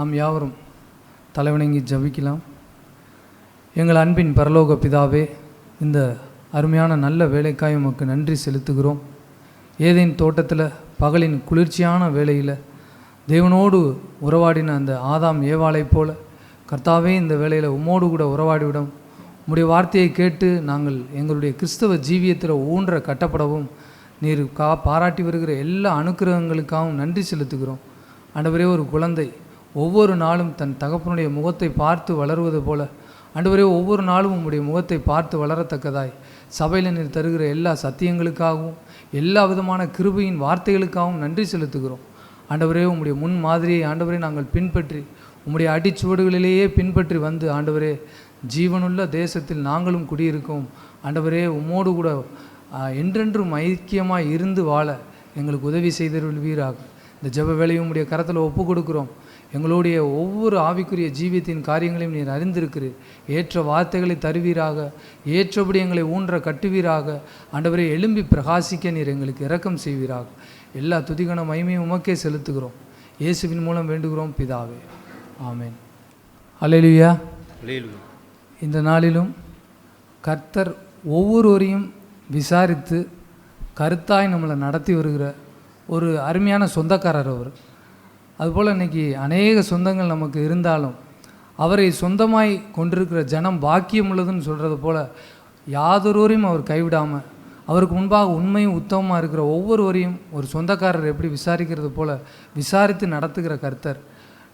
நாம் யாவரும் தலைவணங்கி ஜபிக்கலாம். எங்கள் அன்பின் பரலோக பிதாவே, இந்த அருமையான நல்ல வேலைக்காய் உமக்கு நன்றி செலுத்துகிறோம். ஏதேன் தோட்டத்தில் பகலின் குளிர்ச்சியான வேளையில் தேவனோடு உறவாடின அந்த ஆதாம் ஏவாளை போல கர்த்தாவே, இந்த வேளையில் உம்மோடு கூட உறவாடிவிடும் உம்முடைய வார்த்தையை கேட்டு நாங்கள் எங்களுடைய கிறிஸ்தவ ஜீவியத்தில் ஊன்ற கட்டப்படவும் நீர் பாராட்டி வருகிற எல்லா அனுக்கிரகங்களுக்காகவும் நன்றி செலுத்துகிறோம். ஆண்டவரே, ஒரு குழந்தை ஒவ்வொரு நாளும் தன் தகப்பனுடைய முகத்தை பார்த்து வளருவது போல ஆண்டவரே, ஒவ்வொரு நாளும் உம்முடைய முகத்தை பார்த்து வளரத்தக்கதாய் சபையில் நீர் தருகிற எல்லா சத்தியங்களுக்காகவும் எல்லா விதமான கிருபையின் வார்த்தைகளுக்காகவும் நன்றி செலுத்துகிறோம். ஆண்டவரே, உம்முடைய முன் மாதிரியை ஆண்டவரே நாங்கள் பின்பற்றி உம்முடைய அடிச்சுவடுகளிலேயே பின்பற்றி வந்து ஆண்டவரே, ஜீவனுள்ள தேசத்தில் நாங்களும் குடியிருக்கோம். ஆண்டவரே, உம்மோடு கூட என்றென்றும் ஐக்கியமாக இருந்து வாழ எங்களுக்கு உதவி செய்தருள்வீராக. இந்த ஜெப வேலையும் உம்முடைய கரத்தில் ஒப்பு கொடுக்குறோம். எங்களுடைய ஒவ்வொரு ஆவிக்குரிய ஜீவியத்தின் காரியங்களையும் நீர் அறிந்திருக்கிறீர். ஏற்ற வார்த்தைகளை தருவீராக, ஏற்றபடி எங்களை ஊன்ற கட்டுவீராக. ஆண்டவரே, எழும்பி பிரகாசிக்க நீர் எங்களுக்கு இரக்கம் செய்வீராக. எல்லா துதிகன மகிமையும் உமக்கே செலுத்துகிறோம். இயேசுவின் மூலம் வேண்டுகிறோம் பிதாவே, ஆமென். அல்லேலூயா. இந்த நாளிலும் கர்த்தர் ஒவ்வொருவரையும் விசாரித்து கருத்தாய் நம்மளை நடத்தி வருகிற ஒரு அருமையான சொந்தக்காரர் அவர். அதுபோல் இன்றைக்கி அநேக சொந்தங்கள் நமக்கு இருந்தாலும் அவரை சொந்தமாய் கொண்டிருக்கிற ஜனம் பாக்கியம் உள்ளதுன்னு சொல்கிறது போல் யாதொருவரையும் அவர் கைவிடாமல் அவருக்கு முன்பாக உண்மையும் உத்தமமாக இருக்கிற ஒவ்வொருவரையும் ஒரு சொந்தக்காரர் எப்படி விசாரிக்கிறது போல் விசாரித்து நடத்துகிற கர்த்தர்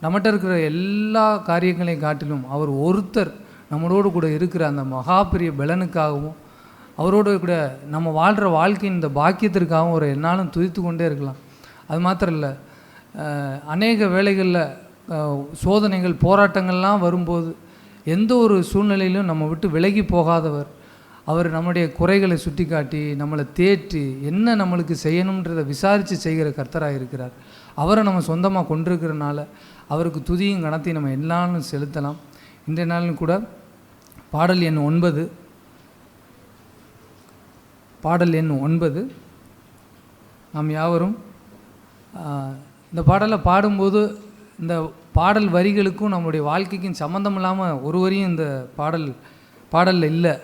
நம்மகிட்ட இருக்கிற எல்லா காரியங்களையும் காட்டிலும் அவர் ஒருத்தர் நம்மளோடு கூட இருக்கிற அந்த மகா பெரிய பலனுக்காகவும் அவரோடு கூட நம்ம வாழ்கிற வாழ்க்கையின் இந்த பாக்கியத்திற்காகவும் ஒரு என்னாலும் துதித்து கொண்டே இருக்கலாம். அது மாத்திரம் இல்லை, அநேக வேளைகளில் சோதனைகள் போராட்டங்கள்லாம் வரும்போது எந்த ஒரு சூழ்நிலையிலும் நம்ம விட்டு விலகி போகாதவர். அவர் நம்முடைய குறைகளை சுட்டி காட்டி நம்மளை தேற்றி என்ன நம்மளுக்கு செய்யணுன்றதை விசாரித்து செய்கிற கர்த்தராக இருக்கிறார். அவரை நம்ம சொந்தமாக கொண்டிருக்கிறனால அவருக்கு துதியும் கணத்தையும் நம்ம எல்லாரும் செலுத்தலாம். இன்றைய நாளும் கூட பாடல் எண் 9 நாம் யாவரும் இந்த பாடலை பாடும்போது இந்த பாடல் வரிகளுக்கும் நம்மளுடைய வாழ்க்கைக்கும் சம்மந்தம் இல்லாமல் ஒருவரையும் இந்த பாடலில் இல்லை.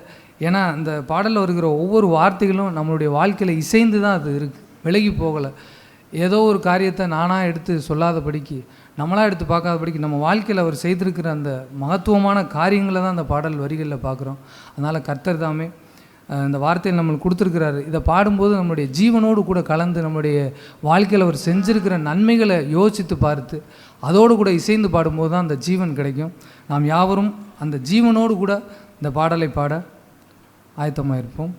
ஏன்னா இந்த பாடலில் வருகிற ஒவ்வொரு வார்த்தைகளும் நம்மளுடைய வாழ்க்கையில் இசைந்து தான் அது இருக்குது, விலகி போகலை. ஏதோ ஒரு காரியத்தை நானாக எடுத்து சொல்லாதபடிக்கு, நம்மளாக எடுத்து பார்க்காதபடிக்கு நம்ம வாழ்க்கையில் அவர் செய்திருக்கிற அந்த மகத்துவமான காரியங்களை தான் அந்த பாடல் வரிகளில் பார்க்குறோம். அதனால் கர்த்தர் தாமே இந்த வார்த்தையில் நம்மளுக்கு கொடுத்துருக்கிறாரு. இதை பாடும்போது நம்மளுடைய ஜீவனோடு கூட கலந்து நம்மளுடைய வாழ்க்கையில் அவர் செஞ்சுருக்கிற நன்மைகளை யோசித்து பார்த்து அதோடு கூட இசைந்து பாடும்போது தான் அந்த ஜீவன் கிடைக்கும். நாம் யாவரும் அந்த ஜீவனோடு கூட இந்த பாடலை பாட ஆயத்தமாக இருப்போம்.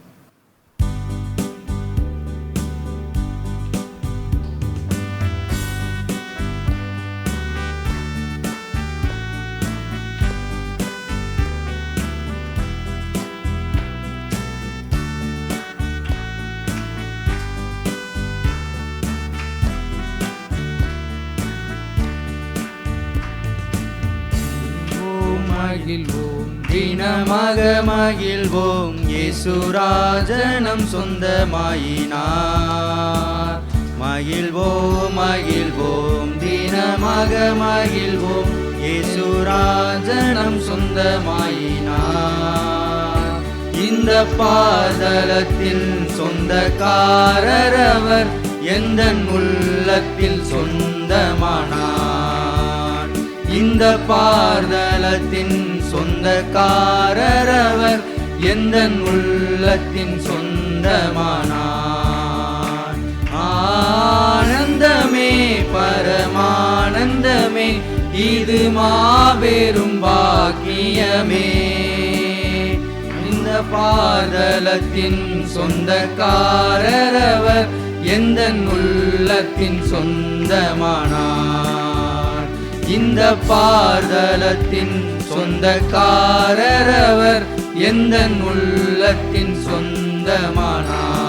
மகிழ்வோம், தினமாக மகிழ்வோம், இயேசுராஜனம் சொந்தமாயினார். மகிழ்வோம் மகிழ்வோம், தினமாக மகிழ்வோம், இயேசுராஜனம் சொந்தமாயினார். இந்த பாதலத்தின் சொந்தக்காரர் அவர், எந்தன் உள்ளத்தில் சொந்தமானார். இந்த பார்தலத்தின் சொந்தக்காரர் அவர், எந்தன் உள்ளத்தின் சொந்தமானார். ஆனந்தமே பரமானந்தமே, இது மாபெரும் பாக்கியமே. இந்த பார்தலத்தின் சொந்தக்காரர் அவர், எந்தன் உள்ளத்தின் சொந்தமானார். இந்த பார்தலத்தின் சொந்தக்காரர் அவர், எந்தன் உள்ளத்தின் சொந்தமானார்.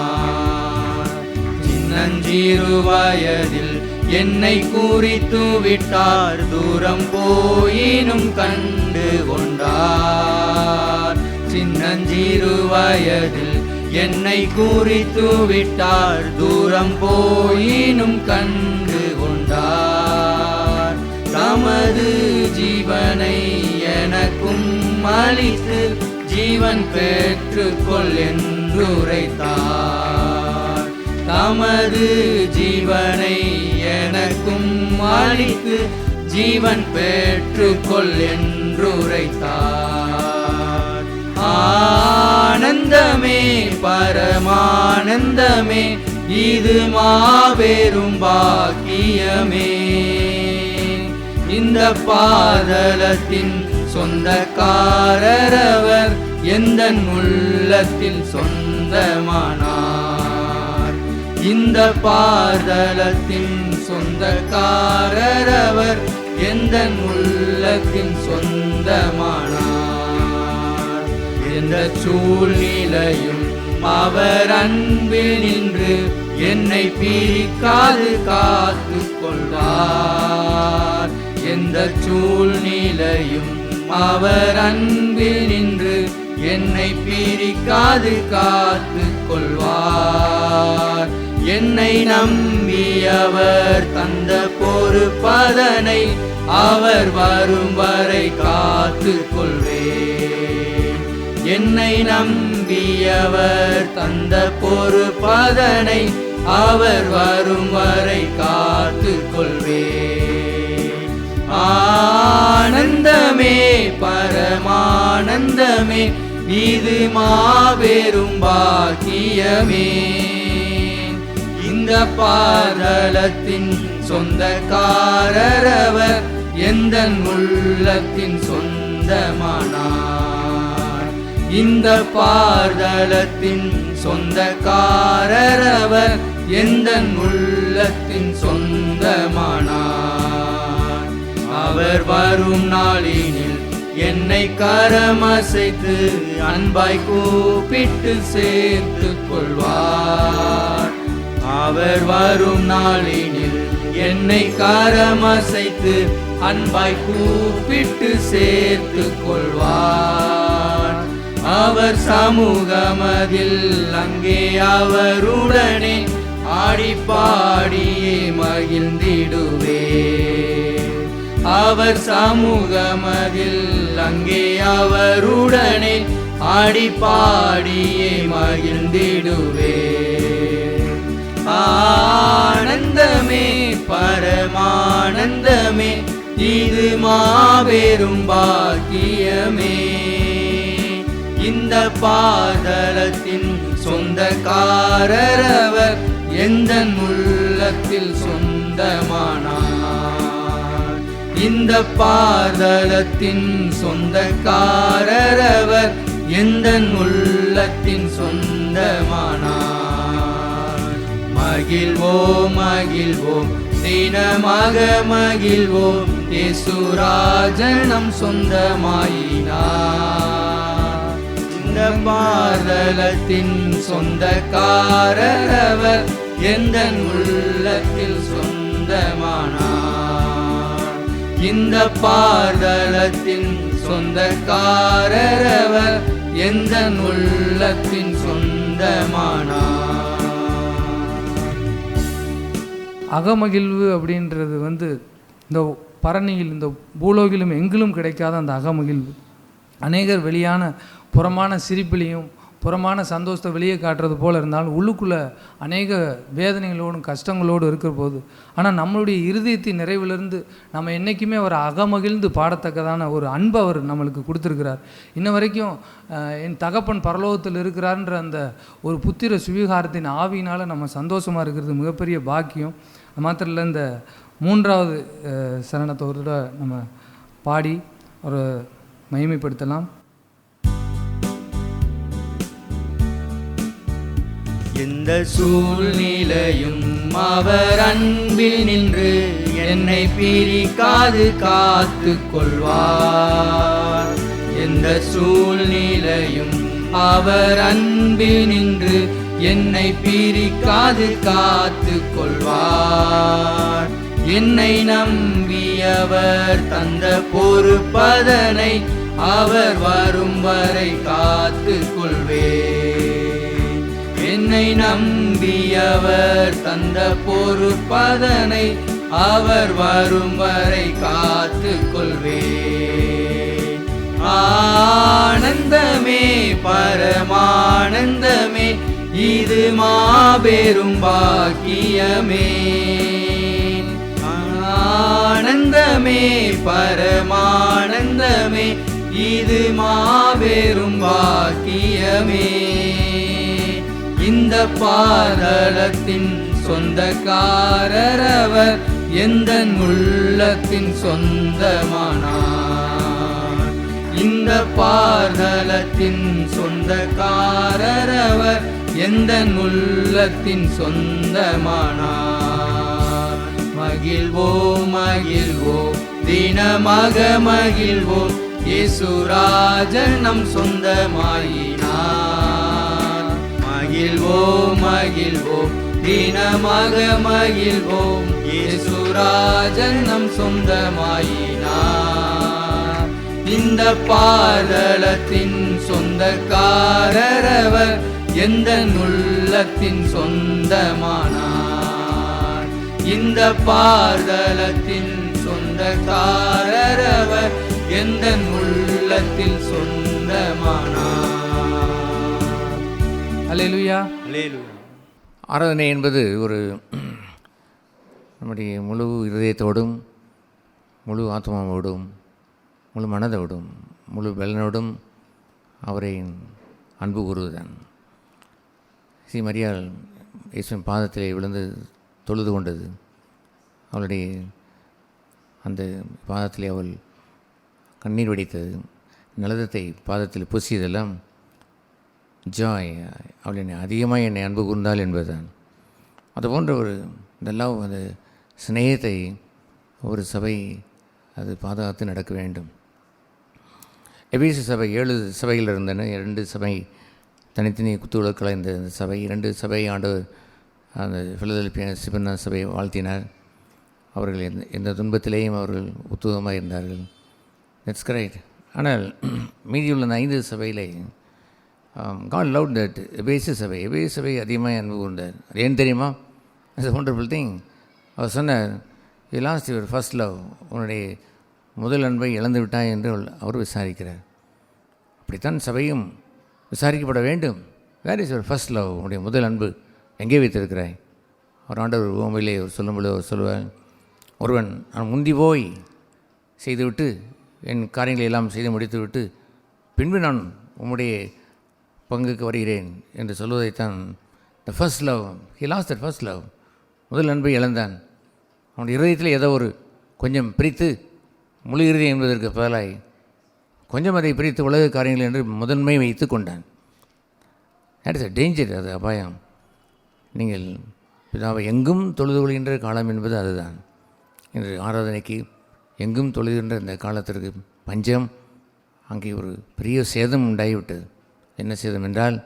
சின்னஞ்சிறு வயதில் என்னை குறித்து விட்டார், தூரம் போயினும் கண்டு கொண்டார். சின்னஞ்சிறு வயதில் என்னை குறித்து விட்டார், தூரம் போயினும் கண்டு கொண்டார். தமது அளித்து ஜீவன் பெற்றுக்கொள் என்றுரைத்தார். தமது ஜீவனை எனக்கும் அளித்து ஜீவன் பெற்றுக்கொள் என்றுரைத்தார். ஆனந்தமே பரமானந்தமே இது மாபெரும் பாக்கியமே. இந்த பாதலத்தின் சொந்தக்காரரவர் எந்தன் உள்ளத்தில் சொந்தமானார். இந்த பாதலத்தின் சொந்தக்காரரவர் எந்தன் உள்ளத்தில் சொந்தமானார். எந்த சூழ்நிலையும் அவர் அன்பில் நின்று என்னை பிரிக்காது காத்துக் கொள்வார். எந்த சூழ்நிலையும் அவர் அன்பில் நின்று என்னை பிரிக்காது காத்துக் கொள்வார். என்னை நம்பியவர் தந்த பொறுப்பதனை அவர் வரும் வரை காத்துக் கொள்வேன். என்னை நம்பியவர் தந்த பொறுப்பதனை அவர் வரும் வரை காத்துக் கொள்வேன். ஆனந்தமே பரமானந்தமே இது மாபெரும் பாக்கியமே. இந்த பாதலத்தின் சொந்தக்காரரவர் எந்தன் உள்ளத்தின் சொந்தமானார். இந்த பாதலத்தின் சொந்தக்காரரவர் எந்தன் உள்ளத்தின் சொந்தமானார். அவர் வரும் நாளினில் என்னை கரமசைத்து அன்பாய் கூப்பிட்டு சேர்த்துக் கொள்வார். அவர் வரும் நாளினில் என்னை கரமசைத்து அன்பாய் கூப்பிட்டு சேர்த்துக் கொள்வார். அவர் சமூகமதில் அங்கே அவருடனே ஆடி பாடியே மகிழ்ந்திடுவே. அவர் சமூகமதில் அங்கே அவருடனே ஆடி பாடியே மகிழ்ந்திடுவே. ஆனந்தமே பரமானந்தமே இது மாபெரும் பாக்கியமே. இந்த பாதலத்தின் சொந்தக்காரரவர் எந்தன் உள்ளத்தில் சொந்தமானார். இந்த பாதலத்தின் சொந்தக்காரரவர் எந்தன் உள்ளத்தின் சொந்தமானார். மகிழ்வோம் மகிழ்வோம் தினமாக மகிழ்வோம் இயேசுராஜனம் சொந்தமாயினார். இந்த பாதலத்தின் சொந்தக்காரரவர் எந்தன் உள்ளத்தில் சொந்தமானார். இந்த பாதலத்தின் சொந்தக்காரரவர் எந்தன் உள்ளத்தின் சொந்தமானார். அகமகிழ்வு அப்படின்றது இந்த பரணியில் இந்த பூலோகிலும் எங்கிலும் கிடைக்காத அந்த அகமகிழ்வு. அநேகர் வெளியான புறமான சிரிப்பிலையும் புறமான சந்தோஷத்தை வெளியே காட்டுறது போல் இருந்தாலும் உள்ளுக்குள்ளே அநேக வேதனைகளோடும் கஷ்டங்களோடு இருக்கிற போது, ஆனால் நம்மளுடைய இருதயத்தின் நிறைவிலிருந்து நம்ம என்றைக்குமே அவர் அகமகிழ்ந்து பாடத்தக்கதான ஒரு அன்பை அவர் நம்மளுக்கு கொடுத்துருக்கிறார். இன்ன வரைக்கும் என் தகப்பன் பரலோகத்தில் இருக்கிறார்ன்ற அந்த ஒரு புத்திர சுவீகாரத்தின் ஆவியினால் நம்ம சந்தோஷமாக இருக்கிறது மிகப்பெரிய பாக்கியம். மாத்திரம் இல்லை, இந்த மூன்றாவது சரணத்தோட நம்ம பாடி ஒரு மகிமைப்படுத்தலாம். எந்த சூழ்நிலையும் அவர் அன்பில் நின்று என்னை பிரிக்காது காத்து கொள்வார். எந்த சூழ்நிலையும் அவர் அன்பில் நின்று என்னை பிரிக்காது காத்து கொள்வார். என்னை நம்பியவர் தந்த பொறுப்பதனை அவர் வரும் வரை காத்து கொள்வேன். என்னை நம்பியவர் தந்த பொறுப்பதனை அவர் வரும் வரை காத்து கொள்வேன். ஆனந்தமே பரமானந்தமே இது மாபெரும் பாக்கியமே. ஆனந்தமே பரமானந்தமே இது மாபெரும் பாக்கியமே. இந்த பாதளத்தின் சொந்தக்காரர் அவர் எந்தன் உள்ளத்தின் சொந்தமானார். இந்த பாதளத்தின் சொந்தக்காரர் அவர் எந்தன் உள்ளத்தின் சொந்தமானார். மகிழ்வோம் மகிழ்வோம் தினமாக மகிழ்வோம் இயேசுராஜன் நம் சொந்தமாயினார். மகிழ்வோம் மகிழ்வோம் தினமாக மகிழ்வோம் இயேசுராஜன் நம் சொந்தமாயினார். இந்த பாதளத்தின் சொந்தக்காரர் அவர் எந்தன் உள்ளத்தின் சொந்தமானார். இந்த பாதளத்தின் சொந்தக்காரர் அவர் எந்தன் உள்ளத்தில் சொந்தமானார். அல்லேலூயா. அல்லேலூயா. ஆராதனை என்பது ஒரு நம்முடைய முழு இருதயத்தோடும் முழு ஆத்மாவோடும் முழு மனதோடும் முழு பலனோடும் அவரை அன்பு கூறுவதுதான். மரியாள் இயேசுவின் பாதத்திலே விழுந்து தொழுது கொண்டது. அவளுடைய அந்த பாதத்திலே அவள் கண்ணீர் வடித்தது, நலதத்தை பாதத்தில் பூசியதெல்லாம் ஜாய், அவள் என்னை அதிகமாக என்னை அன்பு கூர்ந்தாள் என்பதுதான். அதுபோன்ற ஒரு இந்த லவ், அந்த சிநேகத்தை ஒரு சபை அது பாதுகாத்து நடக்க வேண்டும். எபேசு சபை 7 சபைகள் இருந்தன. 2 சபை தனித்தனி குத்துவிளக்களை இந்த சபை 2 சபை ஆண்டவர் அந்த பிலதெல்பியா சிபர்னா சபை வாழ்த்தினார். அவர்கள் எந்த துன்பத்திலேயும் அவர்கள் உத்துவமாக இருந்தார்கள். That's correct. ஆனால் மீதியுள்ள 5 சபையிலே God loved that எபேசு சபை அதிகமாக அன்பு கூர்ந்தார். அது ஏன் தெரியுமா? It's wonderful thing. அவர் சொன்னார், you lost your first love, உன்னுடைய முதல் அன்பை இழந்து விட்டாய் என்று அவர் விசாரிக்கிறார். அப்படித்தான் சபையும் விசாரிக்கப்பட வேண்டும். Where is your first love, உன்னுடைய முதல் அன்பு எங்கே வைத்திருக்கிறாய்? அவர் ஆண்டவர் ஓமையிலே சொல்லும்போது அவர் சொல்லுவார், ஒருவன் நான் முந்தி போய் செய்துவிட்டு என் காரியங்களை எல்லாம் செய்து முடித்துவிட்டு பின்பு நான் உம்முடைய பங்குக்கு வருகிறேன் என்று சொல்வதைத்தான் the first love. He lost that first love. முதல் அன்பை இழந்தான். அவனுடைய இருதயத்தில் ஏதோ ஒரு கொஞ்சம் பிரித்து முழு இறுதி என்பதற்கு பதிலாய் கொஞ்சம் அதை பிரித்து உலக காரியங்கள் என்று முதன்மை வைத்து கொண்டான். That is a danger. அது அபாயம். நீங்கள் பிதாவை எங்கும் தொழுது கொள்கின்ற காலம் என்பது அதுதான். இன்று ஆராதனைக்கு எங்கும் தொழுகின்ற இந்த காலத்திற்கு பஞ்சம், அங்கே ஒரு பெரிய சேதம் உண்டாகிவிட்டது. என்ன சேதம் என்றால்,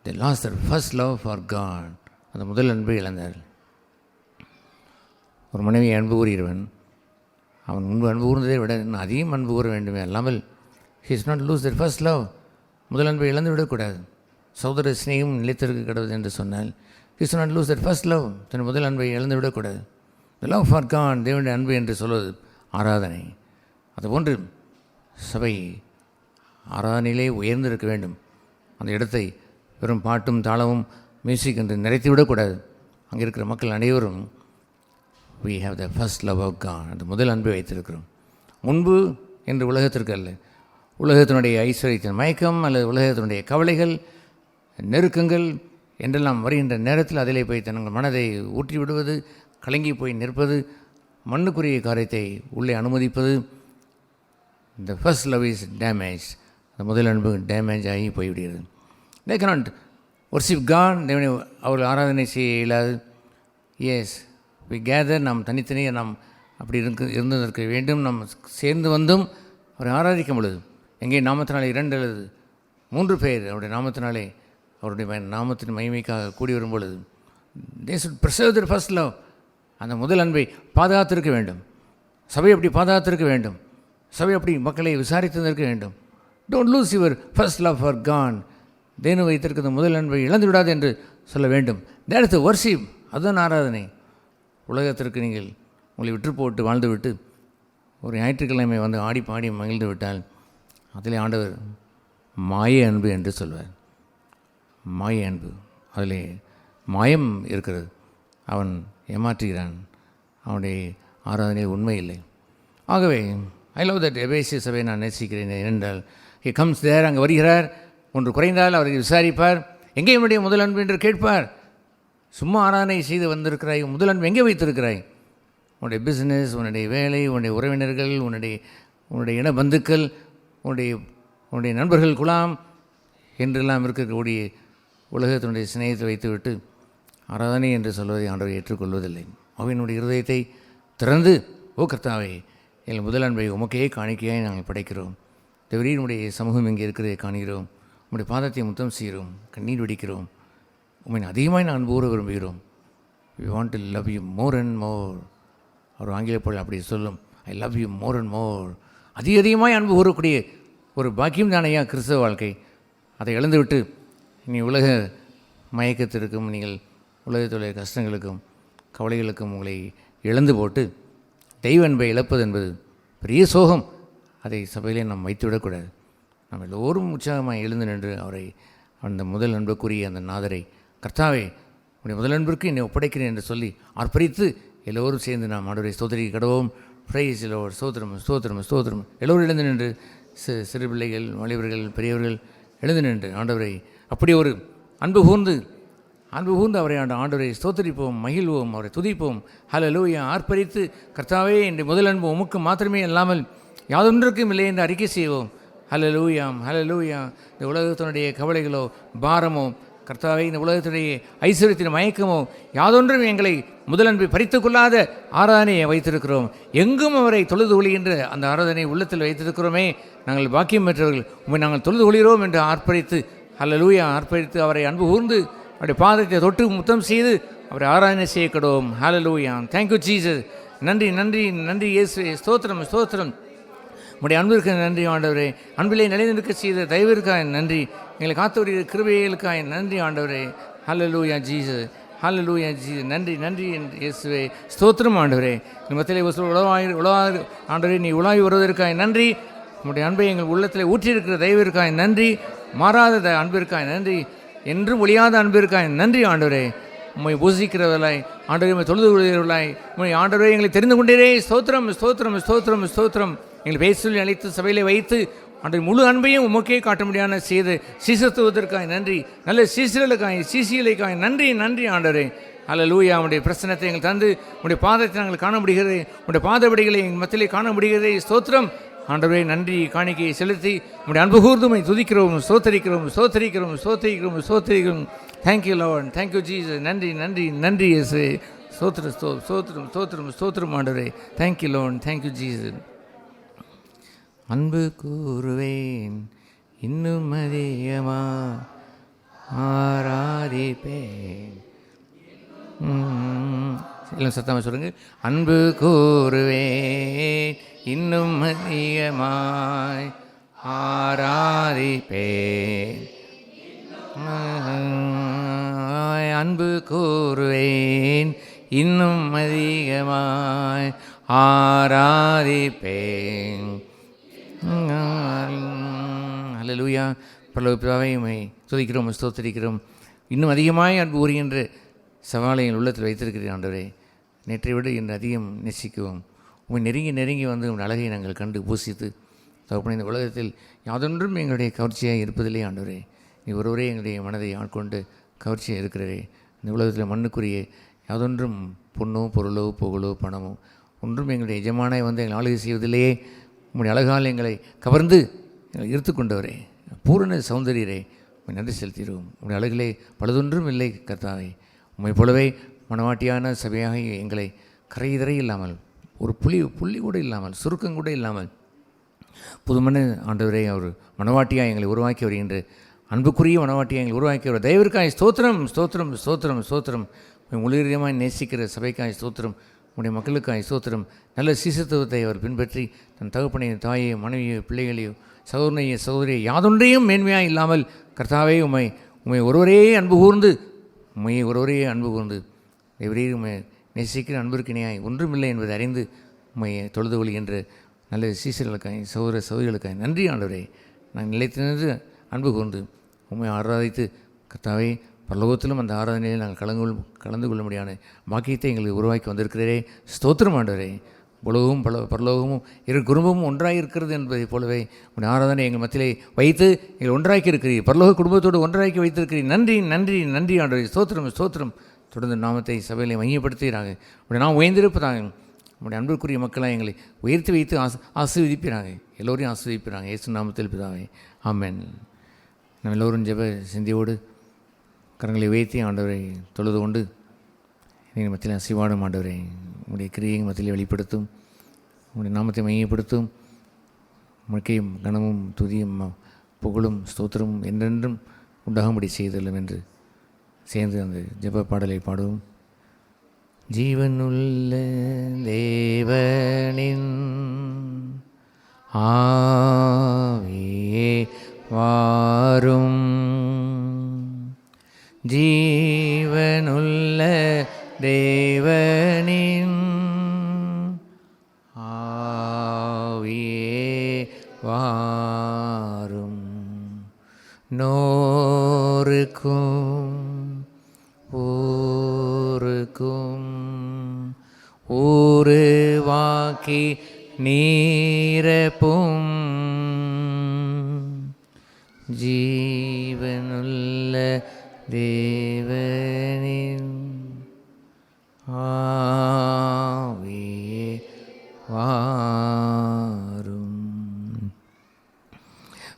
they lost their first love for God. அந்த முதல் அன்பை இழந்தார். ஒரு மனைவியை அன்பு கூறுகிறவன் அவன் முன்பு அன்பு கூர்ந்ததை விட இன்னும் அதிகம் அன்பு கூற வேண்டுமே அல்லாமல் he is not lose their first love. முதல் அன்பை இழந்து விடக்கூடாது. சகோதர சிநேகம் நிலைத்திருக்க கடவுள் என்று சொன்னால் he is not lose their first love. தன் முதல் அன்பை இழந்து விடக்கூடாது. the love for God, தேவனுடைய அன்பு என்று சொல்வது ஆராதனை. அதுபோன்று சபை ஆராதனையிலே உயர்ந்திருக்க வேண்டும். அந்த இடத்தை வெறும் பாட்டும் தாளமும் மியூசிக் என்று நிறைத்து விடக்கூடாது. அங்கே இருக்கிற மக்கள் அனைவரும் we have the first love of God, அந்த முதல் அன்பை வைத்திருக்கிறோம். முன்பு என்று உலகத்திற்கு அல்ல, உலகத்தினுடைய ஐஸ்வர்யத்தின் மயக்கம் அல்லது உலகத்தினுடைய கவலைகள் நெருக்கங்கள் என்றெல்லாம் வருகின்ற நேரத்தில் அதிலே போய் தங்கள் மனதை ஊற்றி விடுவது, கலங்கி போய் நிற்பது, மண்ணுக்குரிய காரியத்தை உள்ளே அனுமதிப்பது, இந்த ஃபர்ஸ்ட் லவ் இஸ் டேமேஜ். அந்த முதல் அன்பு டேமேஜ் ஆகி போய்விடுகிறது. தே cannot worship God. தேவனை அவர்கள் ஆராதனை செய்ய இயலாது. எஸ், வி கேதர், நாம் தனித்தனியாக நாம் அப்படி இருந்திருக்க வேண்டும். நாம் சேர்ந்து வந்தும் அவரை ஆராதிக்கும் பொழுது எங்கே நாமத்தினாலே 2 அல்லது 3 பேர் அவருடைய நாமத்தினாலே அவருடைய நாமத்தின் மகிமைக்காக கூடி வரும் பொழுது they should preserve their first love. அந்த முதல் அன்பை பாதுகாத்திருக்க வேண்டும். சபை அப்படி பாதுகாத்திருக்க வேண்டும். சபை அப்படி மக்களை விசாரித்திருக்க வேண்டும். Don't lose your first love for God. தேனு வைத்திருக்கிற முதல் அன்பை இழந்து விடாது என்று சொல்ல வேண்டும். That is the worship. அதுதான் ஆராதனை. உலகத்திற்கு நீங்கள் உங்களை விட்டு போட்டு வாழ்ந்து விட்டு ஒரு ஞாயிற்றுக்கிழமை வந்து ஆடி பாடி மகிழ்ந்து விட்டால் அதிலே ஆண்டவர் மாய அன்பு என்று சொல்வார். மாய அன்பு, அதிலே மாயம் இருக்கிறது. அவன் ஏமாற்றுகிறான், அவனுடைய ஆராதனையில் உண்மை இல்லை. ஆகவே ஐ லவ் தட் எபேசிய சபையை நான் நேசிக்கிறேன். ஏனென்றால் ஹி கம்ஸ் தேர், அங்கே வருகிறார், ஒன்று குறைந்தால் அவரை விசாரிப்பார், எங்கே என்னுடைய முதல் அன்பு என்று கேட்பார். சும்மா ஆராதனை செய்து வந்திருக்கிறாய், முதல் அன்பு எங்கே வைத்திருக்கிறாய்? உன்னுடைய பிஸ்னஸ், உன்னுடைய வேலை, உன்னுடைய உறவினர்கள், உன்னுடைய இன பந்துக்கள், உன்னுடைய நண்பர்கள் குலாம் என்றெல்லாம் இருக்கக்கூடிய உலகத்தினுடைய சிநேகத்தை வைத்துவிட்டு ஆராதனை என்று சொல்வதை ஆண்டவர் ஏற்றுக்கொள்வதில்லை. அவனுடைய இருதயத்தை திறந்து, ஓ கர்த்தாவே, எங்கள் முதல் அன்பை உமக்கே காணிக்கையாய் நாங்கள் படைக்கிறோம். தேவரீனுடைய சமூகம் இங்கே இருக்கிறதை காணுகிறோம். உம்முடைய பாதத்தை முத்தம் செய்கிறோம், கண்ணீர் வெடிக்கிறோம். உண்மை அதிகமாக நான் அன்பு கூற விரும்புகிறோம். We want to love you more and more. அவர் ஆங்கில போல் அப்படி சொல்லும், I love you more and more. அதிகமாக அன்பு கூறக்கூடிய ஒரு பாக்கியம் தானையா கிறிஸ்தவ வாழ்க்கை. அதை இழந்துவிட்டு நீ உலக மயக்கத்திற்கும், நீங்கள் உலகத்துடைய கஷ்டங்களுக்கும் கவலைகளுக்கும் உங்களை இழந்து போட்டு தெய்வ அன்பை இழப்பது என்பது பெரிய சோகம். அதை சபையிலே நாம் வைத்துவிடக்கூடாது. நாம் எல்லோரும் உற்சாகமாக எழுந்து நின்று அவரை, அந்த முதல் அன்புக்குரிய அந்த நாதரை, கர்த்தாவே உடைய முதல் அன்பிற்கு என்னை ஒப்படைக்கிறேன் என்று சொல்லி ஆர்ப்பரித்து எல்லோரும் சேர்ந்து நாம் ஆண்டவரை ஸ்தோத்திரிக்க கடவோம். பிரைஸ் எல்லோரும் ஸ்தோத்திரம் ஸ்தோத்திரம் ஸ்தோத்திரம். எல்லோரும் எழுந்து நின்று, சிறு பிள்ளைகள், வாலிபர்கள், பெரியவர்கள் எழுந்து நின்று ஆண்டவரை அப்படி ஒரு அன்பு கூர்ந்து அவரை ஆண்டவரை ஸ்தோத்திரிப்போம், மகிழ்வோம், அவரை துதிப்போம். ஹல்லேலூயா. ஆர்ப்பரித்து, கர்த்தாவே என்ற முதல் அன்பு உமக்கு மாத்திரமே இல்லாமல் யாதொன்றுக்கும் இல்லை என்று அறிக்கை செய்வோம். ஹல்லேலூயா ஹல்லேலூயா. இந்த உலகத்தினுடைய கவலைகளோ பாரமோ, கர்த்தாவே இந்த உலகத்தினுடைய ஐஸ்வர்யத்தின் மயக்கமோ யாதொன்றும் எங்களை முதல் அன்பை பறித்து கொள்ளாத ஆராதனையை வைத்திருக்கிறோம். எங்கும் அவரை தொழுது கொள்கின்ற அந்த ஆராதனை உள்ளத்தில் வைத்திருக்கிறோமே, நாங்கள் பாக்கியம் பெற்றவர்கள், உண்மை நாங்கள் தொழுது கொள்கிறோம் என்று ஆர்ப்பரித்து, ஹல்லேலூயா, ஆர்ப்பரித்து அவரை அன்பு கூர்ந்து அவருடைய பாதத்தை தொட்டு முத்தம் செய்து அவரை ஆராதனை செய்யக்கூடும். ஹல்லேலூயா. Thank you Jesus. நன்றி நன்றி நன்றி இயேசுவே. ஸ்தோத்திரம் ஸ்தோத்திரம். உம்முடைய அன்பிற்கு நன்றி ஆண்டவரே. அன்பிலே நிலைநிற்க செய்த தயவிற்காக நன்றி. எங்களை காத்தவருடைய கிருபைகளுக்காக நன்றி ஆண்டவரே. ஹல்லேலூயா ஜீசஸ். ஹல்லேலூயா ஜீசஸ். நன்றி நன்றி இயேசுவே. ஸ்தோத்திரம் ஆண்டவரே. மத்தியிலே உலவாய் ஆண்டவரே, நீ உலாவி வருவதற்காக நன்றி. உம்முடைய அன்பை எங்கள் உள்ளத்தில் ஊற்றியிருக்கிற தயவிற்காக நன்றி. மாறாத அன்பிற்காக நன்றி. என்றும் ஒழியாத அன்பிற்காக நன்றி ஆண்டவரே. உம்மை பூசிக்கிறவர்களாய் ஆண்டவரை, உம்மை தொழுது கொள்கிறவர்களாய் உம்மை ஆண்டவரை எங்களை தெரிந்து கொண்டீரே. ஸ்தோத்திரம் ஸ்தோத்திரம் ஸ்தோத்திரம் ஸ்தோத்திரம். எங்களை பேசல் அழைத்து சபையிலே வைத்து ஆண்டவர் முழு அன்பையும் உமக்கே காட்ட முடியாத செய்து சீசத்துவதற்காக நன்றி. நல்ல சீசிகளுக்காக நன்றி நன்றி ஆண்டவரே. ஹல்லேலூயா. உடைய பிரசனத்தை எங்கள் தந்து உடைய பாதத்தை நாங்கள் காண முடிகிறது. உடைய பாதபடிகளை எங்கள் மத்தியிலே காண முடிகிறது. ஸ்தோத்திரம் ஆண்டவரே. நன்றி காணிக்கையை செலுத்தி உடைய அன்பு கூர்ந்துமை துதிக்கிறோம், சோத்தரிக்கிறோம் சோத்தரிக்கிறோம் சோத்தரிக்கிறோம் சோத்தரிக்கிறோம். Thank you Lord. Thank you Jesus. நன்றி நன்றி நன்றி இயேசு. ஸ்தோத்திரம் ஸ்தோத்திரம் ஸ்தோத்திரம் ஸ்தோத்திரம் ஆண்டவரே. Thank you Lord. Thank you Jesus. அன்பு கூறுவேன் இன்னும் அதிகமா ஆராதிப்பேன். எல்லாம் சத்தமாக சொல்லுங்கள். அன்பு கூறுவேன் இன்னும் அதிகமாய் ஆராதிப்பேன். அன்பு கூறுவேன் இன்னும் அதிகமாய் ஆராதிப்பேன். ஹல்லேலூயா. பரலோக பிதாவே, உம்மை துதிக்கிறோம் ஸ்தோத்திரிக்கிறோம். இன்னும் அதிகமாய் அன்பு கூறுகின்ற சவாலை எங்கள் உள்ளத்தில் வைத்திருக்கிறேன் ஆண்டவரே. நேற்றை விட இன்று அதிகம் நேசிக்குவோம். உம்மை நெருங்கி நெருங்கி வந்து உங்கள் அழகை நாங்கள் கண்டு பூசித்து தகப்பனே, இந்த உலகத்தில் யாதொன்றும் எங்களுடைய கவர்ச்சியாக இருப்பதில்லை ஆண்டவரே. நீ ஒருவரே எங்களுடைய மனதை ஆட்கொண்டு கவர்ச்சியாக இருக்கிறதே. இந்த உலகத்தில் மண்ணுக்குரிய யாதொன்றும் பொண்ணோ பொருளோ புகழோ பணமோ ஒன்றும் எங்களுடைய எஜமானாய் வந்து எங்களை ஆளுகை செய்வதில்லையே. உங்களுடைய அழகால் எங்களை கவர்ந்து எங்களை ஈர்த்து கொண்டவரே, பூரண சௌந்தரியரே, உண்மை நன்றி செலுத்திடுவோம். உங்களுடைய அழகிலே பழுதொன்றும் இல்லை கர்த்தாவே. உண்மை போலவே மனவாட்டியான சபையாக எங்களை கரைதரை இல்லாமல், ஒரு புள்ளி கூட இல்லாமல், சுருக்கம் கூட இல்லாமல் புதுமண ஆண்டவரே, அவர் மனவாட்டியாக எங்களை உருவாக்கி வருகின்ற அன்புக்குரிய மனவாட்டியாக எங்களை உருவாக்கி வர தயவிற்காய் ஸ்தோத்திரம் ஸ்தோத்திரம் ஸ்தோத்திரம் ஸ்தோத்திரம். முழுமையாக நேசிக்கிற சபைக்காய் ஸ்தோத்திரம். உடைய மக்களுக்காய் ஸ்தோத்திரம். நல்ல சீசத்துவத்தை அவர் பின்பற்றி தன் தகப்பனையும் தாயை மனைவியோ பிள்ளைகளையோ சகோதரனையோ சகோதரியை யாதொன்றையும் மேன்மையாக இல்லாமல் கர்த்தாவே உம்மை ஒருவரே அன்பு கூர்ந்து எவரையும் உம்மை நேசிக்கிற அன்பிற்கிணையாய் ஒன்றுமில்லை என்பதை அறிந்து உம்மை தொழுது கொள்கின்ற நல்ல சீசர்களுக்காய் சகோதரிகளுக்காய் நன்றி ஆண்டவரே. நாங்கள் நிலைத்திருந்து அன்பு கூர்ந்து உண்மை ஆராதித்து கர்த்தாவே பரலோகத்திலும் அந்த ஆராதனையில் நாங்கள் கலந்து கொள்ள முடியான பாக்கியத்தை எங்களுக்கு உருவாக்கி வந்திருக்கிறதே. ஸ்தோத்திரம் ஆண்டவரே. உலகமும் பரலோகமும் இரு குடும்பமும் ஒன்றாக இருக்கிறது என்பதைப் போலவே உடைய ஆராதனை எங்கள் மத்தியிலே வைத்து எங்கள் ஒன்றாக்கி இருக்கிறீர். பரலோக குடும்பத்தோடு ஒன்றாக்கி வைத்திருக்கிறீர். நன்றி நன்றி நன்றி ஆண்டவரே. ஸ்தோத்திரம் ஸ்தோத்திரம். தொடர்ந்து நாமத்தை சபையிலே மையப்படுத்துகிறாங்க. உடைய நாம் உயர்ந்திருப்பதாங்க. உடைய அன்புக்குரிய மக்களாக எங்களை உயர்த்தி வைத்து ஆசீர்வதிப்பிறாங்க. எல்லோரையும் ஆசீர்வதிப்பிறாங்க. இயேசு நாமத்தில் பிதாவே, ஆமென். நம்ம எல்லோரும் ஜெப சிந்தியோடு கரங்களை உயர்த்தி ஆண்டவரை தொழுது கொண்டு நீங்கள் மத்தியில் அசைவாடும் ஆண்டவரை உங்களுடைய கிரியை மத்தியில் வெளிப்படுத்தும். உங்களுடைய நாமத்தை மையப்படுத்தும். முழுக்கையும் கனமும் துதியும் புகழும் ஸ்தோத்திரமும் என்றென்றும் உண்டாகும்படி செய்தலும் என்று சேர்ந்து அந்த ஜெப பாடலை பாடுவோம். ஜீவனுள்ள தேவனின் ஆவியே வாரும், ஜீவனுள்ள தேவனின் ஆவியே வாரும், நோருக்கும் ஊருக்கும் உருவாக்கி நீரப்பும், ஜீவனுள்ள தேவனின் ஆவியே வாரும்.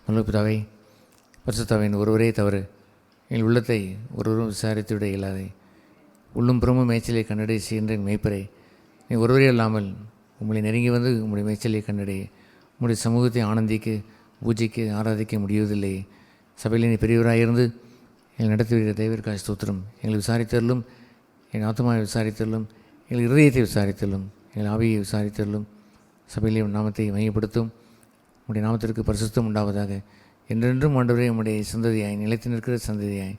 நல்ல பிதாவே, பரிசுத்தாவின் ஒருவரே தவறு எங்கள் உள்ளத்தை ஒருவரும் விசாரித்து விட இயலாதே. உள்ளும் புறமும் மேய்ச்சலை கண்டடை செய்கின்ற மேய்ப்பரை நீ ஒருவரே இல்லாமல் உங்களை நெருங்கி வந்து உங்களுடைய மேய்ச்சலை கண்டடைய உங்களுடைய சமூகத்தை ஆனந்திக்க பூஜைக்க ஆராதிக்க முடிவதில்லை. சபையில் நீ பெரியவராக இருந்து எங்கள் நடத்தி வருகிற தெய்வீக ஸ்தோத்திரம். எங்களை விசாரித்தருளும், எங்கள் ஆத்மாவை விசாரித்தருளும், எங்கள் இருதயத்தை விசாரித்தருளும், எங்கள் ஆவியை விசாரித்தருளும். சபையிலே நாமத்தை மையப்படுத்தும். உங்களுடைய நாமத்திற்கு பரிசுத்தம் உண்டாவதாக. என்றென்றும் ஆண்டவரே உம்முடைய சந்ததியாய் நிலைத்து நிற்கிற சந்ததியாய்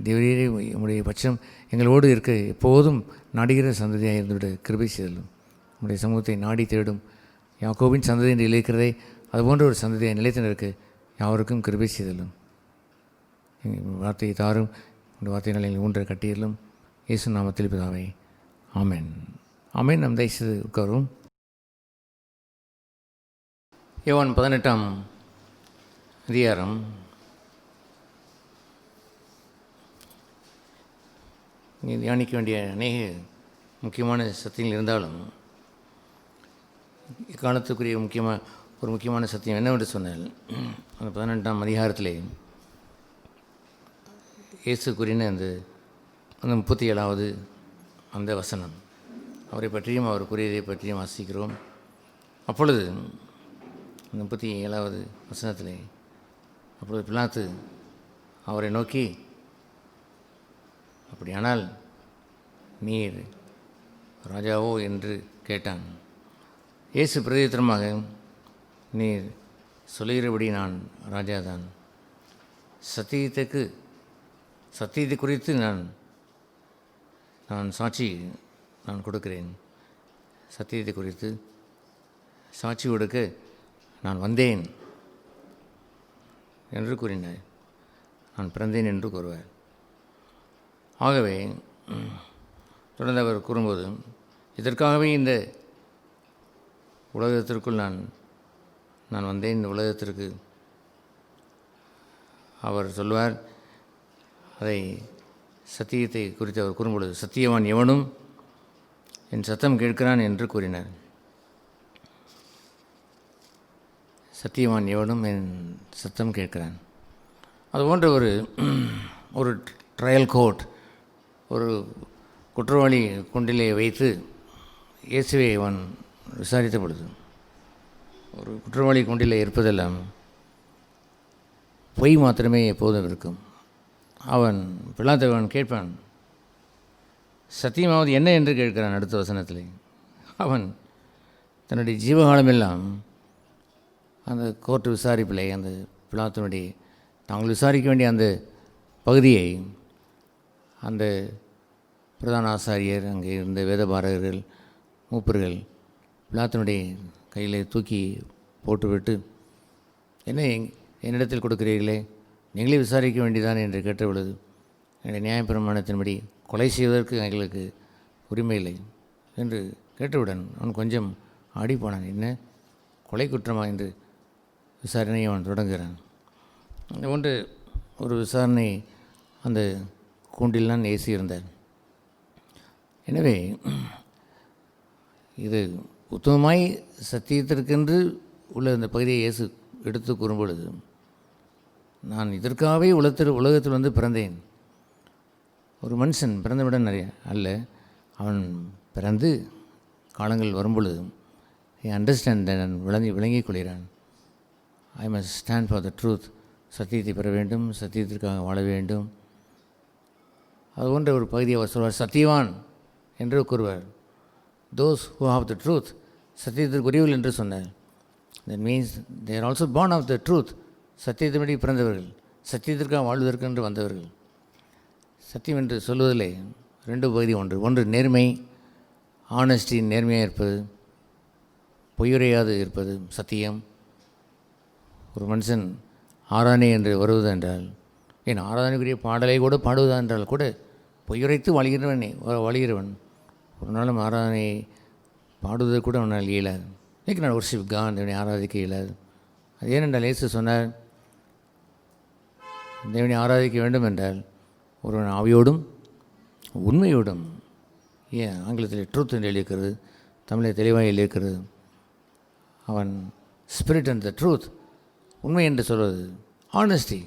தேவரீரே உம்முடைய பட்சம் எங்களோடு இருக்க எப்போதும் நாடுகிற சந்ததியாக இருந்துவிட கிருபை செய்தலும். உம்முடைய சமூகத்தை நாடி தேடும் யாக்கோபின் சந்ததி என்று இழைக்கிறதே அதுபோன்ற ஒரு சந்ததியாக நிலைத்து நிற்க யாவருக்கும் கிருபை செய்தலும். வார்த்தையை தாரும். உடைய வார்த்தைகளை ஊன்ற கட்டியலும். இயேசு நாமத்தில் பிதாவே, ஆமென். ஆமென். நம் தயவுசெய்து உட்காரும். யோவான் 18ஆம் அதிகாரம் இங்கே தியானிக்க வேண்டிய அநேக முக்கியமான சத்தியங்கள் இருந்தாலும் இக்காலத்துக்குரிய ஒரு முக்கியமான சத்தியம் என்னவென்று சொன்னால், அந்த 18ஆம் அதிகாரத்திலே இயேசு கூறின அந்த 37வது அந்த வசனம், அவரை பற்றியும் அவர் கூறியதை பற்றியும் வாசிக்கிறோம். அப்பொழுது 37வது வசனத்திலே அப்பொழுது பிலாத்து அவரை நோக்கி, அப்படியானால் நீர் ராஜாவோ என்று கேட்டான். இயேசு பிரதித்திரமாக, நீர் சொல்லுகிறபடி நான் ராஜாதான். சத்தியத்தை குறித்து நான் சாட்சி கொடுக்கிறேன். சத்தியத்தை குறித்து சாட்சி கொடுக்க நான் வந்தேன் என்று கூறினார். நான் பிறந்தேன் என்று கூறுவார். ஆகவே தொடர்ந்து அவர் கூறும்போது, இதற்காகவே இந்த உலகத்திற்குள் நான் வந்தேன். இந்த உலகத்திற்கு அவர் சொல்வார். அதை சத்தியத்தை குறித்து அவர் கூறும்பொழுது, சத்தியவான் எவனும் என் சத்தம் கேட்கிறான் என்று கூறினார். சத்தியவான் எவனும் என் சத்தம் கேட்கிறான். அதுபோன்ற ஒரு ட்ரையல் கோர்ட், ஒரு குற்றவாளி குண்டிலே வைத்து இயேசுவை அவன் விசாரித்த பொழுது, ஒரு குற்றவாளி குண்டிலே இருப்பதெல்லாம் பொய் மாத்திரமே எப்போதும் இருக்கும். பிலாத்தவன் கேட்பான், சத்தியமாவது என்ன என்று கேட்கிறான். அடுத்த வசனத்தில் அவன் தன்னுடைய ஜீவகாலமெல்லாம் அந்த கோர்ட்டு விசாரிப்பில் அந்த பிலாத்தினுடைய தாங்கள் விசாரிக்க வேண்டிய அந்த பகுதியை அந்த பிரதான ஆசாரியர், அங்கே இருந்த வேதபாரகர்கள், மூப்பர்கள் பிலாத்தினுடைய கையில் தூக்கி போட்டுவிட்டு என்ன என்னிடத்தில் கொடுக்கிறீர்களே, நீங்களே விசாரிக்க வேண்டியதான் என்று கேட்ட பொழுது, என்னுடைய நியாயப்பிரமாணத்தின்படி கொலை செய்வதற்கு எங்களுக்கு உரிமை இல்லை என்று கேட்டவுடன் அவன் கொஞ்சம் ஆடிப்போனான். என்ன கொலை குற்றமா என்று விசாரணையை அவன் தொடங்குகிறான். ஒன்று ஒரு விசாரணை அந்த கூண்டில் தான் ஏசி இருந்தார். எனவே இது உத்தமமாய் சத்தியத்திற்கென்று உள்ள இந்த பகுதியை இயேசு எடுத்து கூறும்பொழுது, நான் இதற்காகவே உலகத்தில் வந்து பிறந்தேன். ஒரு மனுஷன் பிறந்தவுடன் நிறைய அல்ல, அவன் பிறந்து காலங்கள் வரும்பொழுது அண்டர்ஸ்டாண்ட் நான் விளங்கிக் கொள்கிறான். I must stand for the truth. சத்தியத்தை பெற வேண்டும், சத்தியத்திற்காக வாழ வேண்டும். அது போன்ற ஒரு பகுதியை அவர் சொல்வார். சத்தியவான் என்று கூறுவார். Those who have the truth, சத்தியத்திற்கு உரியவர்கள் என்று சொன்னார். That means they are also born of the truth. சத்தியத்தின்படி பிறந்தவர்கள், சத்தியத்திற்காக வாழ்வதற்கு என்று வந்தவர்கள். சத்தியம் என்று சொல்வதிலே ரெண்டு பகுதி ஒன்று நேர்மை, ஆனஸ்டி, நேர்மையாக இருப்பது, பொய்யுரையாது இருப்பது சத்தியம். ஒரு மனுஷன் ஆராதனை என்று வருவது என்றால், ஏன் ஆராதனைக்குரிய பாடலை கூட பாடுவதா என்றால் கூட பொய்யுரைத்து வாழ்கிறவன் ஒரு நாளும் ஆராதனையை பாடுவது கூட அவனால் இயலாது. ஏன் நான் வர்ஷிப் காட், தேவனை ஆராதிக்க இயலாது. அது ஏனென்றால் இயேசு சொன்னார், தேவனை ஆராதிக்க வேண்டும் என்றால் ஒருவன் ஆவியோடும் உண்மையோடும், ஏன் ஆங்கிலத்தில் ட்ரூத் என்று எழுதியிருக்கிறது, தமிழில் தெளிவாக எழுதியிருக்கிறது. அவன் ஸ்பிரிட் அண்ட் த ட்ரூத், உண்மை என்று சொல்வது ஆனஸ்டி,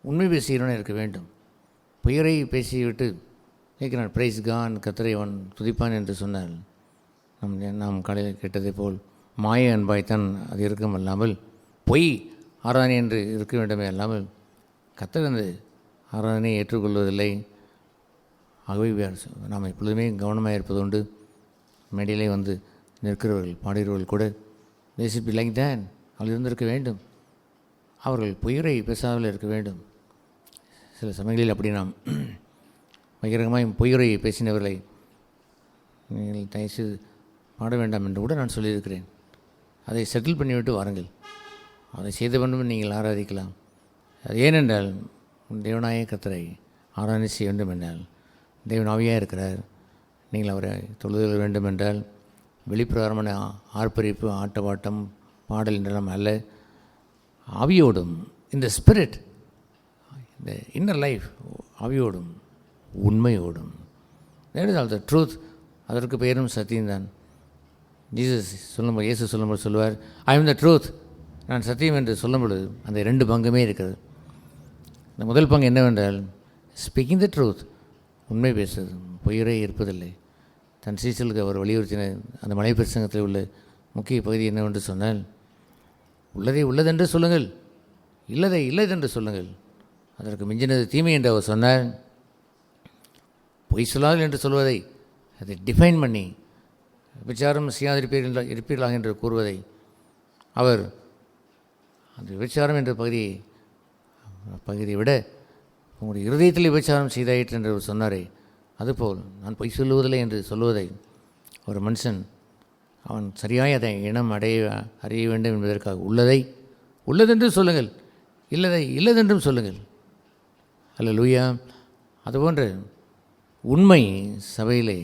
உண்மை பேசுகிறவனாக இருக்க வேண்டும். பொய்யரை பேசிவிட்டு கேட்கிறான் பிரைஸ் கான், கத்தரை அவன் துதிப்பான் என்று சொன்னார். நாம் காலையில் கேட்டதை போல் மாய அன்பாய்த்தான் அது இருக்கும் அல்லாமல் பொய் ஆராதனை என்று இருக்க வேண்டுமே அல்லாமல் கத்தர் அந்த ஆராதனையை ஏற்றுக்கொள்வதில்லை. ஆகவே நாம் எப்பொழுதுமே கவனமாக இருப்பது உண்டு. மேடையிலே வந்து நிற்கிறவர்கள் பாடுகிறவர்கள் கூட தேசிப்பி லைக் தேன் அவள் இருந்திருக்க வேண்டும். அவர்கள் பொய்யரை பேசாமல் இருக்க வேண்டும். சில சமயங்களில் அப்படி நாம் பகிரங்கமாக பொய்யுரையை பேசினவர்களை நீங்கள் தயவுசெய்து பாட வேண்டாம் என்று கூட நான் சொல்லியிருக்கிறேன். அதை செட்டில் பண்ணிவிட்டு வாருங்கள், அதை செய்த வேண்டும் நீங்கள் ஆராதிக்கலாம். அது ஏனென்றால் தேவனாய கர்த்தரை ஆராதனை செய்ய வேண்டும் என்றால் தேவன் ஆவியாக இருக்கிறார். நீங்கள் அவரை தொழுதல் வேண்டும் என்றால் வெளிப்பிரகாரமான ஆர்ப்பரிப்பு, ஆட்டவாட்டம், பாடல் என்றெல்லாம் அல்ல, ஆவியோடும் இந்த ஸ்பிரிட், இந்த இன்னர் லைஃப் ஆவியோடும் உண்மையோடும். That is all the truth. அதற்கு பெயரும் சத்தியம்தான். இயேசு சொல்லும்போது சொல்லுவார், ஐ எம் த ட்ரூத், நான் சத்தியம் என்று சொல்லும்பொழுது அந்த ரெண்டு பங்குமே இருக்கிறது. இந்த முதல் பங்கு என்னவென்றால் ஸ்பீக்கிங் த ட்ரூத், உண்மை பேசுவது, பொய்யரே இருப்பதில்லை. தன் சீசலுக்கு அவர் வலியுறுத்தின அந்த மலை பிரசங்கத்தில் உள்ள முக்கிய பகுதி என்னவென்று சொன்னால், உள்ளதை உள்ளதென்று சொல்லுங்கள், இல்லதை இல்லதென்று சொல்லுங்கள். அதற்கு மிஞ்சினது தீமை என்று அவர் சொன்னார். பொய் சொல்லாதல் என்று சொல்வதை அதை டிஃபைன் பண்ணி விபச்சாரம் இருப்பீர்களாக என்று கூறுவதை அவர் அந்த விபச்சாரம் என்ற பகுதியை விட உங்களுடைய இருதயத்தில் விபச்சாரம் செய்தாயிற்று என்று அவர் சொன்னாரே, அதுபோல் நான் பொய் சொல்லுவதில்லை என்று சொல்லுவதை ஒரு மனுஷன் அவன் சரியாய் அதை இனம் அறிய வேண்டும் என்பதற்காக உள்ளதை உள்ளதென்று சொல்லுங்கள், இல்லதை இல்லதென்றும் சொல்லுங்கள். அல்லேலூயா. அதுபோன்று உண்மை சபையிலே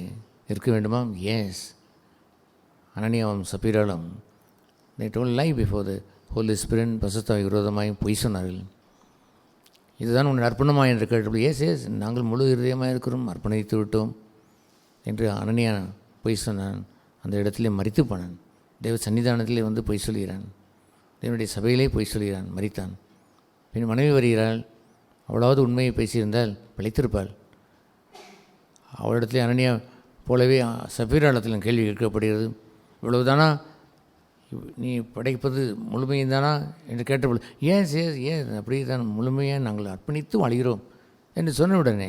இருக்க வேண்டுமாம். எஸ், அனனியாவும் சப்பீராலும் they told lie before the Holy Spirit, பசுத்தாய் விரோதமாயும் பொய் சொன்னார்கள். இதுதான் உன் அர்ப்பணமா என்று கேட்டபோது எஸ் நாங்கள் முழு இருதயமாக இருக்கிறோம், அர்ப்பணித்து விட்டோம் என்று அனனியா பொய் சொன்னான். அந்த இடத்திலே மரித்து போனான். தேவ சன்னிதானத்திலே வந்து பொய் சொல்கிறான். தேவனுடைய சபையிலே பொய் சொல்கிறான், மரித்தான். பின் மனைவி வருகிறாள். அவளாவது உண்மையை பேசியிருந்தால் பிழைத்திருப்பாள். அவளிடத்திலே அனனியா போலவே சப்பீராளத்திலும் கேள்வி கேட்கப்படுகிறது. இவ்வளவுதானா நீ படைப்பது முழுமையும் தானா என்று கேட்டபோது ஏன் அப்படி தான் முழுமையாக நாங்கள் அர்ப்பணித்து வாழ்கிறோம் என்று சொன்ன உடனே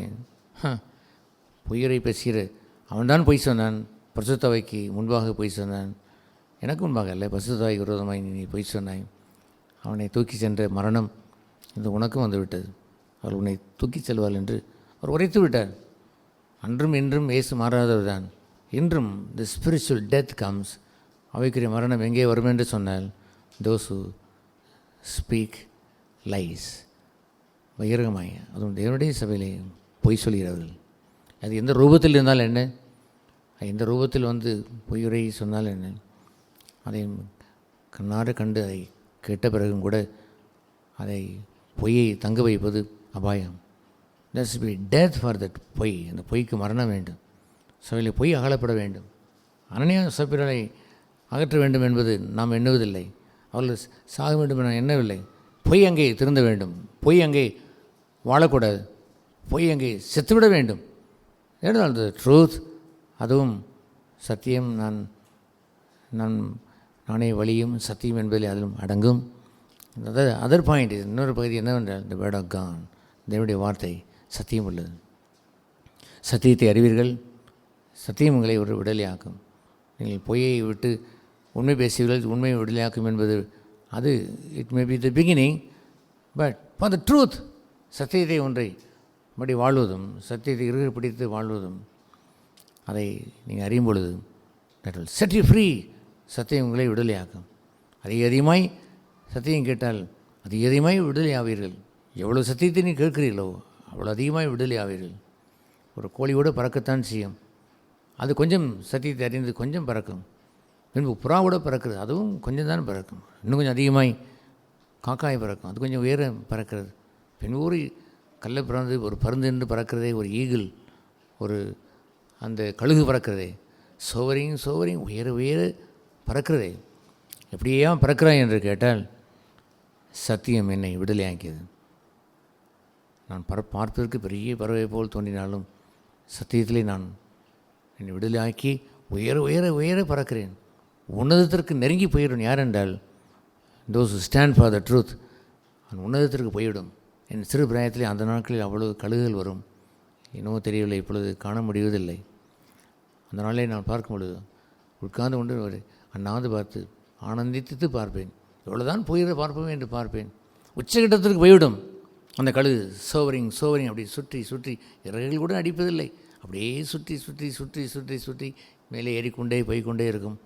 பொய்யரை பேசுகிற அவன்தான் பொய் சொன்னான். பரிசுத்தவைக்கு முன்பாக பொய் சொன்னான். எனக்கு முன்பாக அல்ல, பரிசுத்தவைக்கு விரோதமாய் நீ பொய் சொன்னாய். அவனை தூக்கி சென்ற மரணம் இது உனக்கும் வந்துவிட்டது. அவள் உன்னை தூக்கி செல்வாள் என்று அவர் உரைத்து விட்டார். அன்றும் இன்றும் இயேசு மாறாதவர் தான். இன்றும் தி ஸ்பிரிச்சுவல் டெத் கம்ஸ். அவைக்குரிய மரணம் எங்கே வரும் என்று சொன்னால் those who ஸ்பீக் லைஸ். பகிரங்கமாய், அதுவும் தேவனுடைய சபையிலே பொய் சொல்கிறவர்கள். அது எந்த ரூபத்தில் இருந்தாலும் என்ன, எந்த ரூபத்தில் வந்து பொய்யுரை சொன்னாலும் என்ன, அதை கண்ணார கண்டு அதை கேட்ட பிறகும் கூட அதை பொய்யை தங்க வைப்பது அபாயம். That's be death for that பொய். அந்த பொய்க்கு மரணம் வேண்டும். சபையில் பொய் அகலப்பட வேண்டும். அனனியா சப்பீராளை அகற்ற வேண்டும் என்பது நாம் எண்ணுவதில்லை. அவர்கள் சாக வேண்டும் என எண்ணவில்லை. பொய் அங்கே திருந்த வேண்டும். பொய் அங்கே வாழக்கூடாது. பொய் அங்கே செத்துவிட வேண்டும். ஏனால் த ட்ரூத், அதுவும் சத்தியம், நானே வழியும் சத்தியம் என்பதில் அதிலும் அடங்கும். அதர் பாயிண்ட், இன்னொரு பகுதி என்னவென்றால் த வேர்ட் ஆஃப் காட், தேவனுடைய வார்த்தை சத்தியம் உள்ளது. சத்தியத்தை அறிவீர்கள், சத்தியம் உங்களை ஒரு விடுதலையாக்கும். நீங்கள் பொய்யை விட்டு உண்மை பேசுவீர்கள், உண்மையை விடுதலையாக்கும் என்பது அது it may be the beginning, but for the truth, சத்தியத்தை ஒன்றை படி வாழ்வதும், சத்தியத்தை இறுக பிடித்து வாழ்வதும், அதை நீங்கள் அறியும் பொழுது that will set you free. சத்தியம் உங்களை விடுதலையாக்கும். அதிகமாய் சத்தியம் கேட்டால் அதிகமாய் விடுதலை ஆவீர்கள். எவ்வளோ சத்தியத்தை நீ கேட்கிறீர்களோ அவ்வளோ அதிகமாக விடுதலை ஆவீர்கள். ஒரு கோழியோடு பறக்கத்தான் செய்யும். அது கொஞ்சம் சத்தியத்தை அறிந்து கொஞ்சம் பறக்கும். பின்பு புறாவோட பறக்கிறது, அதுவும் கொஞ்சம் தான் பறக்கும். இன்னும் கொஞ்சம் அதிகமாய் காக்காய் பறக்கும், அது கொஞ்சம் உயர பறக்கிறது. பின்பு ஒரு கல்லை பிறந்து ஒரு பருந்து என்று பறக்கிறதே, ஒரு ஈகிள், ஒரு அந்த கழுகு பறக்கிறதே, சோவரிங் உயர உயர பறக்கிறதே. எப்படியே பறக்கிறாய் என்று கேட்டால் சத்தியம் என்னை விடுதலையாக்கியது. நான் பார்ப்பதற்கு பெரிய பறவை போல் தோன்றினாலும் சத்தியத்திலே நான் என்னை விடுதலையாக்கி உயர உயர உயர பறக்கிறேன். உன்னதத்திற்கு நெருங்கி போயிடும். யார் என்றால் those stand for the truth. நான் உன்னதத்திற்கு போய்விடும். என் சிறு பிராயத்திலே அந்த நாட்களில் அவ்வளவு கழுகுகள் வரும். இன்னமும் தெரியவில்லை, இப்பொழுது காண முடிவதில்லை. அந்த நாளே நான் பார்க்கும் பொழுது உட்கார்ந்து கொண்டு ஒரு அண்ணாந்து பார்த்து ஆனந்தித்து பார்ப்பேன். எவ்வளோதான் போயிட பார்ப்போமே என்று பார்ப்பேன். உச்சகட்டத்திற்கு போய்விடும் அந்த கழுகு. சோவரிங் அப்படி சுற்றி சுற்றி, இறகுகள் கூட அடிப்பதில்லை, அப்படியே சுற்றி சுற்றி சுற்றி சுற்றி சுற்றி மேலே ஏறிக்கொண்டே போய்கொண்டே இருக்கும்.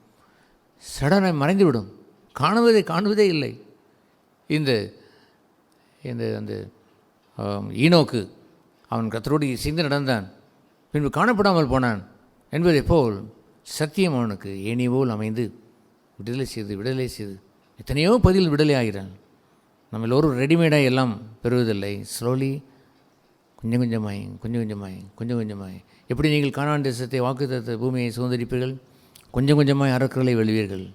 சடனாக மறைந்துவிடும். காணுவதே இல்லை. இந்த அந்த ஈனோக்கு அவன் கர்த்தரோடு இசைந்து நடந்தான், பின்பு காணப்படாமல் போனான் என்பதை போல் சத்தியம் அவனுக்கு ஏணி போல் அமைந்து விடுதலை செய்து எத்தனையோ பதில் விடுதலை ஆகிறான். நம்ம எல்லோரும் ரெடிமேடாக எல்லாம் பெறுவதில்லை. ஸ்லோலி, கொஞ்சம் கொஞ்சமாய் எப்படி நீங்கள் கானான் தேசத்தை வாக்குத்தத்த பூமியை சுதந்திரிப்பீர்கள், கொஞ்சம் கொஞ்சமாய் அரக்கர்களை வெல்வீர்கள்.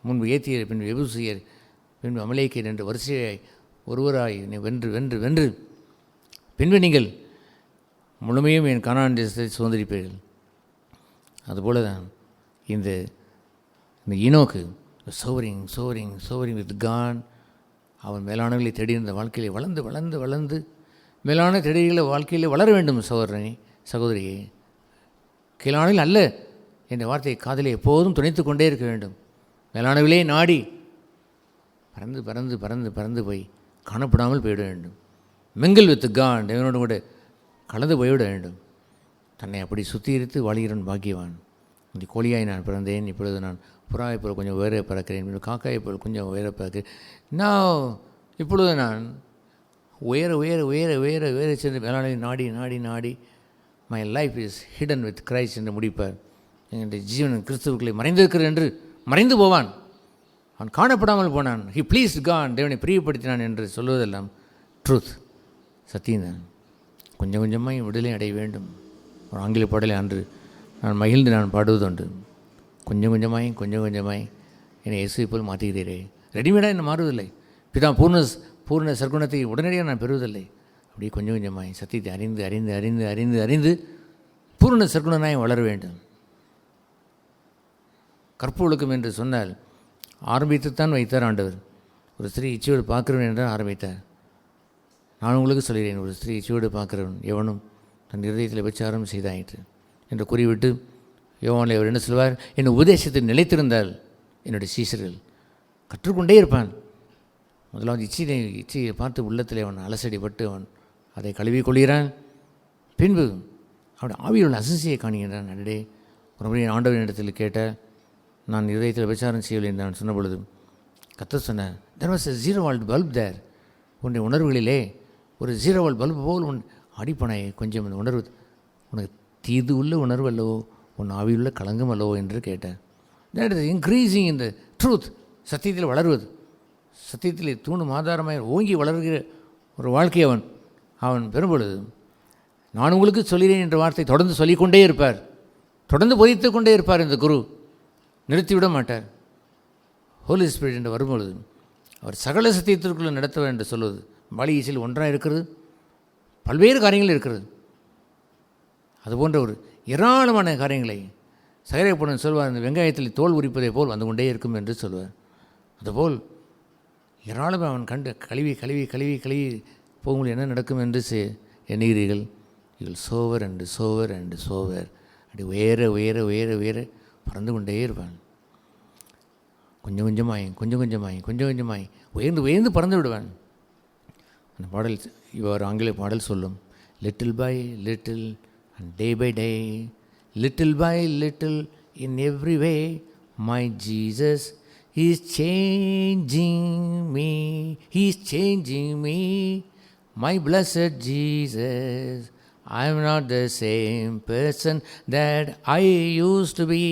முன்பு ஏத்தியர், பின்பு எபூசியர், பின்பு அமலேக்கியர் என்று வரிசையாய் ஒருவராய் வென்று வென்று வென்று பின்பு நீங்கள் முழுமையும் என் கானான் தேசத்தை சுதந்திரிப்பீர்கள். அதுபோல தான் இந்த ஈனோக்கு சோவரிங் வித் காட். அவன் மேலானவர்களை தேடியிருந்த வாழ்க்கையிலே வளர்ந்து மேலான தேடிகளை வாழ்க்கையிலே வளர வேண்டும். சகோதரியே, கீழானில் அல்ல என்ற வார்த்தையை காதிலே எப்போதும் துணைத்து கொண்டே இருக்க வேண்டும். மேலானவிலே நாடி பறந்து போய் காணப்படாமல் போய்விட வேண்டும். மிங்கிள் வித் காட், தேவனோடு கூட கலந்து போய்விட வேண்டும். தன்னை அப்படி சுத்திகரித்து வாழ்கிறவன் பாக்கியவான். இந்த கோழியாய் நான் பிறந்தேன், இப்பொழுது நான் புறாவை போல் கொஞ்சம் உயர பறக்கிறேன், காக்காயை போல் கொஞ்சம் உயர பறக்கிறேன். நான் இப்பொழுது நான் உயர சென்று மேலான நாடி my life is hidden with Christ என்று முடிப்பார். எங்களுடைய ஜீவன் கிறிஸ்துவுக்குள்ளே மறைந்திருக்கிறது என்று மறைந்து போவான். அவன் காணப்படாமல் போனான். ஹி ப்ளீஸ் காட், தேவனை பிரியப்படுத்தினான் என்று சொல்வதெல்லாம் ட்ரூத், சத்தியம்தான். கொஞ்சம் கொஞ்சமாக விடுதலை அடைய வேண்டும். ஒரு ஆங்கில பாடலை அன்று நான் மகிழ்ந்து நான் பாடுவதுண்டு. கொஞ்சம் கொஞ்சமாய் என்னை இயேசுவை போல் மாற்றுகிறீரே. ரெடிமேடாக என்ன மாறுவதில்லை. பிதா பூர்ண சற்குணத்தை உடனடியாக நான் பெறுவதில்லை. அப்படியே கொஞ்சம் கொஞ்சமாய் சத்தியத்தை அறிந்து பூர்ண சற்குணனாய் வளர வேண்டும். கற்பு ஒழுக்கம் என்று சொன்னால் ஆரம்பித்துத்தான் வைத்தார் ஆண்டவர். ஒரு ஸ்திரீ இச்சையோடு பார்க்கிறவன் என்றால் ஆரம்பித்தார். நான் உங்களுக்கு சொல்கிறேன், ஒரு ஸ்திரீ இச்சையோடு பார்க்கிறவன் எவனும் தன் இருதயத்தில் விபச்சாரம் செய்தாயிற்று என்று கூறிவிட்டு யோவானில் அவர் என்ன சொல்வார், என் உபதேசத்தில் நிலைத்திருந்தால் என்னுடைய சீஷர்கள் கற்றுக்கொண்டே இருப்பான். முதலாவது இச்சையை பார்த்து உள்ளத்தில் அவன் அலசடிப்பட்டு அவன் அதை கழுவி கொள்கிறான். பின்பு அவருடைய ஆவியில் உள்ள அசிசியை காணுகின்றான். அடடே, ஒரு முறை ஆண்டவரின் இடத்தில் கேட்ட, நான் இதயத்தில் விபச்சாரம் செய்யவில்லை என்று நான் சொன்ன பொழுது கர்த்தர் சொன்னார், there was a 0 volt bulb there. உன்னுடைய உணர்வுகளிலே ஒரு 0 volt பல்பு போல் உன் அடிப்பனை கொஞ்சம் இந்த உணர்வு உனக்கு தீது உள்ள உணர்வு அல்லவோ, உன் ஆவியுள்ள களங்கம் அல்லவோ என்று கேட்டேன். that is increasing in the truth. சத்தியத்தில் வளருவது, சத்தியத்தில் தூணும் ஆதாரமாக ஓங்கி வளர்கிற ஒரு வாழ்க்கை அவன் பெறும்பொழுது, நான் உங்களுக்கு சொல்கிறேன் என்ற வார்த்தை தொடர்ந்து சொல்லிக்கொண்டே இருப்பார், தொடர்ந்து போதித்து கொண்டே இருப்பார். இந்த குரு நிறுத்திவிட மாட்டார். ஹோலி ஸ்பிரிட் என்று வரும்பொழுது அவர் சகல சத்தியத்திற்குள்ளே நடத்துவார் என்று சொல்வது பாலியசில் ஒன்றாக இருக்கிறது, பல்வேறு காரியங்கள் இருக்கிறது. அதுபோன்ற ஒரு ஏராளமான காரியங்களை சகரேப்பன் சொல்வார், இந்த வெங்காயத்தில் தோல் உரிப்பதை போல் வந்து கொண்டே இருக்கும் என்று சொல்வார். அதுபோல் ஏராளமாக அவன் கண்டு கழுவி கழுவி கழுவி கழுவி போகும்போது என்ன நடக்கும் என்று எண்ணுகிறீர்கள். இவள் shower and shower and shower, அப்படி உயர உயர உயர உயர பறந்து கொண்டே இருப்பான். கொஞ்சம் கொஞ்சமாய் கொஞ்சம் கொஞ்சமாய் கொஞ்சம் கொஞ்சமாய் உயர்ந்து உயர்ந்து பறந்து விடுவான். அந்த பாடல் இவர் ஆங்கில பாடல் சொல்லும், little by little and day by day, little by little in every way, my Jesus is changing me, he is changing me, my blessed Jesus, I am not the same person that I used to be.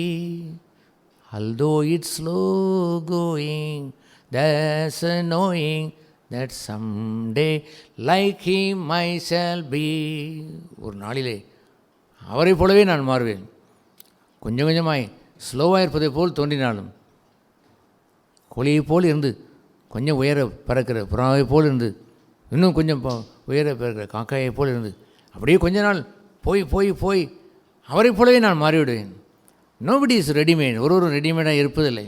Although it's slow going, there's a knowing that someday like him I shall be. ஒரு நாளிலே அவரை போலவே நான் மாறுவேன். கொஞ்சம் கொஞ்சமாய் ஸ்லோவாக இருப்பதை போல் தோன்றினாலும், கோழியை போல் இருந்து கொஞ்சம் உயர பறக்கிற புறாவை போல் இருந்து, இன்னும் கொஞ்சம் உயர பறக்கிற காக்காயை போல் இருந்து, அப்படியே கொஞ்ச நாள் போய் போய் போய் அவரை போலவே நான் மாறிவிடுவேன். Nobody is readymade. ஒரு ரெடிமேடாக இருப்பதில்லை.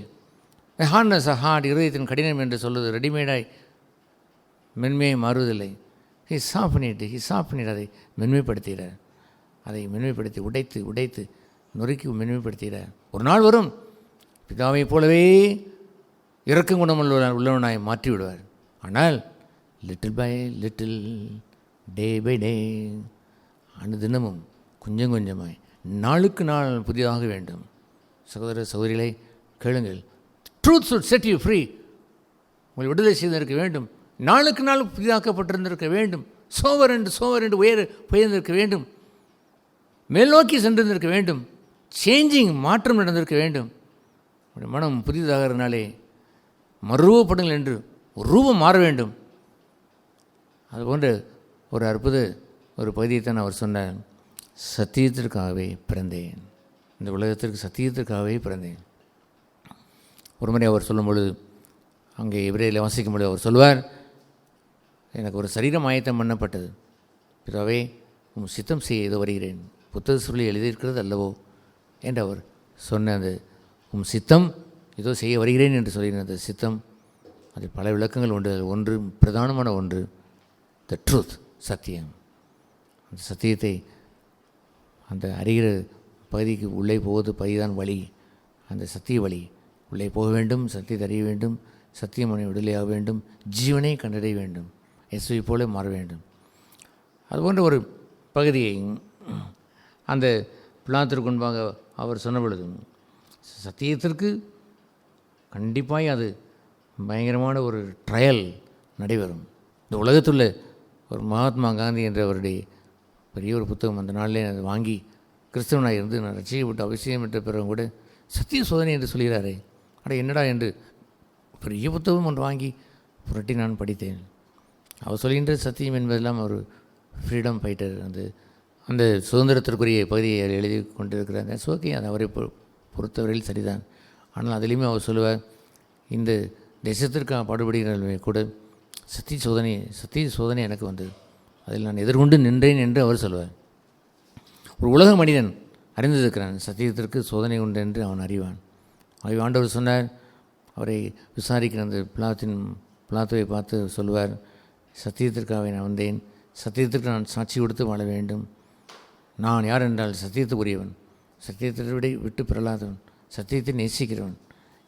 ஹார்ட்னஸ் ஹார்ட், இருதயத்தின் கடினம் என்று சொல்வது ரெடிமேடாய் மென்மையை மாறுவதில்லை. ஹி சாப்பிட்டு அதை மென்மைப்படுத்துகிறார். அதை மென்மைப்படுத்தி உடைத்து உடைத்து நொறுக்கி மென்மைப்படுத்துகிறார். ஒரு நாள் வரும், பிதாவை போலவே இறக்கும் உள்ளவனாய் மாற்றி விடுவார். ஆனால் little by little, day by day, அனுதினமும் கொஞ்சம் கொஞ்சமாய் நாளுக்கு நாள் புதிதாக வேண்டும். சகோதர சகோதரிகளை கேளுங்கள். Truth should set you free. உங்களை விடுதலை செய்திருக்க வேண்டும். நாளுக்கு நாள் புதிதாக்கப்பட்டிருந்திருக்க வேண்டும். சோவர் என்று உயர்ந்திருக்க வேண்டும். மேல் நோக்கி சென்றிருந்திருக்க வேண்டும். சேஞ்சிங், மாற்றம் நடந்திருக்க வேண்டும். உங்களுடைய மனம் புதிதாகிறதுனாலே மறுரூபப்படுங்கள் என்று ஒரு ரூபம் மாற வேண்டும். அதுபோன்ற ஒரு அற்புத ஒரு பகுதியைத்தான் அவர் சொன்னார். சத்தியத்திற்காகவே பிறந்தேன், இந்த உலகத்திற்கு சத்தியத்திற்காகவே பிறந்தேன். ஒரு முறை அவர் சொல்லும்பொழுது, அங்கே எபிரேயரில் வாசிக்கும்பொழுது அவர் சொல்வார், எனக்கு ஒரு சரீரம் ஆயத்தம் பண்ணப்பட்டது, பிறவே உம் சித்தம் செய்ய ஏதோ வருகிறேன், புத்தக சொல்லி எழுதியிருக்கிறது அல்லவோ என்று அவர் சொன்ன அந்த உம் சித்தம் ஏதோ செய்ய வருகிறேன் என்று சொல்கிறேன். அந்த சித்தம், அதில் பல விளக்கங்கள் உண்டு. ஒன்று, பிரதானமான ஒன்று, த ட்ரூத், சத்தியம். அந்த சத்தியத்தை அந்த அறிகிற பகுதிக்கு உள்ளே போவது பகுதிதான் வழி. அந்த சத்திய வழி உள்ளே போக வேண்டும், சத்தியத்தை அறிய வேண்டும், சத்தியமனை விடுதலையாக வேண்டும், ஜீவனை கண்டடைய வேண்டும், இயேசுவை போல மாற வேண்டும். அதுபோன்ற ஒரு பகுதியை அந்த பிலாத்திற்கு முன்பாக அவர் சொன்ன பொழுது, சத்தியத்திற்கு கண்டிப்பாக அது பயங்கரமான ஒரு ட்ரையல் நடைபெறும். இந்த உலகத்துள்ள ஒரு மகாத்மா காந்தி என்றவருடைய பெரிய ஒரு புத்தகம் அந்த நாளிலே அதை வாங்கி கிறிஸ்தவனாக இருந்து நான் ரட்சிக்கப்பட்டு அவசியம் என்ற பிறகு கூட சத்திய சோதனை என்று சொல்கிறாரே, அட என்னடா என்று பெரிய புத்தகம் ஒன்று வாங்கி புரட்டி நான் படித்தேன். அவர் சொல்கின்ற சத்தியம் என்பதெல்லாம் ஒரு ஃப்ரீடம் ஃபைட்டர், அந்த சுதந்திரத்திற்குரிய பகுதியை எழுதி கொண்டிருக்கிறார். ஓகே, அது அவரை பொறுத்தவரையில் சரிதான். ஆனால் அதிலையுமே அவர் சொல்லுவார், இந்த தேசத்திற்காக பாடுபடுகிறவர்கள் கூட சத்திய சோதனை எனக்கு வந்தது, அதில் நான் எதிர்கொண்டு நின்றேன் என்று அவர் சொல்வார். ஒரு உலக மனிதன் அறிந்திருக்கிறான், சத்தியத்திற்கு சோதனை உண்டு என்று அவன் அறிவான். ஆண்டவர் சொன்னார், அவரை விசாரிக்கிற அந்த பிலாத்துவை பார்த்து சொல்வார், சத்தியத்திற்காக நான் வந்தேன், சத்தியத்திற்கு நான் சாட்சி கொடுத்து வாழ வேண்டும். நான் யார் என்றால் சத்தியத்துக்குரியவன், சத்தியத்தை விட்டு பிறலாதவன், சத்தியத்தை நேசிக்கிறவன்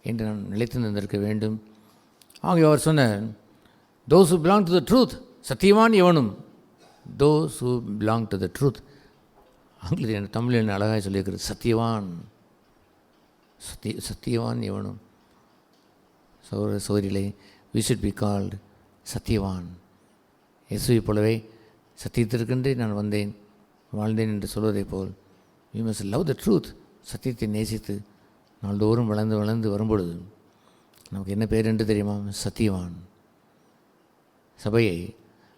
என்று நான் நிலைத்து நின்றிருக்க வேண்டும். ஆகவே அவர் சொன்னார், those who belong to the truth, Satyavan எவனும், those who belong to the truth, ஆங்கிலத்தில் தமிழில் அழகாக சொல்லியிருக்கிறது, சத்தியவான் எவனும். சோதரிலே we should be called Satyavan. இயேசுவை போலவே சத்தியத்திற்கென்றே நான் வந்தேன் வாழ்ந்தேன் என்று சொல்வதைப் போல் we must love the truth. சத்தியத்தை நேசித்து நாள்தோறும் வளர்ந்து வளர்ந்து வரும்பொழுது நமக்கு என்ன பேர் என்று தெரியுமா? சத்தியவான். சபையை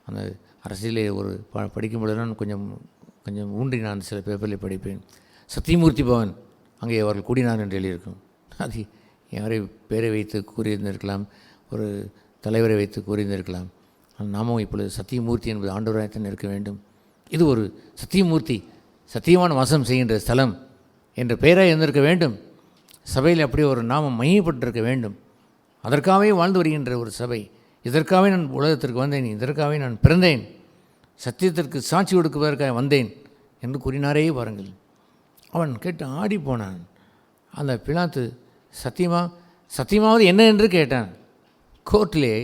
அந்த அரசியலே ஒரு படிக்கும்பொழுது நான் கொஞ்சம் ஊன்றி நான் சில பேப்பரில் படிப்பேன். சத்தியமூர்த்தி பவன் அங்கே அவர்கள் கூடினார் என்று எழுதியிருக்கும். அது யாரை பேரை வைத்து கூறியிருந்திருக்கலாம், ஒரு தலைவரை வைத்து கூறியிருந்திருக்கலாம். நாமும் இப்பொழுது சத்தியமூர்த்தி என்பது ஆண்டவராகத்தான் இருக்க வேண்டும். இது ஒரு சத்தியமூர்த்தி சத்தியமான வாசம் செய்கின்ற ஸ்தலம் என்ற பெயராக இருந்திருக்க வேண்டும். சபையில் அப்படி ஒரு நாமம் மையப்பட்டிருக்க வேண்டும். அதற்காகவே வாழ்ந்து வருகின்ற ஒரு சபை. இதற்காகவே நான் உலகத்திற்கு வந்தேன், இதற்காகவே நான் பிறந்தேன், சத்தியத்திற்கு சாட்சி கொடுக்குவதற்காக வந்தேன் என்று கூறினாரே பாருங்கள். அவன் கேட்டு ஆடி போனான். அந்த பிலாத்து சத்தியமாவது என்ன என்று கேட்டான். கோர்ட்டிலே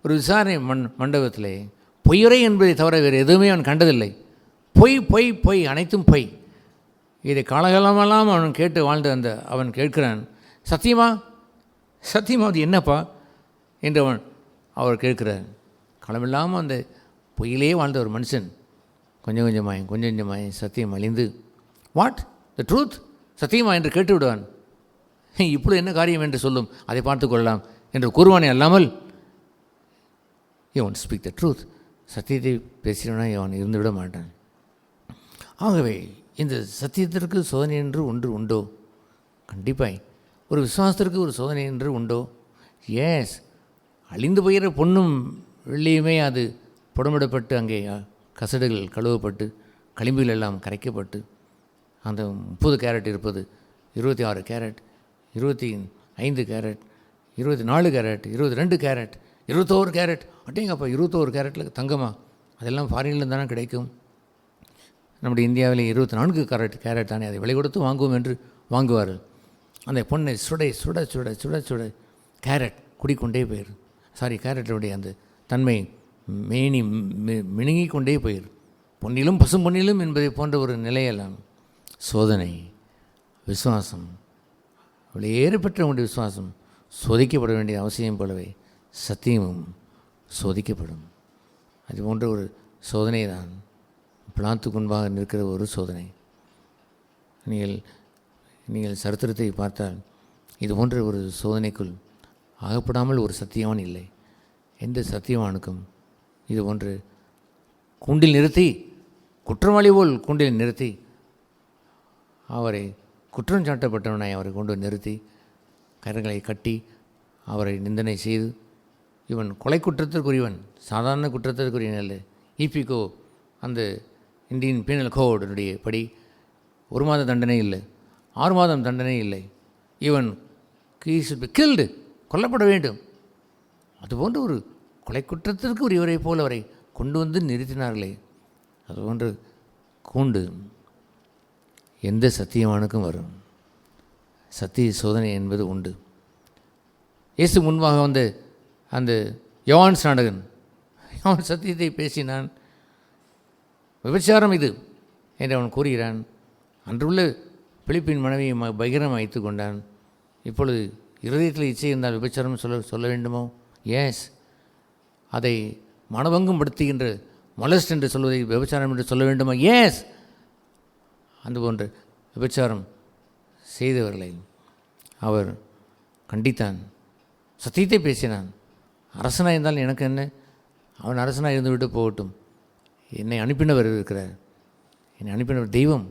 ஒரு விசாரணை மண்டபத்திலே பொய்யுரை என்பதை தவிர வேறு எதுவுமே அவன் கண்டதில்லை. பொய் பொய் பொய், அனைத்தும் பொய். இதை காலகாலமெல்லாம் அவன் கேட்டு வாழ்ந்த அவன் கேட்கிறான், சத்தியமாவது என்னப்பா என்று அவர் கேட்கிறார். காலமில்லாமல் அந்த பொய்யிலே வாழ்ந்த ஒரு மனுஷன் கொஞ்சம் கொஞ்சமாய் சத்தியம் அழிந்து வாட் த ட்ரூத் சத்தியமா என்று கேட்டு விடுவான். இப்பொழுது என்ன காரியம் என்று சொல்லும், அதை பார்த்து கொள்ளலாம் என்று கூறுவானே அல்லாமல் இவன் ஸ்பீக் த ட்ரூத், சத்தியத்தை பேசினா இவன் இருந்து விட மாட்டான். ஆகவே இந்த சத்தியத்திற்கு சோதனை என்று ஒன்று உண்டோ? கண்டிப்பாய். ஒரு விசுவாசத்திற்கு ஒரு சோதனை என்று உண்டோ? எஸ். அழிந்து போகிற பொண்ணும் வெள்ளியுமே அது புடமிடப்பட்டு அங்கே கசடுகள் கழுவப்பட்டு களிம்புகள் எல்லாம் கரைக்கப்பட்டு அந்த 30 கேரட் இருப்பது 26 carat, 25 carat, 24 carat, 22 carat, 21 carat. அட்டேங்கப்பா, 21 கேரட்டில் தங்கமா? அதெல்லாம் ஃபாரினில் தானே கிடைக்கும். நம்முடைய இந்தியாவில் 24 கேரட் தானே, அதை விலை கொடுத்து வாங்குவோம் என்று வாங்குவார்கள். அந்த பொண்ணை சுட சுட சுட சுட சுட கேரட் குடிக்கொண்டே போயிடும். கேரட்டுடைய அந்த தன்மை மினுங்கிக் கொண்டே போயிடும். பொன்னிலும் பசும் பொன்னிலும் என்பதை போன்ற ஒரு நிலையெல்லாம் சோதனை. விசுவாசம் வெளியேறப்பட்ட உங்களுடைய விசுவாசம் சோதிக்கப்பட வேண்டிய அவசியம் போலவே சத்தியமும் சோதிக்கப்படும். அது போன்ற ஒரு சோதனை தான் பிலாத்துக்கு முன்பாக நிற்கிற ஒரு சோதனை. நீங்கள் சரித்திரத்தை பார்த்தால் இது போன்ற ஒரு சோதனைக்குள் ஆகப்படாமல் ஒரு சத்தியவான் இல்லை. எந்த சத்தியவானுக்கும் இது போன்று கூண்டில் நிறுத்தி, குற்றவாளி போல் கூண்டில் நிறுத்தி, அவரை குற்றம் சாட்டப்பட்டவனாய் அவரை கொண்டு நிறுத்தி கரங்களை கட்டி அவரை நிந்தனை செய்து, இவன் கொலை குற்றத்திற்குரியவன், சாதாரண குற்றத்திற்குரியவன் அல்ல. இபிகோ அந்த இந்தியன் பீனல் கோடுடைய படி 1 மாத தண்டனை இல்லை, 6 மாதம் தண்டனை இல்லை. இவன் கில்டு, கொல்லப்பட வேண்டும். அதுபோன்று ஒரு கொலை குற்றத்திற்கு உரியவரை போல் அவரை கொண்டு வந்து நிறுத்தினார்களே. அதுபோன்று கூண்டு எந்த சத்தியவானுக்கும் வரும். சத்திய சோதனை என்பது உண்டு. இயேசு முன்பாக வந்து அந்த யோவான் ஸ்நானகன் அவன் சத்தியத்தை பேசினான். விபச்சாரம் இது என்று அவன் கூறுகிறான். அன்றுள்ள பிலிப்பின் மனைவியை பகிரமாக வைத்து கொண்டான். இப்பொழுது இருதயத்தில் இச்சை இருந்தால் விபச்சாரம் சொல்ல வேண்டுமோ? எஸ். அதை மனபங்கம் படுத்துகின்ற மொலஸ்ட் என்று சொல்வதை விபச்சாரம் என்று சொல்ல வேண்டுமா? எஸ். அதுபோன்று விபச்சாரம் செய்தவர்களை அவர் கண்டித்தான், சத்தியத்தை பேசினான். அரசனாக இருந்தால் எனக்கு என்ன, அவன் அரசனாக இருந்து விட்டு போகட்டும், என்னை அனுப்பினவர் இருக்கிறார், என்னை அனுப்பினவர் தெய்வம்,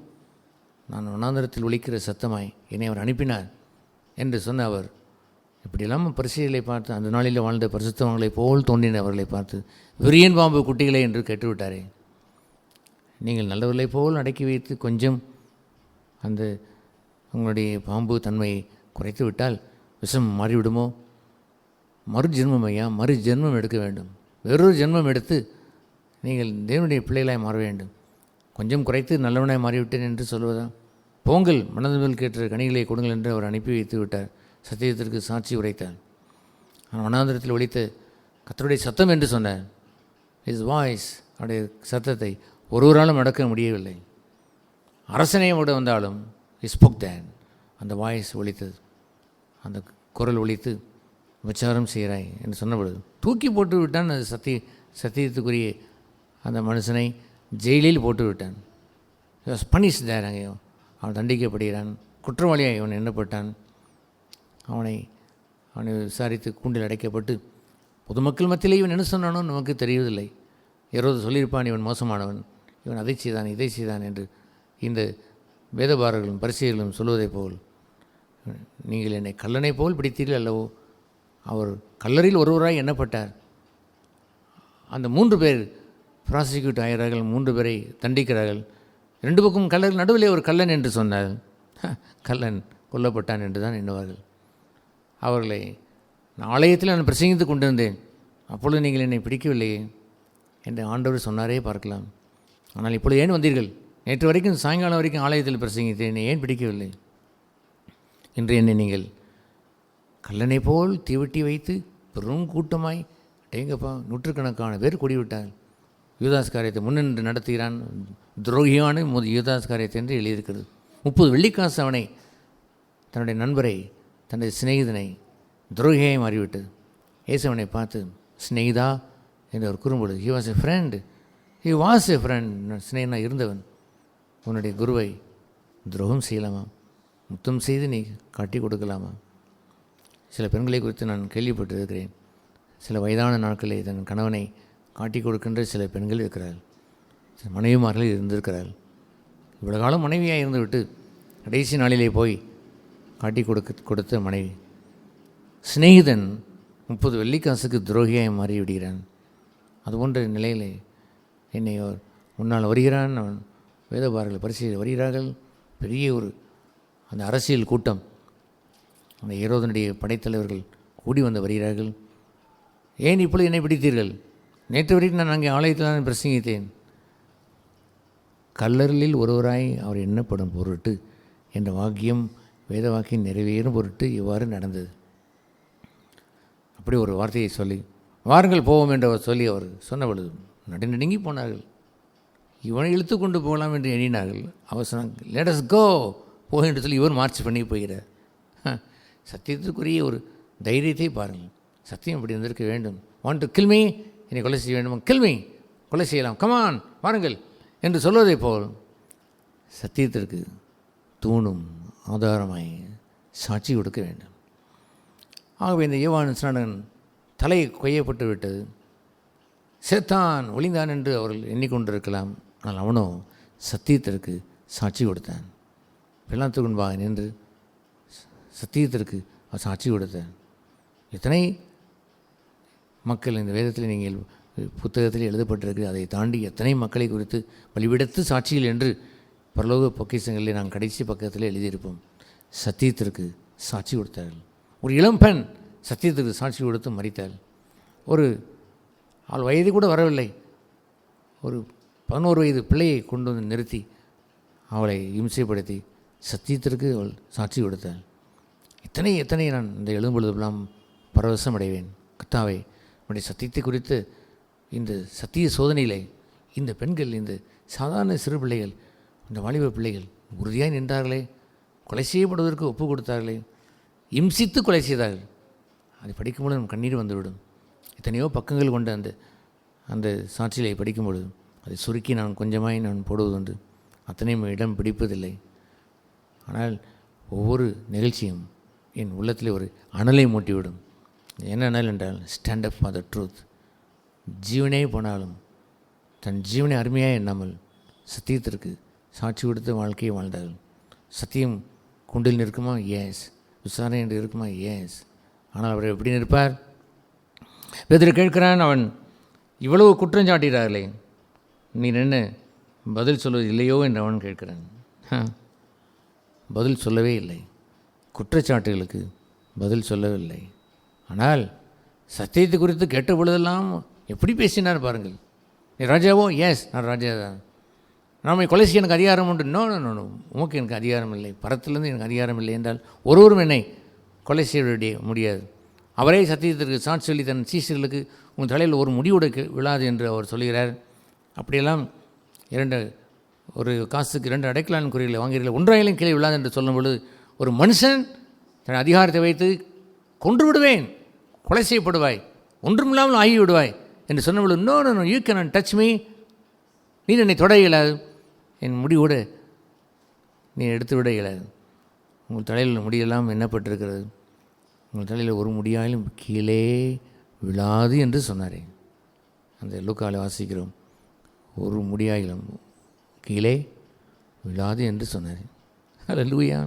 நான் வனாந்தரத்தில் ஒலிக்கிற சத்தமாய் என்னை அவர் அனுப்பினார் என்று சொன்ன அவர் இப்படி இல்லாமல் பரிசீலனை பார்த்து அந்த நாளில் வாழ்ந்த பரிசுத்தவங்களை போல் தோன்றினவர்களை பார்த்து விரியன் பாம்பு குட்டிகளை என்று கேட்டுவிட்டாரே. நீங்கள் நல்லவர்களை போல் அடக்கி வைத்து கொஞ்சம் அந்த உங்களுடைய பாம்பு தன்மையை குறைத்து விட்டால் விஷம் மாறிவிடுமோ? மறுஜென்மம் ஐயா, மறுஜென்மம் எடுக்க வேண்டும். வேறொரு ஜென்மம் எடுத்து நீங்கள் தேவனுடைய பிள்ளைகளாய் மாற வேண்டும். கொஞ்சம் குறைத்து நல்லவனாய் மாறிவிட்டேன் என்று சொல்வதா? போங்கள், மனதில் கேட்ட கனிகளை கொடுங்கள் என்று அவர் அனுப்பி வைத்து விட்டார். சத்தியத்திற்கு சாட்சி உரைத்தார். ஆனால் வனாந்தரத்தில் ஒலித்த கர்த்தருடைய சத்தம் என்று சொன்னார். இஸ் வாய்ஸ், அவருடைய சத்தத்தை ஒருவராலும் அடக்க முடியவில்லை. அரசனே விட வந்தாலும் ஸ்போக் தேன், அந்த வாய்ஸ் ஒலித்தது, அந்த குரல் ஒலித்து விபச்சாரம் செய்கிறாய் என்று சொன்ன பொழுது தூக்கி போட்டு விட்டான். அது சத்தியத்துக்குரிய அந்த மனுஷனை ஜெயிலில் போட்டு விட்டான். பனிஷ் தேர். அங்கே அவன் தண்டிக்கப்படுகிறான். குற்றவாளியாக இவன் எண்ணப்பட்டான். அவனை விசாரித்து கூண்டில் அடைக்கப்பட்டு பொதுமக்கள் மத்தியிலே இவன் என்ன சொன்னானோ நமக்கு தெரியவில்லை. யாராவது சொல்லியிருப்பான் இவன் மோசமானவன், இவன் அதை செய்தான் இதை செய்தான் என்று. இந்த வேதபாரர்களும் பரிசேயர்களும் சொல்வதைப் போல், நீங்கள் என்னை கல்லனை போல் பிடித்தீர்கள் அல்லவோ. அவர் கல்லறையில் ஒருவராய் எண்ணப்பட்டார். அந்த 3 பேர் ப்ராசிக்யூட் ஆகிறார்கள், 3 பேரை தண்டிக்கிறார்கள். 2 பக்கம் கல்லறை நடுவிலே ஒரு கல்லன் என்று சொன்னார். கல்லன் கொல்லப்பட்டான் என்று தான் எண்ணுவார்கள். அவர்களை ஆலயத்தில் நான் பிரசங்கித்து கொண்டிருந்தேன், அப்பொழுது நீங்கள் என்னை பிடிக்கவில்லையே என்று ஆண்டவர் சொன்னாரே பார்க்கலாம். ஆனால் இப்பொழுது ஏன் வந்தீர்கள்? நேற்று வரைக்கும் சாயங்காலம் வரைக்கும் ஆலயத்தில் பிரசங்கித்தேன், என்னை ஏன் பிடிக்கவில்லை? இன்று என்னை நீங்கள் கல்லனை போல் தீவட்டி வைத்து பெரும் கூட்டமாய் டேங்கப்பா நூற்றுக்கணக்கான பேர் கூடிவிட்டார். யூதாஸ் காரியத்தை முன்னின்று நடத்துகிறான். துரோகியான யூதாஸ் காரியத்தை என்று எழுதியிருக்கிறது. 30 வெள்ளிக்காசு அவனை, தன்னுடைய நண்பரை, தன்னுடைய சிநேகிதனை துரோகியாய் மாறிவிட்டது. ஏசவனை பார்த்து ஸ்நேகிதா என்று அவர் கூறும்பொழுது ஹி வாஸ் எ ஃப்ரெண்ட், ஸ்நேகனா இருந்தவன். உன்னுடைய குருவை துரோகம் செய்யலாமா? முத்தம் செய்து நீ காட்டி கொடுக்கலாமா? சில பெண்களை குறித்து நான் கேள்விப்பட்டிருக்கிறேன். சில வயதான நாட்களே தன் கணவனை காட்டி கொடுக்கின்ற சில பெண்கள் இருக்கிறார்கள். சில மனைவிமார்கள் இருந்திருக்கிறார்கள். இவ்வளோ காலம் மனைவியாக இருந்துவிட்டு கடைசி நாளிலே போய் காட்டி கொடுத்த மனைவி. சிநேகிதன் 30 வெள்ளிக்காசுக்கு துரோகியாய் மாறிவிடுகிறான். அதுபோன்ற நிலையில் என்னை முன்னால் வருகிறான். அவன் வேதபாரர்கள் பரிசீலில் வருகிறார்கள். பெரிய ஒரு அந்த அரசியல் கூட்டம், அந்த ஏரோதனுடைய படைத்தலைவர்கள் கூடி வந்து வருகிறார்கள். ஏன் இப்பொழுது என்னை பிடித்தீர்கள்? நேற்று வரைக்கும் நான் அங்கே ஆலயத்தில் தான் பிரசங்கித்தேன். கல்லறில் ஒருவராய் அவர் எண்ணப்படும் பொருட்டு என்ற வாக்கியம் வேத வாக்கியம் நிறைவேறும் பொருட்டு இவ்வாறு நடந்தது. அப்படி ஒரு வார்த்தையை சொல்லி வாருங்கள் போவோம் என்று அவர் சொல்லி அவர் சொன்ன பொழுது நடுநடுங்கி போனார்கள். இவனை இழுத்து கொண்டு போகலாம் என்று எண்ணினார்கள். அவர் சொன்னாங்க லெட் அஸ் கோ போ என்று சொல்லி இவர் மார்ச் பண்ணி போகிறார். சத்தியத்திற்குரிய ஒரு தைரியத்தை பாருங்கள். சத்தியம் அப்படி வந்திருக்க வேண்டும். வாண்ட் டு கில் மீ, என்னை கொலை செய்ய வேண்டும், கில் மீ, கொலை செய்யலாம், கமான் வாருங்கள் என்று சொல்வதை போல் சத்தியத்திற்கு தூணும் ஆதாரமாய் சாட்சி கொடுக்க வேண்டும். ஆகவே இந்த யோவான் ஸ்நானகன் தலை கொய்யப்பட்டு விட்டது, சேத்தான் ஒளிந்தான் என்று அவர்கள் எண்ணிக்கொண்டிருக்கலாம். ஆனால் அவனோ சத்தியத்திற்கு சாட்சி கொடுத்தான். பிலாத்துக்கு முன்பாக நின்று சத்தியத்திற்கு சாட்சி கொடுத்தான். எத்தனை மக்கள் இந்த வேதத்தில் நீங்கள் புத்தகத்தில் எழுதப்பட்டிருக்கு, அதை தாண்டி எத்தனை மக்களை குறித்து பலிபிடத்து சாட்சிகள் என்று பரலோக பொக்கிஷங்களில் நாங்கள் கடைசி பக்கத்தில் எழுதியிருப்போம். சத்தியத்திற்கு சாட்சி கொடுத்தார்கள். ஒரு இளம்பெண் சத்தியத்திற்கு சாட்சி கொடுத்து மரித்தாள். ஒரு அவள் வயது கூட வரவில்லை, ஒரு 11 வயது பிள்ளையை கொண்டு வந்து நிறுத்தி அவளை இம்சைப்படுத்தி சத்தியத்திற்கு அவள் சாட்சி கொடுத்தாள். எத்தனை நான் இந்த எழும்பொழுதெல்லாம் பரவசம் அடைவேன். கர்த்தாவே, உன்னுடைய சத்தியத்தை குறித்து இந்த சத்திய சோதனையிலே இந்த பெண்கள், இந்த சாதாரண சிறு பிள்ளைகள், இந்த வாலிப பிள்ளைகள் உறுதியாக நின்றார்களே, கொலை செய்யப்படுவதற்கு ஒப்பு கொடுத்தார்களே, இம்சித்து கொலை செய்தார்கள். அதை படிக்கும்போது நம் கண்ணீர் வந்துவிடும். எத்தனையோ பக்கங்கள் கொண்ட அந்த சாட்சியை படிக்கும்பொழுது அதை சுருக்கி நான் கொஞ்சமாய் நான் போடுவதுண்டு. அத்தனையும் இடம் பிடிப்பதில்லை. ஆனால் ஒவ்வொரு நிகழ்ச்சியும் என் உள்ளத்தில் ஒரு அனலை மூட்டிவிடும். என்ன அனல் என்றால் stand up for the truth. ஜீவனே போனாலும் தன் ஜீவனை அருமையாக எண்ணாமல் சத்தியத்திற்கு சாட்சி கொடுத்து வாழ்க்கையை வாழ்ந்தார்கள். சத்தியம் குண்டில் நிற்குமா? எஸ். விசாரணை என்று இருக்குமா? எஸ். ஆனால் அவர் எப்படி நிற்பார்? பேதுரு கேட்கிறான், அவன் இவ்வளவு குற்றம் சாட்டுகிறார்களே, நீ என்ன பதில் சொல்வது இல்லையோ என்று அவன் கேட்கிறான். பதில் சொல்லவே இல்லை. குற்றச்சாட்டுகளுக்கு பதில் சொல்லவில்லை. ஆனால் சத்தியத்தை குறித்து கேட்ட பொழுதெல்லாம் எப்படி பேசினார் பாருங்கள். நீ ராஜாவோ? எஸ், நான் ராஜா தான். நாம கொலை செய்ய எனக்கு அதிகாரம் உண்டு. நோ நோ நோ, உமக்கு எனக்கு அதிகாரம் இல்லை, பரத்திலிருந்து எனக்கு அதிகாரம் இல்லை என்றால் ஒருவரும் என்னை கொலை செய்ய முடியாது. அவரே சத்தியத்திற்கு சாட்சி சொல்லி தன் சீசர்களுக்கு உங்கள் தலையில் ஒரு முடிவுட விழாது என்று அவர் சொல்கிறார். அப்படியெல்லாம் ஒரு காசுக்கு 2 அடைக்கலான் குறிகளை வாங்கிறீர்கள், 1,000 கீழே விழாது என்று சொல்லும் பொழுது ஒரு மனுஷன் தன் அதிகாரத்தை வைத்து கொன்று விடுவேன், கொலை செய்யப்படுவாய், ஒன்றுமில்லாமல் ஆகிவிடுவாய் என்று சொன்னபொழுது, no no no, you can touch me, நீ என்னை தொட இயலாது, என் முடிவோடு நீ எடுத்து விட இயலாது. உங்கள் தலையில் முடியெல்லாம் எண்ணப்பட்டிருக்கிறது, உங்கள் தலையில் ஒரு முடியாலும் கீழே விழாது என்று சொன்னாரே. அந்த லூக்காவில் வாசிக்கிறோம், ஒரு முடியாயிலும் கீழே விழாது என்று சொன்னார். அல்லேலூயா.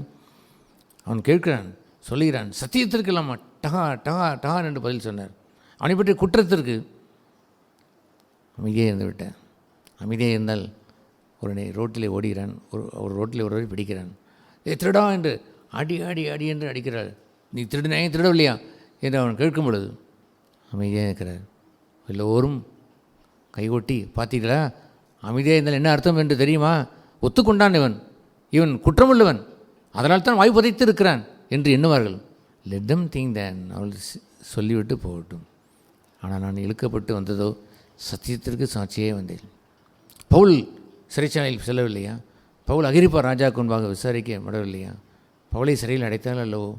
அவன் கேட்கிறான், சொல்லுகிறான், சத்தியத்திற்கு இல்லாமா டகா டகா டகான் என்று பதில் சொன்னார். அவனை பற்றி குற்றத்திற்கு அமைதியாக இருந்து விட்டான். அமைதியாக இருந்தால் ஒரு ரோட்டில் ஓடுகிறான், ஒரு ரோட்டில் ஒருவரை பிடிக்கிறான், திருடா என்று அடி அடி அடி என்று அடிக்கிறாள். நீ திருடினா திருடவில்லையா என்று அவன் கேட்கும் பொழுது அமைதியாக இருக்கிறார். எல்லோரும் கைகொட்டி, பார்த்தீங்களா அமைதியாக இருந்தால் என்ன அர்த்தம் என்று தெரியுமா, ஒத்துக்கொண்டான், இவன் குற்றமுள்ளவன், அதனால் தான் வாய் புதைத்து இருக்கிறான் என்று எண்ணுவார்கள். லெட் தம் திங்க் தேன், அவள் சொல்லிவிட்டு போகட்டும். ஆனால் நான் இழுக்கப்பட்டு வந்ததோ சத்தியத்திற்கு சாட்சியே வந்தேன். பவுல் சிறைச்சாலையில் செல்லவில்லையா? பவுல் அகிரிப்பா ராஜாவுக்கு முன்பாக விசாரிக்கப்படவில்லையா? பவுலை சிறையில் அடைத்தால் அல்லவோ?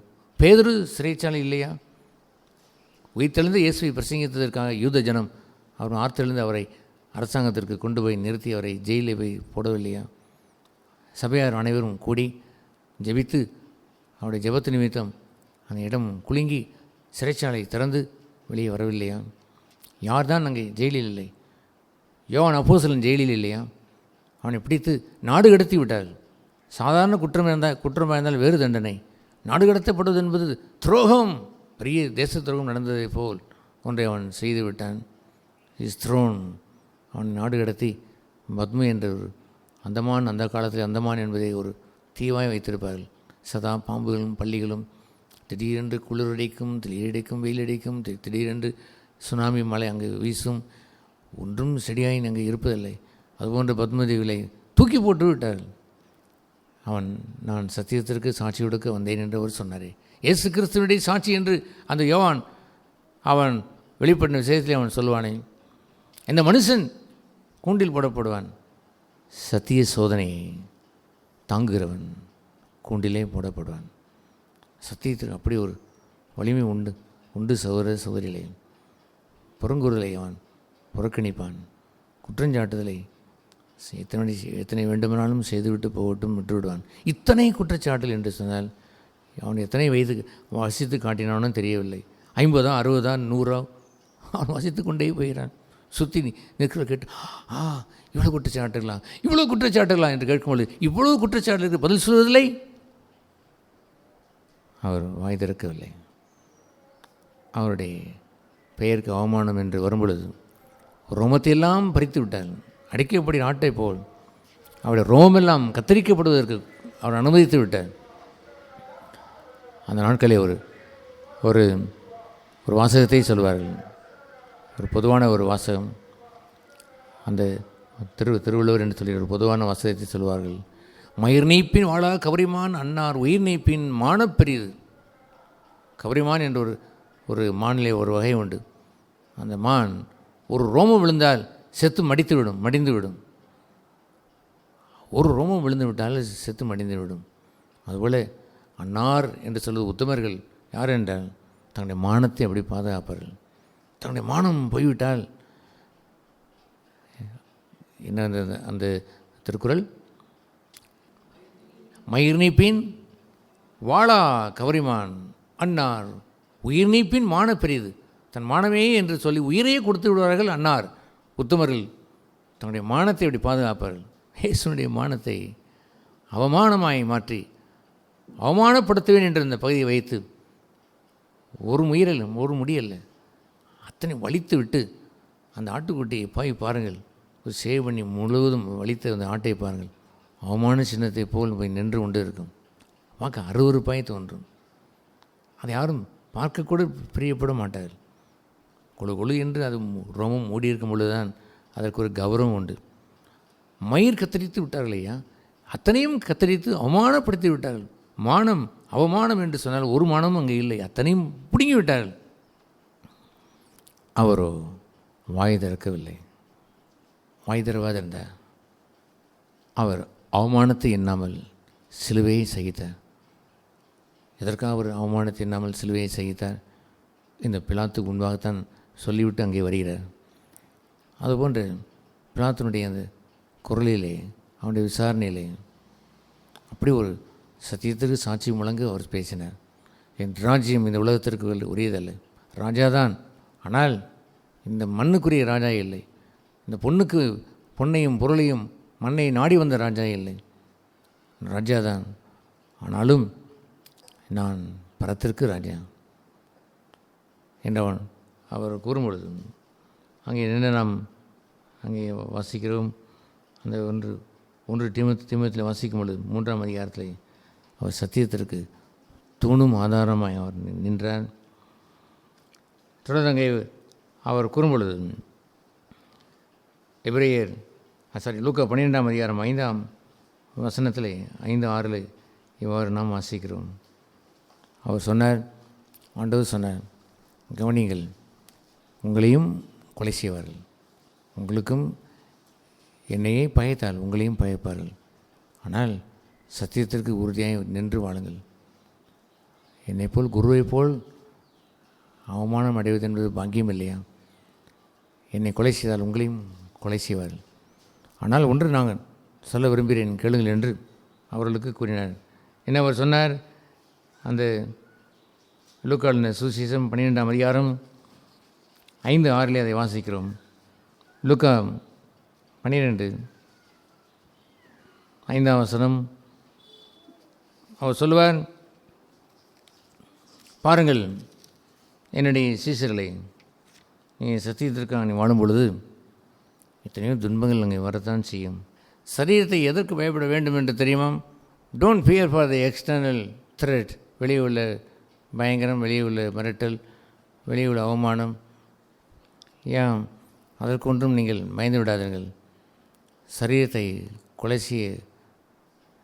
பேதுரு சிறைச்சாலை இல்லையா? உயிர்த்தெழுந்து இயேசுவை பிரசங்கித்ததற்காக யூத ஜனம் அவர் ஆர்த்தெழுந்து அவரை அரசாங்கத்திற்கு கொண்டு போய் நிறுத்தி அவரை ஜெயிலில் போய் போடவில்லையா? சபையார் அனைவரும் கூடி ஜெபித்து அவருடைய ஜெபத்து நிமித்தம் அந்த இடம் குலுங்கி சிறைச்சாலை திறந்து வெளியே வரவில்லையா? யார் தான் அங்கே ஜெயிலில் இல்லை? யோவான் அப்போஸ்தலன் ஜெயிலில் இல்லையா? அவனை பிடித்து நாடு கடத்தி விட்டார்கள். சாதாரண குற்றமாக இருந்தால் வேறு தண்டனை. நாடு கடத்தப்படுவது என்பது துரோகம், பெரிய தேச துரோகம் நடந்ததை போல் ஒன்றை அவன் செய்து விட்டான். Is throne. அவன் நாடு கடத்தி பத்மு என்ற ஒரு அந்தமான், அந்த காலத்தில் அந்தமான் என்பதை ஒரு தீவாய் வைத்திருப்பார்கள். சதா பாம்புகளும் பள்ளிகளும், திடீரென்று குளிரடிக்கும், திடீரடிக்கும் வெயிலடிக்கும், திடீரென்று சுனாமி மழை அங்கு வீசும், ஒன்றும் செடியாய் அங்கே இருப்பதில்லை. அதுபோன்ற பத்மதேவிலை தூக்கி போட்டு விட்டார்கள். நான் சத்தியத்திற்கு சாட்சி கொடுக்க வந்தேன் என்று அவர் சொன்னாரே. இயேசு கிறிஸ்துவனுடைய சாட்சி என்று அந்த யோவான் அவன் வெளிப்பட்ட விஷயத்தில் அவன் சொல்லுவானே, இந்த மனுஷன் கூண்டில் போடப்படுவான், சத்திய சோதனையை தாங்குகிறவன் கூண்டிலே போடப்படுவான். சத்தியத்துக்கு அப்படி ஒரு வலிமை உண்டு சகோதர சகோதரிகளே. புறங்குறுதலை அவன் புறக்கணிப்பான், குற்றஞ்சாட்டுதலை எத்தனை வேண்டுமானாலும் செய்துவிட்டு போகட்டும் விட்டுவிடுவான். இத்தனை குற்றச்சாட்டுகள் என்று சொன்னால் அவன் எத்தனை வயது வசித்து காட்டினானோ தெரியவில்லை. 50 60 100 அவன் வசித்து கொண்டே போகிறான். சுற்றி நிற்கிற கேட்டு, இவ்வளோ குற்றச்சாட்டுகளா என்று கேட்கும்பொழுது, இவ்வளோ குற்றச்சாட்டுகளுக்கு பதில் சொல்வதில்லை. அவர் வாய் திறக்கவில்லை. அவருடைய பெயருக்கு அவமானம் என்று வரும்பொழுது ரோமத்தையெல்லாம் பறித்து விட்டார். அடிக்கப்படி நாட்டை போல் அவருடைய ரோமெல்லாம் கத்தரிக்கப்படுவதற்கு அவர் அனுமதித்து விட்டார். அந்த நாட்களில் ஒரு ஒரு வாசகத்தை சொல்வார்கள், ஒரு பொதுவான ஒரு வாசகம். அந்த திருவள்ளுவர் என்று சொல்லி ஒரு பொதுவான வாசகத்தை சொல்வார்கள். மயிர் நீப்பின் வாழா கவரிமான் அன்னார் உயிர் நீப்பின் மானப்பெரிது. கவரிமான் என்ற ஒரு மானிலே ஒரு வகை உண்டு. அந்த மான் ஒரு ரோமம் விழுந்தால் செத்து மடிந்து விடும். ஒரு ரோமம் விழுந்து விட்டால் செத்து மடிந்து விடும். அதுபோல் அன்னார் என்று சொல்வது உத்தமர்கள் யார் என்றால் தன்னுடைய மானத்தை அப்படி பாதுகாப்பார்கள். தன்னுடைய மானம் போய்விட்டால் என்ன அந்த திருக்குறள், மயிர் நீப்பின் வாழா கவரிமான் அன்னார் உயிர் நீப்பின் மான பெரிது. தன் மானமே என்று சொல்லி உயிரையே கொடுத்து விடுவார்கள் அன்னார் உத்தமர்கள். தன்னுடைய மானத்தை அப்படி பாதுகாப்பார்கள். இயேசுனுடைய மானத்தை அவமானமாய் மாற்றி அவமானப்படுத்துவேன் என்ற இந்த பகுதியை வைத்து ஒரு முடியல்ல அத்தனை வலித்து விட்டு அந்த ஆட்டுக்குட்டியை போய் பாருங்கள், ஒரு சேவ் பண்ணி முழுவதும் வலித்த அந்த ஆட்டை பாருங்கள், அவமான சின்னத்தை போல் போய் நின்று கொண்டு இருக்கும். பார்க்க அருவருப்பாய் தோன்றும். அதை யாரும் பார்க்கக்கூட பிரியப்பட மாட்டார்கள். கொழு என்று அது ரோமம் மூடி இருக்கும் பொழுதுதான் அதற்கு ஒரு கௌரவம் உண்டு. மயிர் கத்தரித்து விட்டார்கள் ஐயா, அத்தனையும் கத்தரித்து அவமானப்படுத்தி விட்டார்கள். மானம் அவமானம் என்று சொன்னால் ஒரு மானமும் அங்கே இல்லை, அத்தனையும் பிடுங்கி விட்டார்கள். அவரோ வாய் திறக்கவில்லை. வாய் திறவாதிருந்தார். அவர் அவமானத்தை எண்ணாமல் சிலுவையை சகித்தார். எதற்காக அவர் அவமானத்தை எண்ணாமல் சிலுவையை சகித்தார்? இந்த பிலாத்துக்கு முன்பாகத்தான் சொல்லிவிட்டு அங்கே வருகிறார். அதுபோன்று பிலாத்தினுடைய அந்த குரலிலே, அவனுடைய விசாரணையிலே அப்படி ஒரு சத்தியத்திற்கு சாட்சி முழங்க அவர் பேசினார். என் ராஜ்யம் இந்த உலகத்திற்கு உரியதல்ல, ராஜாதான், ஆனால் இந்த மண்ணுக்குரிய ராஜா இல்லை, இந்த பொண்ணுக்கு பொன்னையும் பொருளையும் மண்ணை நாடி வந்த ராஜா இல்லை, ராஜாதான், ஆனாலும் நான் பரத்திற்கு ராஜா என்றவன் அவர் கூறும்பொழுது அங்கே நின்று நாம் அங்கே வாசிக்கிறோம். அந்த ஒன்று தீமத்தில் வாசிக்கும் பொழுது 3ஆம் அதிகாரத்தில் அவர் சத்தியத்திற்கு தூணும் ஆதாரமாய் அவர் நின்றார். தொடர்ந்து அங்கே அவர் கூறும்பொழுது எபிரேயர் லூக்கா 12ஆம் அதிகாரம் 5ஆம் வசனத்தில் 5:6 இவ்வாறு நாம் வாசிக்கிறோம். அவர் சொன்னார், ஆண்டவர் சொன்னார், கவனிங்கள், உங்களையும் கொலை செய்வார்கள், உங்களுக்கும் என்னையே பயத்தால் உங்களையும் பயப்பார்கள், ஆனால் சத்தியத்திற்கு உறுதியாக நின்று வாழுங்கள். என்னை போல் குருவை போல் அவமானம் அடைவது என்பது பாக்கியம் இல்லையா? என்னை கொலை செய்தால் உங்களையும் கொலை செய்வார்கள். ஆனால் ஒன்று நாங்கள் சொல்ல விரும்புகிறேன், கேளுங்கள் என்று அவர்களுக்கு கூறினார். என்ன அவர் சொன்னார்? அந்த லூக்காவின் சுவிசேஷம் 12ஆம் அதிகாரம் 5:6 அதை வாசிக்கிறோம். லூக்கா 12:5 வசனம். அவர் சொல்லுவார், பாருங்கள் என்னுடைய சீசர்களை, நீ சத்தியத்திற்காக நீ வாழும் பொழுது எத்தனையோ துன்பங்கள் அங்கே வரத்தான் செய்யும். சரீரத்தை எதற்கு பயப்பட வேண்டும் என்று தெரியுமா? Don't fear for the external thread, வெளியே உள்ள பயங்கரம், வெளியே உள்ள மிரட்டல், வெளியே உள்ள அவமானம், ஏன் அதற்கொன்றும் நீங்கள் பயந்து விடாதீர்கள். சரீரத்தை கொலை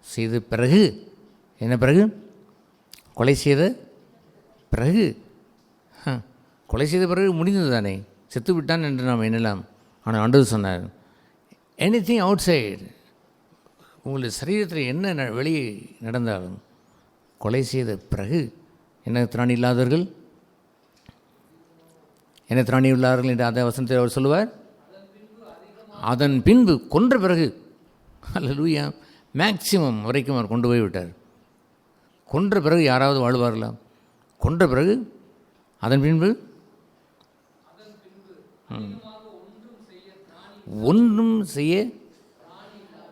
செய்த பிறகு, என்ன பிறகு? கொலை செய்த பிறகு, கொலை செய்த பிறகு முடிந்தது தானே, செத்து விட்டான் என்று நாம் எண்ணலாம். ஆனால் ஆண்டவர் சொன்னார், எனிதிங் அவுட் சைடு, உங்களுடைய சரீரத்தில் என்ன வெளியே நடந்தாலும் கொலை செய்த பிறகு என்ன திராணி இல்லாதவர்கள், என்ன திராணி உள்ளார்கள் என்று அந்த வசனத்தில் அவர் சொல்லுவார். அதன் பின்பு கொன்ற பிறகு, அல்லேலூயா, மேக்சிமம் வரைக்கும் அவர் கொண்டு போய் விட்டார். கொன்ற பிறகு யாராவது வாழ்வார்களா? கொன்ற பிறகு அதன் பின்பு ஒன்றும் செய்ய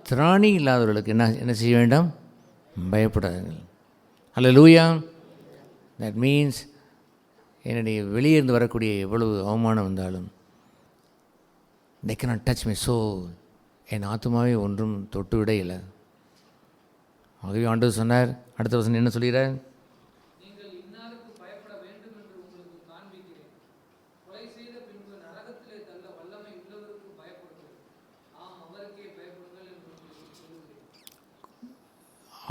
திராணி இல்லாதவர்களுக்கு என்ன செய்ய வேண்டாம்? பயப்படாதீர்கள். அல்லேலூயா. தட் மீன்ஸ் என்னுடைய வெளியேருந்து வரக்கூடிய எவ்வளவு அவமானம் வந்தாலும் they cannot touch me, so என் ஆத்மாவே ஒன்றும் தொட்டு விட இல்லை. ஆகவே ஆண்டவர் சொன்னார், அடுத்த வசனம் என்ன சொல்கிறார்?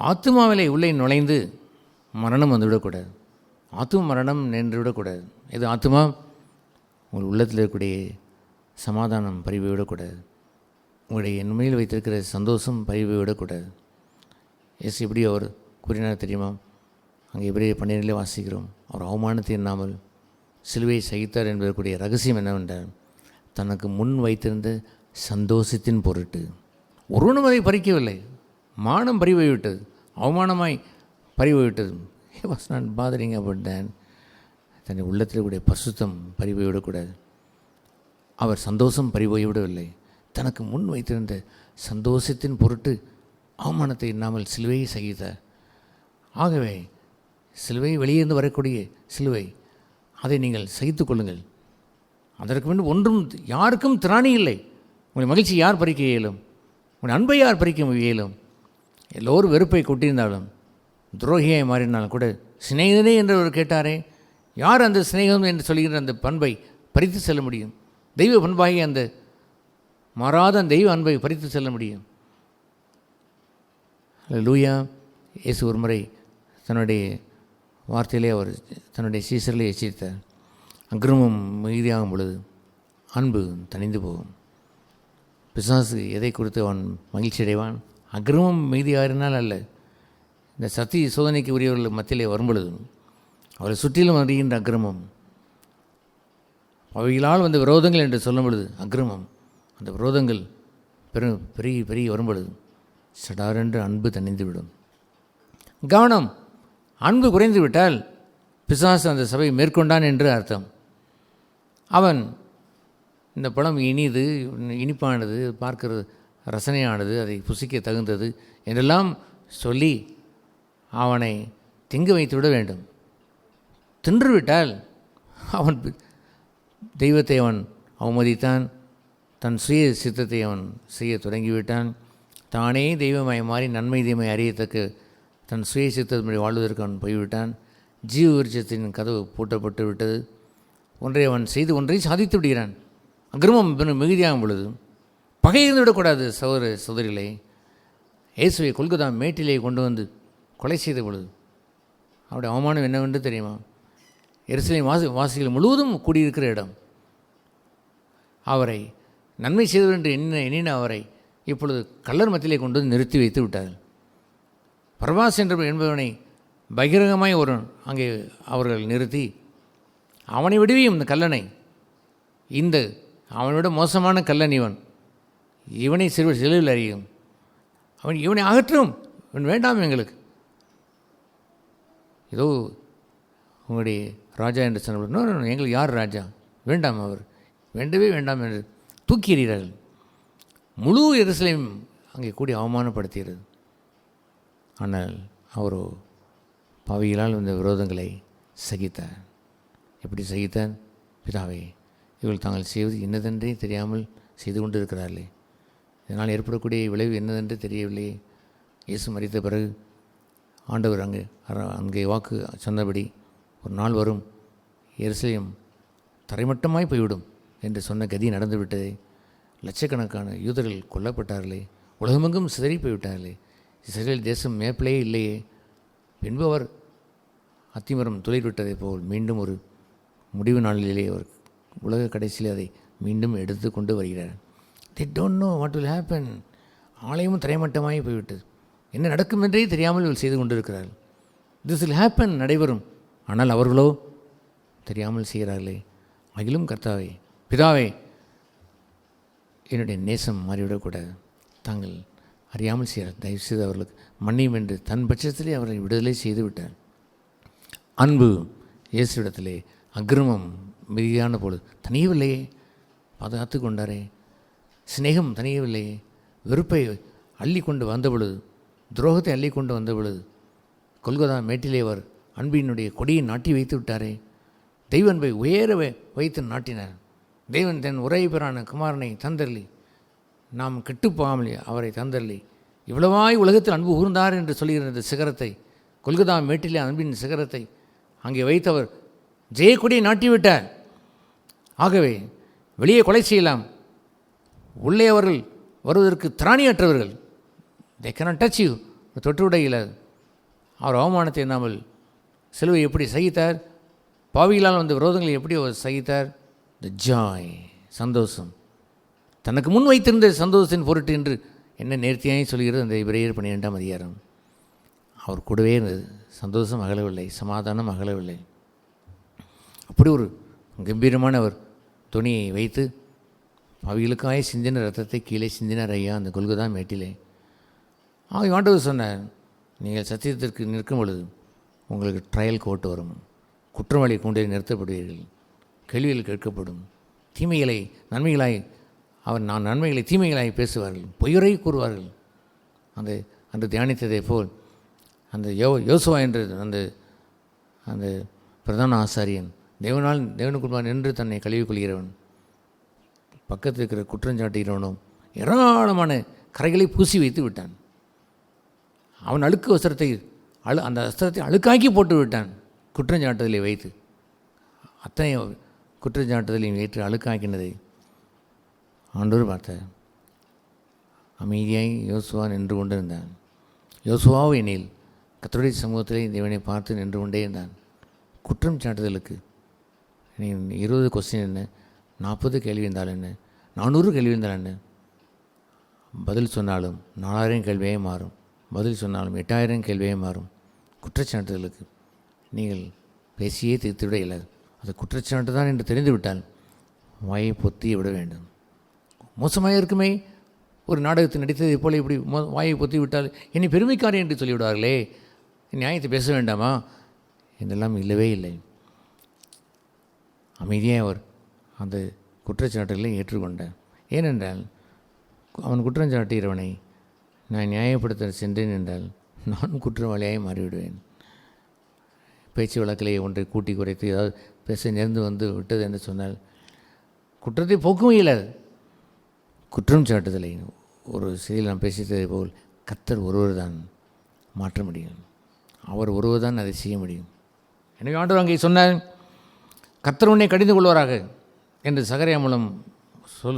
ஆத்மாவிலே உள்ளே நுழைந்து மரணம் வந்துவிடக்கூடாது, ஆத்ம மரணம் நின்றுவிடக்கூடாது. இது ஆத்மா உங்கள் உள்ளத்தில் இருக்கக்கூடிய சமாதானம் பறிவு விடக்கூடாது, உங்களுடைய உண்மையில் வைத்திருக்கிற சந்தோஷம் பறிவு விடக்கூடாது. எஸ் எப்படி அவர் கூறினார் தெரியுமா? அங்கே எபிரேயர் 12 வாசிக்கிறோம். அவர் அவமானத்தை எண்ணாமல் சிலுவையை சகித்தார் என்பதற்குரிய ரகசியம் என்னவென்றால், தனக்கு முன் வைத்திருந்த சந்தோஷத்தின் பொருட்டு ஒருவனும் அதை பறிக்கவில்லை. மானம் பறிவைவிட்டது, அவமானமாய் பறிவைவிட்டது. He was not bothering about that. தன்னை உள்ளத்தில் கூடிய பரிசுத்தம் பறிவைவிடக்கூடாது. அவர் சந்தோஷம் பறிவைவிடவில்லை. தனக்கு முன் வைத்திருந்த சந்தோஷத்தின் பொருட்டு அவமானத்தை எண்ணாமல் சிலுவையை சகித்தார். ஆகவே சிலுவை வெளியேந்து வரக்கூடிய சிலுவை, அதை நீங்கள் சகித்து கொள்ளுங்கள். அதற்கு முன்பு ஒன்றும் யாருக்கும் திராணி இல்லை. உங்கள் மகிழ்ச்சி யார் பறிக்க இயலும்? உங்கள் அன்பை யார் பறிக்க இயலும்? எல்லோரும் வெறுப்பை கொட்டியிருந்தாலும், துரோகியாய் மாறினாலும் கூட, சிநேகிதனே என்றவர் கேட்டாரே, யார் அந்த சிநேகம் என்று சொல்கிற அந்த பண்பை பறித்து செல்ல முடியும்? தெய்வ பண்பாகி அந்த மாறாத அந்த தெய்வ அன்பை பறித்து செல்ல முடியும். லூயா. இயேசு ஒரு முறை தன்னுடைய வார்த்தையிலே அவர் தன்னுடைய சீசரிலே எச்சரித்தார், அக்கிரமம் மீதியாகும் பொழுது அன்பு தணிந்து போகும். பிசாசு எதை குறித்து அவன் மகிழ்ச்சி அடைவான்? அக்கிரமம் மீதியாறினால் அல்ல, இந்த சத்திய சோதனைக்கு உரியவர்கள் மத்தியிலே வரும்பொழுது அவரை சுற்றிலும் அறிகின்ற அக்கிரமம் அவைகளால் வந்த விரோதங்கள் என்று சொல்லும் பொழுது அக்கிரமம், அந்த விரோதங்கள் பெரிய பெரிய வரும் பொழுது சடாரென்று அன்பு தணிந்து விடும். கவனம், அன்பு குறைந்து விட்டால் பிசாசு அந்த சபை மேற்கொண்டான் என்று அர்த்தம். அவன் இந்த பழம் இனிது, இனிப்பானது, பார்க்கிறது ரசனையானது, அதை புசிக்க தகுந்தது என்றெல்லாம் சொல்லி அவனை திங்க வைத்து விட வேண்டும். தின்றுவிட்டால் அவன் தெய்வத்தை அவன் அவமதித்தான், தன் சுய சித்தத்தை அவன் செய்ய தொடங்கிவிட்டான். தானே தெய்வமாய் மாறி நன்மை தீமை அறியத்தக்க தன் சுய சித்தத்தை வாழ்வதற்கு அவன் போய்விட்டான். ஜீவ விருட்சத்தின் கதவு பூட்டப்பட்டு விட்டது. ஒன்றை அவன் செய்து ஒன்றை சாதித்து விடுகிறான். அக்கிரமம் மிகுதியாகும் பொழுது பகையிருந்து விடக்கூடாது. சகோதரிகளை, இயேசுவை கொல்கத்தா மேட்டிலே கொண்டு வந்து கொலை செய்த பொழுது அவருடைய அவமானம் என்னவென்று தெரியுமா? எருசலேம் வாசிகள் முழுவதும் கூடியிருக்கிற இடம். அவரை நன்மை செய்தவர் என்று எண்ணின அவரை இப்பொழுது கள்ளர் மத்தியிலே கொண்டு வந்து நிறுத்தி வைத்து விட்டார்கள். பரபாஸ் என்பவனை பகிரங்கமாய் அங்கே அவர்கள் நிறுத்தி, அவனை விடுவியும் இந்த கல்லனை, இந்த அவனோட மோசமான கல்லன் இவனை சிலுவையில் அறியும், இவனை அகற்றும், இவன் வேண்டாம் எங்களுக்கு. ஏதோ உங்களுடைய ராஜா என்று சொன்ன எங்களுக்கு யார் ராஜா? வேண்டாம், அவர் வேண்டவே வேண்டாம் என்று தூக்கி எறிகிறார்கள். முழு எருசலேம் அங்கே கூடி அவமானப்படுத்துகிறது. ஆனால் அவரோ பாவிகளால் இந்த விரோதங்களை சகித்தார். எப்படி சகித்தார்? பிதாவே, இவர்கள் தாங்கள் செய்வது என்னதென்றே தெரியாமல் செய்து கொண்டு இருக்கிறார்களே, இதனால் ஏற்படக்கூடிய விளைவு என்னதென்று தெரியவில்லையே. இயேசு மரித்த பிறகு ஆண்டவர் அங்கே வாக்கு சொன்னபடி ஒரு நாள் வரும், எருசலேம் தரைமட்டமாய் போய்விடும் என்று சொன்ன கதி நடந்துவிட்டதே. லட்சக்கணக்கான யூதர்கள் கொல்லப்பட்டார்களே, உலகமெங்கும் சிதறி போய்விட்டார்களே, இஸ்ரேல் தேசம் மேப்பிலே இல்லையே. பின்பு அவர் அத்திமரம் துளைவிட்டதை போல் மீண்டும் ஒரு முடிவு நாளிலே அவர் உலக கடைசியில் அதை மீண்டும் எடுத்து கொண்டு வருகிறார். they don't know what will happen. ஆலயமும் தரைமட்டமாகி போய்விட்டது. என்ன நடக்கும் என்றே தெரியாமல் இவள் செய்து கொண்டிருக்கிறார்கள். திஸ் will happen, நடைபெறும். ஆனால் அவர்களோ தெரியாமல் செய்கிறார்களே. அகிலும் கர்த்தாவே, பிதாவே, என்னுடைய நேசம் மாறிவிடக்கூடாது, தாங்கள் அறியாமல் செய்கிறார், தயவுசெய்து அவர்களுக்கு மன்னியும் என்று தன் பட்சத்திலே அவர்களை விடுதலை செய்து விட்டார். அன்பு இயேசுவிடத்திலே அக்கிரமம் மிகுதியான பொழுது தனியவில்லையே, பாதுகாத்து கொண்டாரே. சிநேகம் தனியவில்லையே, வெறுப்பை அள்ளி கொண்டு வந்த பொழுது, துரோகத்தை அள்ளி கொண்டு வந்த பொழுது கொல்கத்தா மேட்டிலே அவர் அன்பினுடைய கொடியை நாட்டி வைத்து விட்டாரே. தெய்வ அன்பை உயர வைத்து நாட்டினார். தேவன் தன் உரை பெறான குமாரனை தந்தரலி, நாம் கெட்டுப்போகாமல் அவரை தந்தரலி, இவ்வளவாய் உலகத்தில் அன்பு கூர்ந்தார் என்று சொல்லுகிற இந்த சிகரத்தை, கொல்கத்தா மேட்டிலே அன்பின் சிகரத்தை அங்கே வைத்தவர் ஜெயக்கொடியை நாட்டிவிட்டார். ஆகவே வெளியே கொலை செய்யலாம், உள்ளே அவர்கள் வருவதற்கு திராணியற்றவர்கள். they cannot touch you, தொட்டு விடையில் அவர் அவமானத்தை எண்ணாமல் சிலுவை எப்படி சகித்தார், பாவிகளால் வந்த விரோதங்களை எப்படி அவர் சகித்தார். த ஜாய், சந்தோஷம், தனக்கு முன் வைத்திருந்த சந்தோஷத்தின் பொருட்டு என்று என்ன நேர்த்தியாய் சொல்கிறது அந்த எபிரேயர் 12ஆம் அதிகாரம். அவர் கூடவே இருந்தது. சந்தோஷம் அகலவில்லை, சமாதானம் அகலவில்லை. அப்படி ஒரு கம்பீரமான அவர் துணியை வைத்து பாவிகளுக்காய் சிந்தின ரத்தத்தை கீழே சிந்தினார் ஐயா அந்த கொல்கத்தா மேட்டிலே. ஆண்டவர் சொன்னார், நீங்கள் சத்தியத்திற்கு நிற்கும் பொழுது உங்களுக்கு ட்ரையல் கோர்ட் வரும், குற்றவாளி கொண்டே நிறுத்தப்படுவீர்கள், கேள்விகள் கேட்கப்படும், தீமைகளை நன்மைகளாய் நான் நன்மைகளை தீமைகளாய் பேசுவார்கள், பொய்யுரை கூறுவார்கள். அந்த தியானித்ததை போல் அந்த யோசுவா என்று அந்த பிரதான ஆசாரியன் தேவனுக்குள்ளான் நின்று தன்னை கழுவி கொள்கிறவன், பக்கத்தில் இருக்கிற குற்றஞ்சாட்டுகிறவனும் ஏராளமான கரைகளை பூசி வைத்து விட்டான். அவன் அழுக்கு வஸ்திரத்தை அந்த வஸ்திரத்தை அழுக்காக்கி போட்டு விட்டான். குற்றஞ்சாட்டுதலை வைத்து அத்தனை குற்றஞ்சாட்டுதலையும் வைத்து அழுக்காக்கினதை ஆண்டவர் பார்த்தார். அமைதியாய் யோசுவா நின்று கொண்டு இருந்தான். யோசுவாவும் எண்ணில் கர்த்தருடைய சமூகத்திலே தேவனை பார்த்து நின்று கொண்டே இருந்தான். குற்றம் சாட்டுதலுக்கு 20 கொஸ்டின் என்ன, 40 கேள்வி இருந்தால் என்ன, 400 கேள்வி இருந்தால் என்ன, பதில் சொன்னாலும் 4000 கேள்வியே மாறும், பதில் சொன்னாலும் 8000 கேள்வியே மாறும். குற்றச்சாட்டுதலுக்கு நீங்கள் பேசியே தீர்த்துவிட இயலாது. அது குற்றச்சாட்டு தான் என்று தெரிந்துவிட்டால் வாயை பொத்தி விட வேண்டும். மோசமாக இருக்குமே, ஒரு நாடகத்தை நடித்ததை போல இப்படி வாயை பொத்தி விட்டால் என்னை பெருமைக்காரன் என்று சொல்லிவிடுவார்களே, நியாயத்தை பேச வேண்டாமா என்றெல்லாம் இல்லவே இல்லை. அமைதியாக அவர் அந்த குற்றச்சாட்டுகளை ஏற்றுக்கொண்டார். ஏனென்றால் அவன் குற்றம் சாட்டுகிறவனை நான் நியாயப்படுத்த சென்றேன் என்றால் நான் குற்றவாளியாக மாறிவிடுவேன். பேச்சு வழக்கிலே ஒன்றை கூட்டி குறைத்து ஏதாவது பேச நேர்ந்து வந்து விட்டது என்று சொன்னால் குற்றத்தை போக்கவும் இயலாது. குற்றம் சாட்டுதலை ஒரு செய்தியில் நான் பேசித்ததை போல் கர்த்தர் ஒருவர் தான் மாற்ற முடியும். அவர் ஒருவர் தான் அதை செய்ய முடியும். எனவே ஆண்டவர் அங்கே சொன்னார், கர்த்தர் உன்னை கடிந்து கொள்வாராக என்று சகரியா மூலம்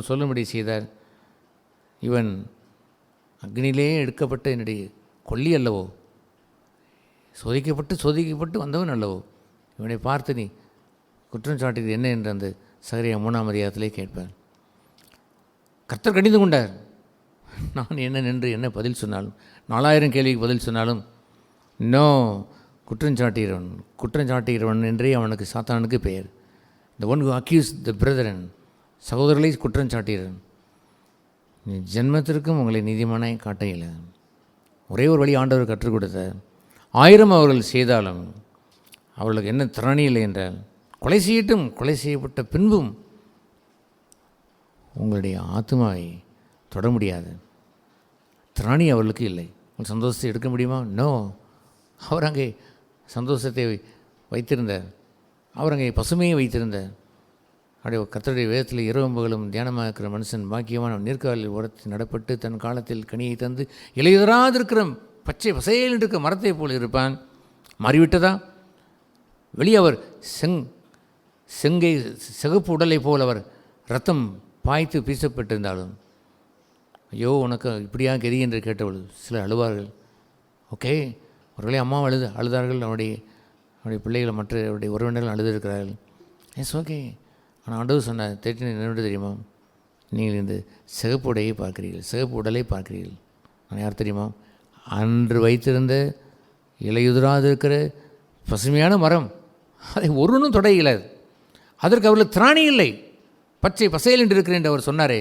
சொல்லும்படி செய்தார். இவன் அக்னியிலே எடுக்கப்பட்ட என்னுடைய கொல்லி அல்லவோ, சோதிக்கப்பட்டு வந்தவன் அல்லவோ, இவனை பார்த்து நீ குற்றம் சாட்டியது என்ன என்று அந்த சகரியா 3ஆம் அதிகாரத்திலே கேட்பார். கர்த்தர் கடிந்து கொண்டார். நான் என்ன நின்று என்ன பதில் சொன்னாலும், 4000 கேள்விக்கு பதில் சொன்னாலும், நோ, குற்றம் சாட்டுகிறவன் என்றே அவனுக்கு சாத்தானுக்கு பெயர். The one who accuse the brethren, சகோதரர்களை குற்றம் சாட்டுகிறவன். ஜென்மத்திற்கும் உங்களை நீதிமானாய் காட்ட இயல. ஒரே ஒரு வழி ஆண்டவர் கற்றுக் கொடுத்தார். 1000 அவர்கள் செய்தாலும் அவர்களுக்கு என்ன திறனி இல்லை என்றால், கொலை செய்யட்டும், கொலை செய்யப்பட்ட பின்பும் உங்களுடைய ஆத்மாவை தொட முடியாது. திராணி அவர்களுக்கு இல்லை. உங்கள் சந்தோஷத்தை எடுக்க முடியுமா? நோ. அவர் அங்கே சந்தோஷத்தை வைத்திருந்தார். அவர் அங்கே பசுமையை வைத்திருந்தார். அப்படியே கர்த்தருடைய வேதத்தில் இரவும் பகலும் தியானமாக இருக்கிற மனுஷன் பாக்கியமான நீர்க்காலில் உரத்து நடப்பட்டு தன் காலத்தில் கனியை தந்து இலையுதராதிருக்கிற பச்சை பசையில் இருக்க மரத்தை போல் இருப்பான். மாறிவிட்டதா? வெளியே அவர் செங்கை சிகப்பு உடலை போல் அவர் ரத்தம் பாய்த்து பீசப்பட்டிருந்தாலும், ஐயோ உனக்கு இப்படியா கெதி என்று கேட்டவள் சிலர் அழுவார்கள். ஓகே, ஒருவேளை அம்மா அழுதார்கள், அவருடைய பிள்ளைகளை மற்ற அவருடைய உறவினர்கள் அழுதிருக்கிறார்கள். S, okay. ஆனால் ஆண்டவர் சொன்னார், தேட்டின என்ன தெரியுமா, நீங்கள் இந்த சிகப்பு உடையை பார்க்கிறீர்கள், சிகப்பு உடலை பார்க்கிறீர்கள். நான் யார் தெரியுமா? அன்று வைத்திருந்த இலையுதிராது இருக்கிற பசுமையான மரம். அதை ஒருவனும் தொட இயலாது. அதற்கு அவர்களுக்கு திராணி இல்லை. பச்சை பசையில் என்று இருக்கிறேன் என்று அவர் சொன்னாரே.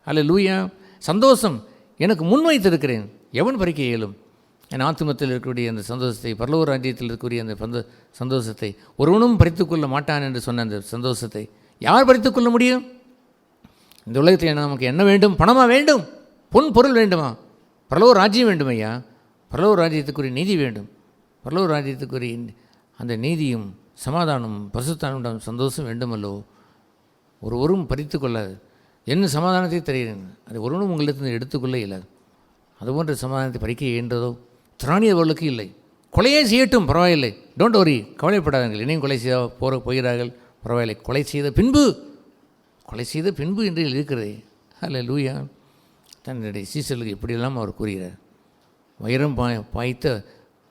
அல்லேலூயா. சந்தோஷம் எனக்கு முன் வைத்திருக்கிறேன், எவன் பறிக்க இயலும்? என் ஆத்துமத்தில் இருக்கக்கூடிய அந்த சந்தோஷத்தை, பரலோக ராஜ்யத்தில் இருக்கக்கூடிய அந்த சந்தோஷத்தை ஒருவனும் பறித்துக்கொள்ள மாட்டான் என்று சொன்ன அந்த சந்தோஷத்தை யார் பறித்துக்கொள்ள முடியும்? இந்த உலகத்தில் நமக்கு என்ன வேண்டும்? பணமா வேண்டும்? பொன் பொருள் வேண்டுமா? பரலோக ராஜ்யம் வேண்டும் ஐயா. பரலோக ராஜ்யத்துக்குரிய நீதி வேண்டும். பரலோக ராஜ்யத்துக்குரிய அந்த நீதியும் சமாதானம் பரிசுத்தானும் சந்தோஷம் வேண்டுமல்லோ. ஒருவரும் பறித்து கொள்ளாது. என்ன சமாதானத்தை தருகிறேன், அதை ஒருவனும் உங்களிடத்தில் எடுத்துக்கொள்ள இயலாது. அதுபோன்ற சமாதானத்தை பறிக்க இயன்றதோ திராணி அவர்களுக்கு இல்லை. கொலையே செய்யட்டும், பரவாயில்லை, டோன்ட் வரி, கவலைப்படாதீர்கள். இனியும் கொலை செய்ய போகிறார்கள், பரவாயில்லை. கொலை செய்த பின்பு என்று இருக்கிறதே. அல்லேலூயா. தன்னுடைய சீசர்களுக்கு எப்படியெல்லாம் அவர் கூறுகிறார். வைரம் பாய்த்த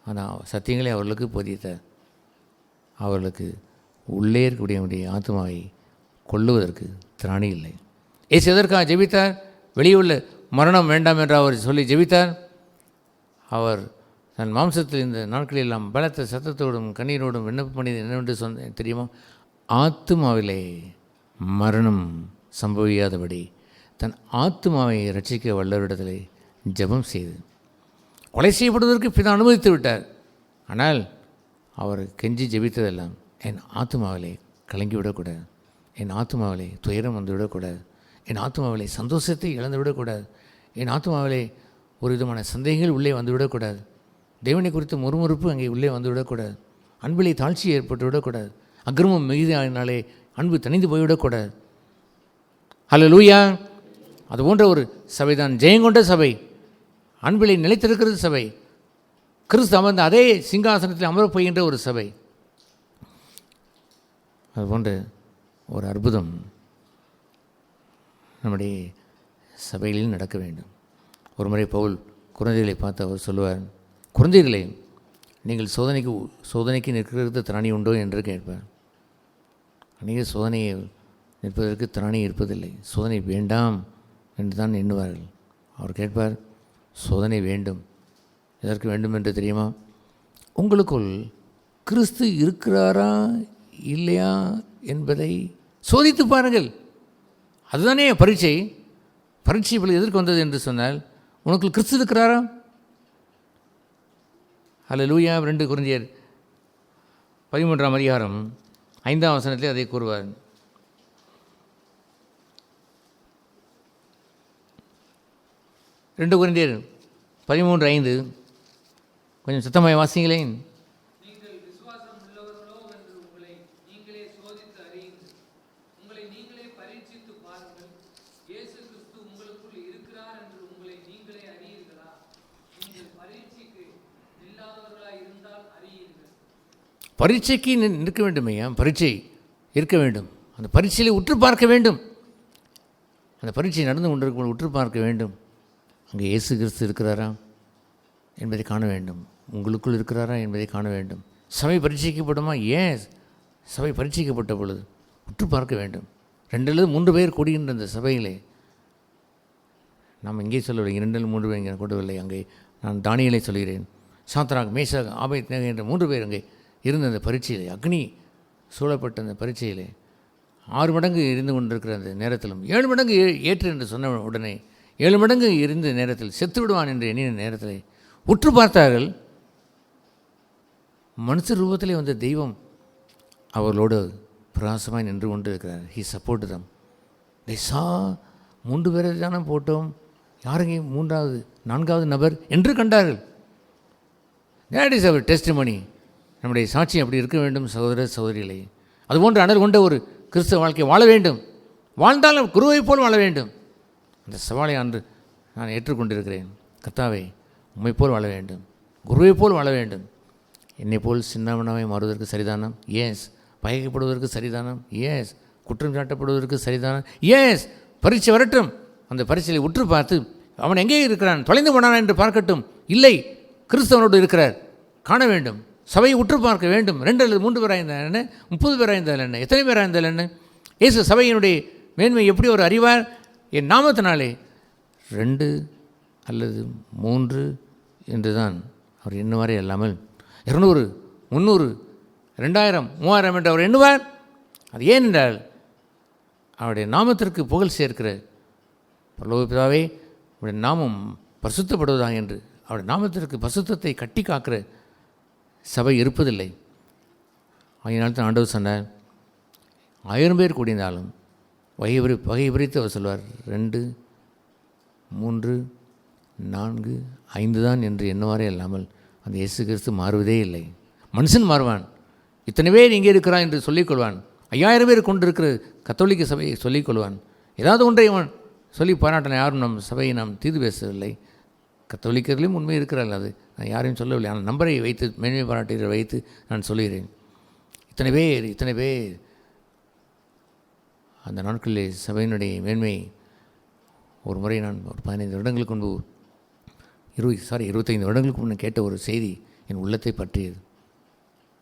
அந்த சத்தியங்களை அவர்களுக்கு போதித்தார். அவர்களுக்கு உள்ளே இருக்கக்கூடிய ஆத்மாவை கொள்ளுவதற்கு திராணி இல்லை. ஏசு எதற்காக ஜெபித்தார்? வெளியே உள்ள மரணம் வேண்டாம் என்று அவர் சொல்லி ஜெபித்தார். அவர் தன் மாம்சத்தில் இந்த நாட்களில் எல்லாம் பலத்த சத்தத்தோடும் கண்ணீரோடும் விண்ணப்பம் பண்ணியது என்னவென்று சொன்ன தெரியுமா? ஆத்மாவிலே மரணம் சம்பவியாதபடி தன் ஆத்மாவை ரட்சிக்க வல்லவரிடத்திலே ஜெபம் செய்து கொலை செய்யப்படுவதற்கு பிதா அனுமதித்து விட்டார். ஆனால் அவர் கெஞ்சி ஜெபித்ததெல்லாம், என் ஆத்மாவிலே கலங்கிவிடக்கூடாது, என் ஆத்மாவிலே துயரம் வந்துவிடக்கூடாது, என் ஆத்மாவிலே சந்தோஷத்தை இழந்து விடக்கூடாது, என் ஆத்மாவிலே ஒரு விதமான சந்தேகங்கள் உள்ளே வந்துவிடக்கூடாது, தேவனை குறித்த முறுமுறுப்பு அங்கே உள்ளே வந்துவிடக்கூடாது, அன்பிலே தாழ்ச்சி ஏற்பட்டு விடக்கூடாது, அக்கிரமம் மிகுதியானாலே அன்பு தணிந்து போய்விடக்கூடாது. அல்லேலூயா. அது போன்ற ஒரு சபை தான் ஜெயங்கொண்ட சபை, அன்பிலே நிலைத்திருக்கிறது சபை, கிறிஸ்து அமர்ந்த அதே சிங்காசனத்தில் அமரப் போகின்ற ஒரு சபை. அதுபோன்ற ஒரு அற்புதம் நம்முடைய சபைகளில் நடக்க வேண்டும். ஒரு முறை பவுல் குழந்தைகளை பார்த்து அவர் சொல்லுவார், குழந்தைகளே, நீங்கள் சோதனைக்கு நிற்கிறது திராணி உண்டோ என்று கேட்பார். அநேக சோதனையை நிற்பதற்கு திராணி இருப்பதில்லை, சோதனை வேண்டாம் என்று தான் எண்ணுவார்கள். அவர் கேட்பார், சோதனை வேண்டும். எதற்கு வேண்டும் என்று தெரியுமா? உங்களுக்குள் கிறிஸ்து இருக்கிறாரா இல்லையா என்பதை சோதித்து பாருங்கள். அதுதானே பரீட்சை. பரீட்சை இப்பொழுது எதற்கு வந்தது என்று சொன்னால், உனக்குள் கிறிஸ்து இருக்கிறாரா? அல்லேலூயா. 2 கொரிந்தியர் 13ஆம் அதிகாரம் 5ஆம் வசனத்திலே அதை கூறுவார். 2 கொரிந்தியர் 13:5. கொஞ்சம் சுத்தமாய் வாசிங்களேன். நீங்கள் விசுவாசம் உள்ளவர்களோ என்று உங்களை நீங்களே சோதித்து அறியுங்கள். உங்களை நீங்களே பரீட்சித்து பாருங்கள். இயேசு கிறிஸ்து உங்களுக்குள் இருக்கிறார் என்று உங்களை நீங்களே அறியீர்களா? நீங்கள் பரீட்சைக்கு இல்லாதவர்களாய் இருந்தால் அறியீர்கள். பரீட்சைக்கு நிற்க வேண்டும் ஐயா. பரீட்சை இருக்க வேண்டும். அந்த பரீட்சையில் உற்று பார்க்க வேண்டும். அந்த பரீட்சை நடந்து கொண்டிருக்கும் உற்று பார்க்க வேண்டும். அங்கே இயேசு கிறிஸ்து இருக்கிறாரா என்பதை காண வேண்டும். உங்களுக்குள் இருக்கிறாரா என்பதை காண வேண்டும். சபை பரீட்சிக்கப்படுமா? ஏன் சபை பரீட்சிக்கப்பட்ட பொழுது உற்று பார்க்க வேண்டும். 2 அல்லது 3 பேர் கூடுகின்ற அந்த சபையிலே, நாம் இங்கே சொல்லவில்லை, 2 அல்லது 3 பேர் இங்கே கூடவில்லை. அங்கே நான் தானியேலை சொல்கிறேன். சாத்ராக், மேஷாக், ஆபேத்நேகோ என்ற 3 பேர் அங்கே இருந்த அந்த பரீட்சையிலே, அக்னி சூழப்பட்ட அந்த பரீட்சையிலே 6 மடங்கு இருந்து கொண்டிருக்கிற அந்த நேரத்திலும் 7 மடங்கு ஏற்று என்று சொன்ன உடனே 7 மடங்கு இருந்த நேரத்தில் செத்து விடுவான் என்று எண்ணின நேரத்தில் உற்று பார்த்தார்கள். மனுஷ ரூபத்திலே வந்த தெய்வம் அவர்களோடு பிரகாசமாய் நின்று கொண்டு இருக்கிறார். ஹி சப்போர்ட் தம். தே சா 3 பேரை தானே போட்டோம், யாருங்க 3வது 4வது நபர் என்று கண்டார்கள். That is our testimony. நம்முடைய சாட்சி அப்படி இருக்க வேண்டும் சகோதர சகோதரிகளே. அதுபோன்று அனல் கொண்ட ஒரு கிறிஸ்தவ வாழ்க்கை வாழ வேண்டும். வாழ்ந்தாலும் குருவை போல் வாழ வேண்டும். அந்த சவாலை அன்று நான் ஏற்றுக்கொண்டிருக்கிறேன். கர்த்தாவே, உம்மை போல் வாழ வேண்டும், குருவை போல் வாழ வேண்டும். என்னை போல் சின்னவனாவை மாறுவதற்கு சரிதானம்? ஏஸ். பகைக்கப்படுவதற்கு சரிதானம்? ஏஸ். குற்றம் சாட்டப்படுவதற்கு சரிதானம்? ஏஸ். பரீட்சை வரட்டும். அந்த பரீட்சையை உற்று பார்த்து அவன் எங்கே இருக்கிறான், தொலைந்து போனான் என்று பார்க்கட்டும். இல்லை, கிறிஸ்தவனோடு இருக்கிறார், காண வேண்டும். சபையை உற்று பார்க்க வேண்டும். 2 அல்லது 3 பேராக இருந்தால் என்ன, 30 பேராக இருந்தால் என்ன, எத்தனை பேராக இருந்தால் என்ன? இயேசு சபையினுடைய மேன்மை எப்படி ஒரு அறிவார்? என் நாமத்தினாலே 2 அல்லது 3 என்று தான் அவர் எண்ணுவாரே அல்லாமல் 200, 300, 2000, 3000 என்று அவர் எண்ணுவார். அது ஏனென்றால் அவருடைய நாமத்திற்கு புகழ் சேர்க்கிற பரலோக பிதாவே, அவருடைய நாமம் பரிசுத்தப்படுவதாக என்று அவருடைய நாமத்திற்கு பரிசுத்தத்தை கட்டி காக்கிற சபை இருப்பதில்லை. அதனால் தான் ஆண்டவர் சொன்னார், 1000 பேர் கூடியிருந்தாலும் வகை பிரித்து அவர் சொல்வார், 2, 3, 4, 5 தான் என்று எண்ணுவாரே இல்லாமல் அந்த இயேசு கிறிஸ்து மாறுவதே இல்லை. மனுஷன் மாறுவான். இத்தனை பேர் இங்கே இருக்கிறான் என்று சொல்லிக்கொள்வான். 5000 பேர் கொண்டிருக்கிற கத்தோலிக்க சபையை சொல்லிக்கொள்வான். ஏதாவது ஒன்றை அவன் சொல்லி பாராட்டின. யாரும் நம் சபையை நாம் தீது பேசவில்லை. கத்தோலிக்கர்களையும் உண்மை இருக்கிறார்கள், அது நான் யாரையும் சொல்லவில்லை. ஆனால் நம்பரை வைத்து, மேன்மை பாராட்டுகளை வைத்து நான் சொல்கிறேன். இத்தனை பேர் அந்த நாட்களில் சபையினுடைய மேன்மை ஒரு முறை நான் ஒரு 15 வருடங்களுக்கு முன்பு 25 வருடங்களுக்கு முன்னே கேட்ட ஒரு செய்தி என் உள்ளத்தை பற்றியது.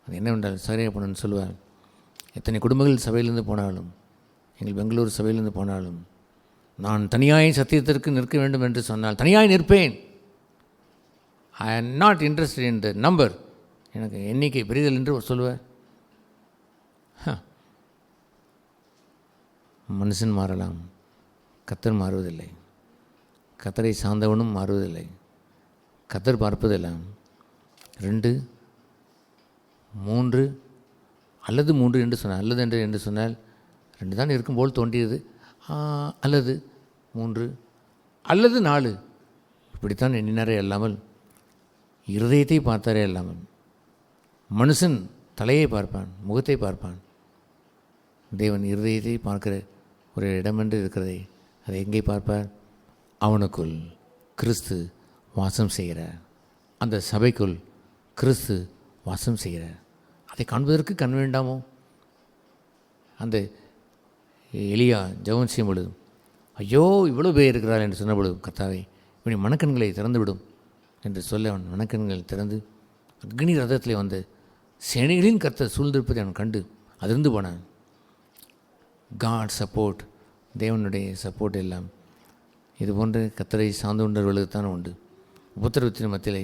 அது என்னவென்றால், சாரியப்பண்ணன் சொல்லுவார், எத்தனை குடும்பங்கள் சபையிலிருந்து போனாலும், எங்கள் பெங்களூர் சபையிலிருந்து போனாலும், நான் தனியாய் சத்தியத்திற்கு நிற்க வேண்டும் என்று சொன்னால் தனியாய் நிற்பேன். I am not interested in the number. எனக்கு எண்ணிக்கை பெரிதல் என்று சொல்லுவார். மனுஷன் மாறலாம், கத்தர் மாறுவதில்லை. கத்தரை சார்ந்தவனும் மாறுவதில்லை. கத்தர் பார்ப்பதெல்லாம் 2, 3 அல்லது 3 என்று சொன்னால், அல்லது என்று சொன்னால் 2 தான் இருக்கும் போல் தோன்றியது, அல்லது 3 அல்லது 4 இப்படித்தான் எண்ணினாரே அல்லாமல் இருதயத்தை பார்த்தாரே அல்லாமல். மனுஷன் தலையை பார்ப்பான், முகத்தை பார்ப்பான். தேவன் இருதயத்தை பார்க்கிற ஒரு இடமென்று இருக்கிறதை அதை எங்கே பார்ப்பார்? அவனுக்குள் கிறிஸ்து வாசம் செய்கிறார். அந்த சபைக்குள் கிறிஸ்து வாசம் செய்கிறார். அதை காண்பதற்கு கண் வேண்டாமோ? அந்த எலியா ஜெபம் செய்யும் பொழுது, ஐயோ இவ்வளோ பேர் இருக்கிறார் என்று சொன்ன பொழுது, கர்த்தாவே இவனை மனக்கண்களை திறந்துவிடும் என்று சொல்ல அவன் மனக்கண்கள் திறந்து அக்னி ரதத்திலே வந்து சேனைகளின் கர்த்தர் சூழ்ந்திருப்பதை அவன் கண்டு அதிர்ந்து போனான். காட் சப்போர்ட், தேவனுடைய சப்போர்ட் எல்லாம் இது போன்ற கர்த்தரை சார்ந்து கொண்டவர்களுக்கு தான் உண்டு. உபத்திரவத்தின் மத்தியிலே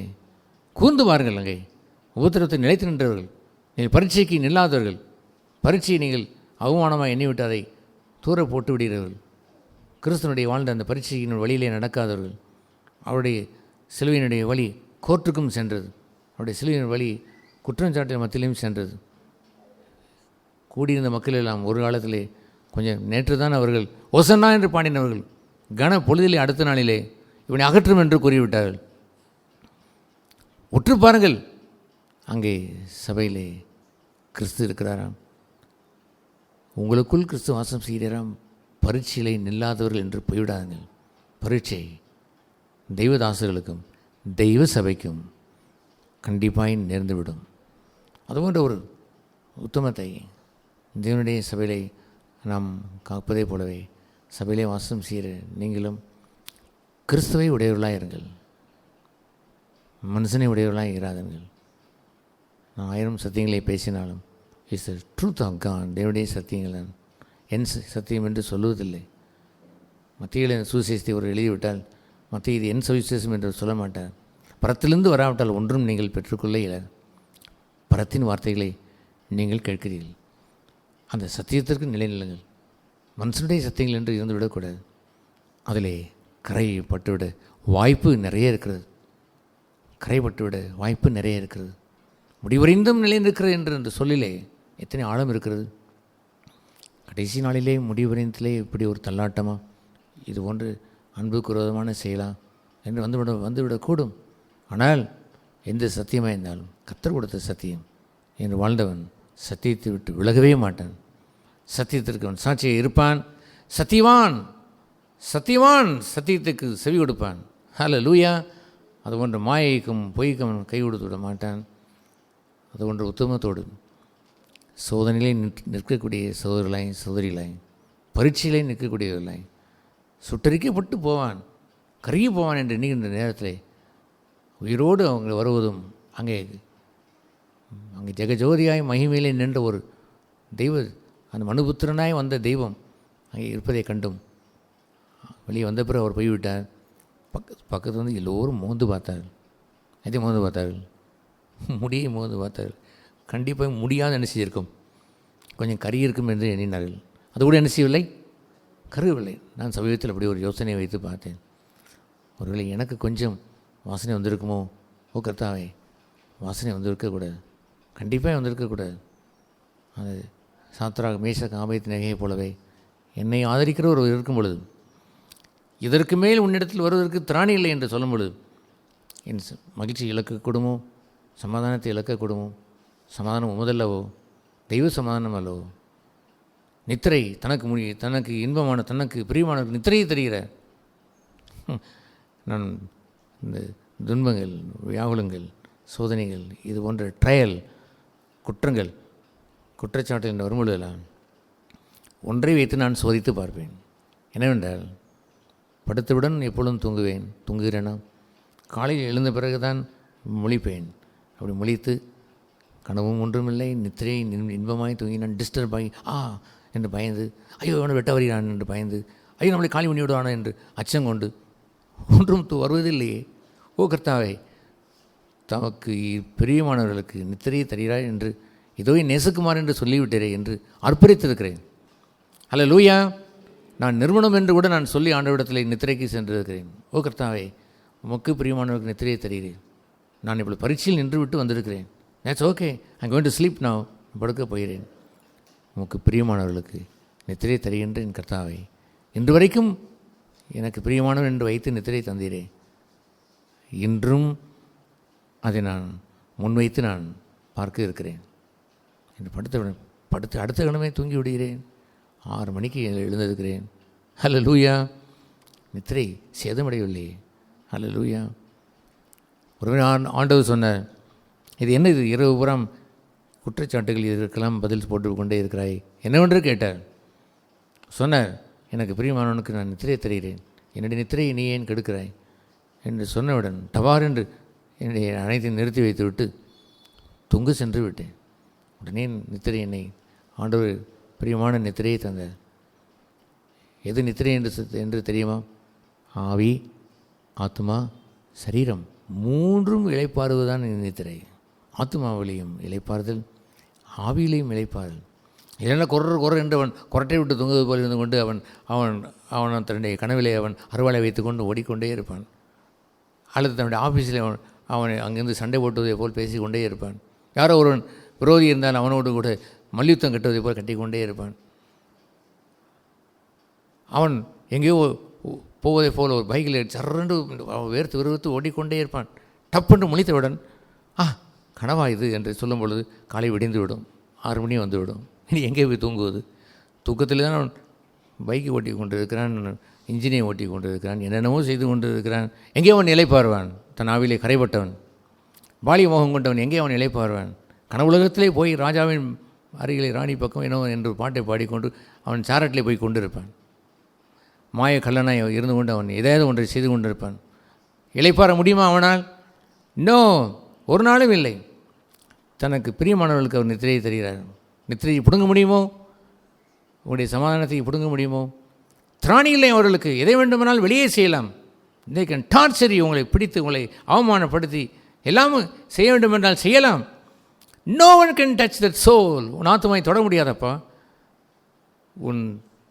கூர்ந்து பாருங்கள். அங்கே உபத்திரவத்தை நிலைத்து நின்றவர்கள், நீங்கள் பரீட்சைக்கு நில்லாதவர்கள், பரீட்சையை நீங்கள் அவமானமாக எண்ணிவிட்டு அதை தூர போட்டு விடுகிறவர்கள், கிறிஸ்துவனுடைய வாழ்ந்த அந்த பரீட்சையின் வழியிலே நடக்காதவர்கள். அவருடைய சிலுவையினுடைய வழி கோர்ட்டுக்கும் சென்றது. அவருடைய சிலுவையின் வழி குற்றஞ்சாட்டின் மத்தியிலையும் சென்றது. கூடியிருந்த மக்கள் எல்லாம் ஒரு காலத்திலே கொஞ்சம் நேற்று தான் அவர்கள் ஒசன்னா என்று பாடினவர்கள் கன பொழுதிலே அடுத்த நாளிலே இவனை அகற்றும் என்று கூறிவிட்டார்கள். உற்று பாருங்கள், அங்கே சபையிலே கிறிஸ்து இருக்கிறாராம். உங்களுக்குள் கிறிஸ்து வாசம் செய்கிறாராம். பரீட்சையிலே நில்லாதவர்கள் என்று போய்விடாதுங்கள். பரீட்சை தெய்வதாசர்களுக்கும் தெய்வ சபைக்கும் கண்டிப்பாய் நேர்ந்துவிடும். அதுபோன்ற ஒரு உத்தமத்தை தேவனுடைய சபையிலே நாம் காப்பதே போலவே சபையிலே வாசம் செய்கிற நீங்களும் கிறிஸ்துவை உடையவர்களாக இருங்கள். மனுஷனை உடையவர்களாக இராதீர்கள். நான் 1000 சத்தியங்களை பேசினாலும் it's the truth of God. தேவனுடைய சத்தியங்கள் தான் என் சத்தியம் என்று சொல்லுவதில்லை. மத்தியில் சுவிசேஷத்தை ஒரு எழுதிவிட்டால் மத்திய இது என் சுவிசேஷம் என்று சொல்ல மாட்டார். பரத்திலிருந்து வராவிட்டால் ஒன்றும் நீங்கள் பெற்றுக்கொள்ள இயலாது. பரத்தின் வார்த்தைகளை நீங்கள் கேட்கிறீர்கள். அந்த சத்தியத்திற்கு நிலைநில்லுங்கள். மனுஷனுடைய சத்தியங்கள் என்று இருந்து விடக்கூடாது. அதிலே கரைப்பட்டுவிட வாய்ப்பு நிறைய இருக்கிறது. கரைப்பட்டுவிட வாய்ப்பு நிறைய இருக்கிறது. முடிவடைந்தும் நிலைநிற்கிறது என்று அந்த சொல்லிலே எத்தனை ஆழம் இருக்கிறது. கடைசி நாளிலே முடிவடைந்ததிலே இப்படி ஒரு தள்ளாட்டமா, இது ஒன்று அன்புக்கு விரோதமான செயலாம் என்று வந்துவிடக்கூடும். ஆனால் எந்த சத்தியமாக இருந்தாலும் கர்த்தர் கொடுத்த சத்தியம் என்று வாழ்ந்தவன் சத்தியத்தை விட்டு விலகவே மாட்டான். சத்தியத்திற்கு அவன் சாட்சியை இருப்பான். சத்தியவான் சத்தியத்துக்கு செவி கொடுப்பான். ஹல்லேலூயா. அது போன்ற மாயைக்கும் பொய்க்கும் அவன் கை கொடுத்து விட மாட்டான். அது போன்ற உத்தமத்தோடு சோதனையிலே நிற்கக்கூடிய சகோதரர்களாய் சகோதரிகளாய், பரீட்சையிலே நிற்கக்கூடியவர்களாய் சுட்டரிக்கப்பட்டு போவான், கருகி போவான் என்று எண்ணுகின்ற நேரத்தில் உயிரோடு அவங்க வருவதும் அங்கே ஜெகஜோதியாய் மகிமையிலே நின்ற ஒரு தெய்வ, அந்த மனுபுத்திரனாய் வந்த தெய்வம் அங்கே இருப்பதை கண்டும் வெளியே வந்த பிறகு அவர் போய்விட்டார். பக்கத்தில் வந்து எல்லோரும் மோந்து பார்த்தார்கள். எதை மோந்து பார்த்தார்கள்? முடியை மோந்து பார்த்தார்கள். கண்டிப்பாக முடியாத என்ன செய்திருக்கும், கொஞ்சம் கறி இருக்கும் என்று எண்ணினார்கள். அது கூட என்ன செய்யவில்லை, கருகவில்லை. நான் சமீபத்தில் அப்படி ஒரு யோசனை வைத்து பார்த்தேன். ஒருவேளை எனக்கு கொஞ்சம் வாசனை வந்திருக்குமோ, ஓ கர்த்தாவே, வாசனை வந்திருக்கக்கூடாது, கண்டிப்பாக வந்திருக்கக்கூடாது. அது சாத்ராக் மேஷாக் ஆபேத் நேகையை போலவே என்னை ஆதரிக்கிற ஒரு இருக்கும் பொழுது, இதற்கு மேல் உன்னிடத்தில் வருவதற்கு திராணி இல்லை என்று சொல்லும் பொழுது என் மகிழ்ச்சி இழக்கக்கூடுமோ, சமாதானத்தை இழக்கக்கூடுமோ? சமாதானம் உமதல்லவோ, தெய்வ சமாதானம் அல்லவோ? நித்திரை தனக்கு இன்பமான, தனக்கு பிரியமானவருக்கு நித்திரையை தருகிற நான் இந்த துன்பங்கள், வியாகுலங்கள், சோதனைகள், இது போன்ற ட்ரையல், குற்றங்கள், குற்றச்சாட்டு என்று வரும்பொழுதெல்லாம் ஒன்றை வைத்து நான் சோதித்து பார்ப்பேன். என்னவென்றால், படுத்தவுடன் எப்பொழுதும் தூங்குகிறேனா, காலையில் எழுந்த பிறகு தான் முழிப்பேன். அப்படி முழித்து கனவும் ஒன்றுமில்லை, நித்திரை இன்பமாய் தூங்கி நான் டிஸ்டர்ப் ஆகி என்று பயந்து, ஐயோ அவனை வெட்ட வருகிறான் என்று பயந்து, ஐயோ நம்மளை காலி பண்ணி விடுவானா என்று அச்சம் கொண்டு ஒன்றும் வருவதில்லையே. ஓ கர்த்தாவே, தமக்கு பிரியமானவர்களுக்கு நித்திரையை தருகிறாய் என்று இதோ நேசகுமார் என்று சொல்லிவிட்டேரே என்று அர்ப்பணித்திருக்கிறேன். ஹல்லேலூயா. நான் நிறுவனம் என்று கூட நான் சொல்லி ஆண்டவரிடத்தில் நித்திரைக்கு சென்றிருக்கிறேன். ஓ கர்த்தாவே, உமக்கு பிரியமானவர்களுக்கு நித்திரையை தருகிறேன். நான் இப்படி பரீட்சையில் நின்று விட்டு வந்திருக்கிறேன். That's okay, I going to sleep now. படுக்க போகிறேன். உமக்கு பிரியமானவர்களுக்கு நித்திரை தருகின்றேன் கர்த்தாவே. இன்று வரைக்கும் எனக்கு பிரியமானவர் என்று வைத்து நித்திரை தந்தீரே. இன்றும் அதை நான் முன்வைத்து நான் பார்க்க இருக்கிறேன் என்று படுத்து அடுத்த கணமே தூங்கி விடுகிறேன். 6 மணிக்கு எழுந்திருக்கிறேன். ஹல்லேலூயா. நித்திரை சேதமடையவில்லையே. ஹல்லேலூயா. ஒருவேளை ஆண்டவர் சொன்னார், இது என்ன, இது இரவு புறம் குற்றச்சாட்டுகள் இதற்கெல்லாம் பதில் போட்டு கொண்டே இருக்கிறாய் என்னவென்று கேட்டார். சொன்னார், எனக்கு பிரியமானவனுக்கு நான் நித்திரையை தருகிறேன், என்னுடைய நித்திரையை நீ ஏன் கெடுக்கிறாய் என்று சொன்னவுடன் டபார் என்று என்னுடைய அனைத்தையும் நிறுத்தி வைத்து விட்டு தொங்கு சென்று விட்டேன். உடனே நித்திரை என்னை ஆண்டவர் பிரியமான நித்திரையை தந்தார். எது நித்திரை என்று தெரியுமா? ஆவி, ஆத்மா, சரீரம் மூன்றும் இளைப்பாறுவதுதான் நித்திரை. ஆத்மாவிலையும் இளைப்பாறுதல், ஆவியிலையும் இளைப்பாறுதல். இல்லைன்னா கொர்ற என்று அவன் கொரட்டை விட்டு தொங்குவது போல் இருந்து கொண்டு அவன் தன்னுடைய கனவிலே அவன் அறுவாளை வைத்துக்கொண்டு ஓடிக்கொண்டே இருப்பான். அல்லது தன்னுடைய ஆஃபீஸில் அவன் அங்கேருந்து சண்டை போட்டுவதை போல் பேசிக்கொண்டே இருப்பான். யாரோ ஒருவன் விரோதி இருந்தால் அவனோடு கூட மல்யுத்தம் கட்டுவதை போல் கட்டிக்கொண்டே இருப்பான். அவன் எங்கேயோ போவதை போல் ஒரு பைக்கில் சர்றண்டு வேர்த்து விறுவிறுத்து ஓடிக்கொண்டே இருப்பான். டப்பென்று முழித்தவுடன் கனவா இது என்று சொல்லும் பொழுது காலை விடிந்து விடும். 6 மணி வந்துவிடும். இனி எங்கே போய் தூங்குவது? தூக்கத்தில் தான் அவன் பைக்கு ஓட்டி கொண்டு இருக்கிறான், இன்ஜினை ஓட்டி கொண்டு இருக்கிறான், என்னென்னவோ செய்து கொண்டு இருக்கிறான். எங்கே அவன் இளைப்பாறுவான்? தன் ஆவிலே கரைப்பட்டவன், பாலிய மோகம் கொண்டவன் எங்கே அவன் இளைப்பாறுவான்? கனவுலகத்திலே போய் ராஜாவின் அருகிலே ராணி பக்கம் என்னோ என்று பாட்டை பாடிக்கொண்டு அவன் சாரட்டிலே போய் கொண்டிருப்பான். மாய கல்லனாய் இருந்து கொண்டு அவன் ஏதாவது ஒன்றை செய்து கொண்டிருப்பான். இளைப்பாற முடியுமா அவனால்? ஒரு நாளும் இல்லை. தனக்கு பிரியமானவர்களுக்கு அவர் நித்திரையை தருகிறார். நித்திரையை பிடுங்க முடியுமோ? உங்களுடைய சமாதானத்தை பிடுங்க முடியுமோ? திராணி இல்லை அவர்களுக்கு. எதை வேண்டுமானால் வெளியே செய்யலாம். they can torture you, உங்களை பிடித்து உங்களை அவமானப்படுத்தி எல்லாமும் செய்ய வேண்டும் என்றால் செய்யலாம். no one can touch that soul. உன் ஆத்துமாவை தொட முடியாதப்பா. உன்